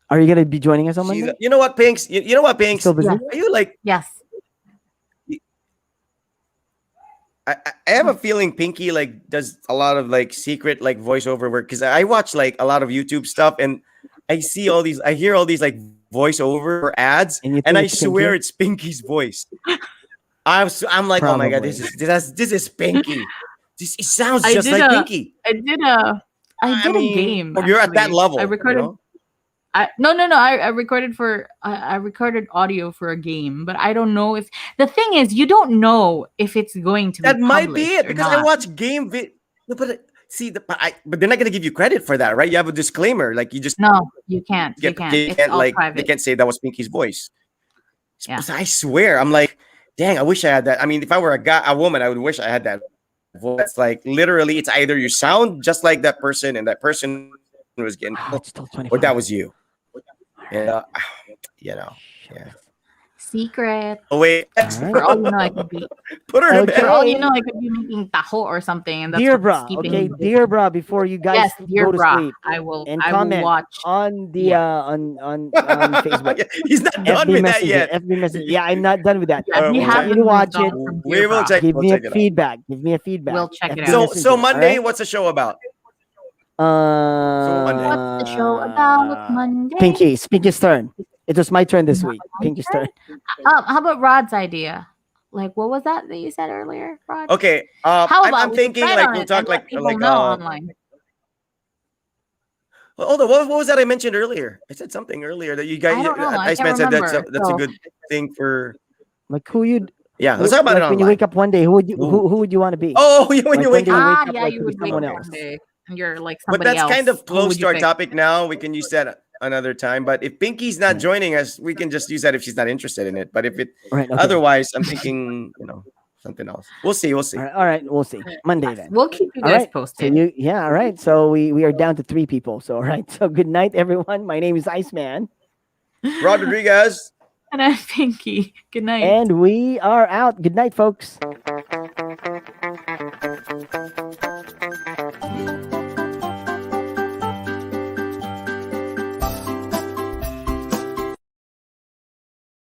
A: Are you gonna be joining us on
B: She's-
A: Monday?
B: you know what, Pinks? You know what, Pinks?
A: Still busy?
C: Yeah.
B: Are you like?
C: Yes.
B: I have a feeling Pinky like does a lot of like secret like voiceover work because I watch like a lot of YouTube stuff and I hear all these like voiceover ads
A: And you
B: and
A: think
B: I
A: it's
B: swear
A: Pinky?
B: it's Pinky's voice. I'm like, oh my god,
A: Probably.
B: this is Pinky. It sounds
C: I
B: just
C: did
B: like
C: a-
B: Pinky.
C: I did a game.
B: You're at that
C: actually.
B: level.
C: I recorded.
B: You know?
C: No. I recorded I recorded audio for a game, but I don't know if the thing is you don't know if it's going to
B: That
C: be
B: might be
C: published
B: it
C: or
B: because I
C: not.
B: watch game No, but see, but they're not gonna give you credit for that, right? You have a disclaimer, like you just
C: No, you can't. You can't.
B: they
C: It's
B: can't
C: all
B: like
C: private.
B: they can't say that was Pinky's voice.
C: Yeah.
B: I swear, I'm like, dang, I wish I had that. I mean, if I were a woman, I would wish I had that voice. It's like literally, it's either you sound just like that person, and that person was getting,
A: Oh, it's still 25.
B: or that was you. And yeah.
C: Secret.
B: Oh wait,
A: All
C: For all you know, I could be.
B: put her to
A: Okay.
C: For
B: bed.
C: all you know, I could be making taho or something, and that's
A: Dear
C: what's
A: bra,
C: keeping
A: okay,
C: me busy.
A: dear bra, before you guys
C: Yes, dear
A: go to
C: bra.
A: sleep
C: I will.
A: and
C: I will
A: comment
C: watch.
A: on the
C: Yeah.
A: on Facebook.
B: He's not done
A: FB
B: with that
A: Messenger,
B: yet.
A: FB Messenger. Yeah, I'm not done with that.
C: Yeah, we
B: we'll
C: haven't
A: check. You watch
C: moved on
A: it.
C: from
B: We
C: Dear
B: will
C: Bra.
B: check.
A: Give
B: We'll
A: me a
B: check it out.
A: feedback. Give me a feedback.
C: We'll check it
A: FB
C: out.
B: So
A: Messenger,
B: Monday,
A: all right?
B: what's the show about?
A: Monday.
C: What's the show about Monday?
A: Pinky's turn. It was my turn this week. Pinky's turn.
C: How about Rod's idea? Like, what was that you said earlier, Rod?
B: Okay,
C: How about
B: I'm
C: we
B: thinking
C: decide
B: like
C: on
B: we'll
C: it
B: talk
C: and let
B: like
C: people know online.
B: Hold on, what was that I mentioned earlier? I said something earlier that you guys.
C: I don't know. I
B: Iceman
C: can't
B: said that's a
C: remember, so-
B: good thing for.
A: Like who you'd
B: Yeah, let's talk about
A: like
B: it
A: when you
B: online.
A: wake up one day, who would you want to be?
B: Oh, when
A: Like
B: you
A: when
B: wake
A: you
B: up.
A: wake
C: Ah,
A: up
C: yeah,
A: like
C: you
A: to
C: would
A: be
C: wake
A: someone
C: up
A: else.
C: one day and you're like
B: But
C: somebody
B: that's
C: else.
B: kind of
C: Who
B: close
C: would
B: to
C: you
B: our
C: pick?
B: topic now. We can use that another time. But if Pinky's not joining us, we can just use that if she's not interested in it. But if it
A: Right. Okay.
B: otherwise, I'm thinking something else. We'll see.
A: All right. We'll see. Monday then.
C: We'll keep you
A: All
C: guys
A: right. So
C: posted.
A: all right. So we are down to 3 people. So all right. So good night, everyone. My name is Iceman.
B: Rod Rodriguez.
C: And I'm Pinky. Good night.
A: And we are out. Good night, folks.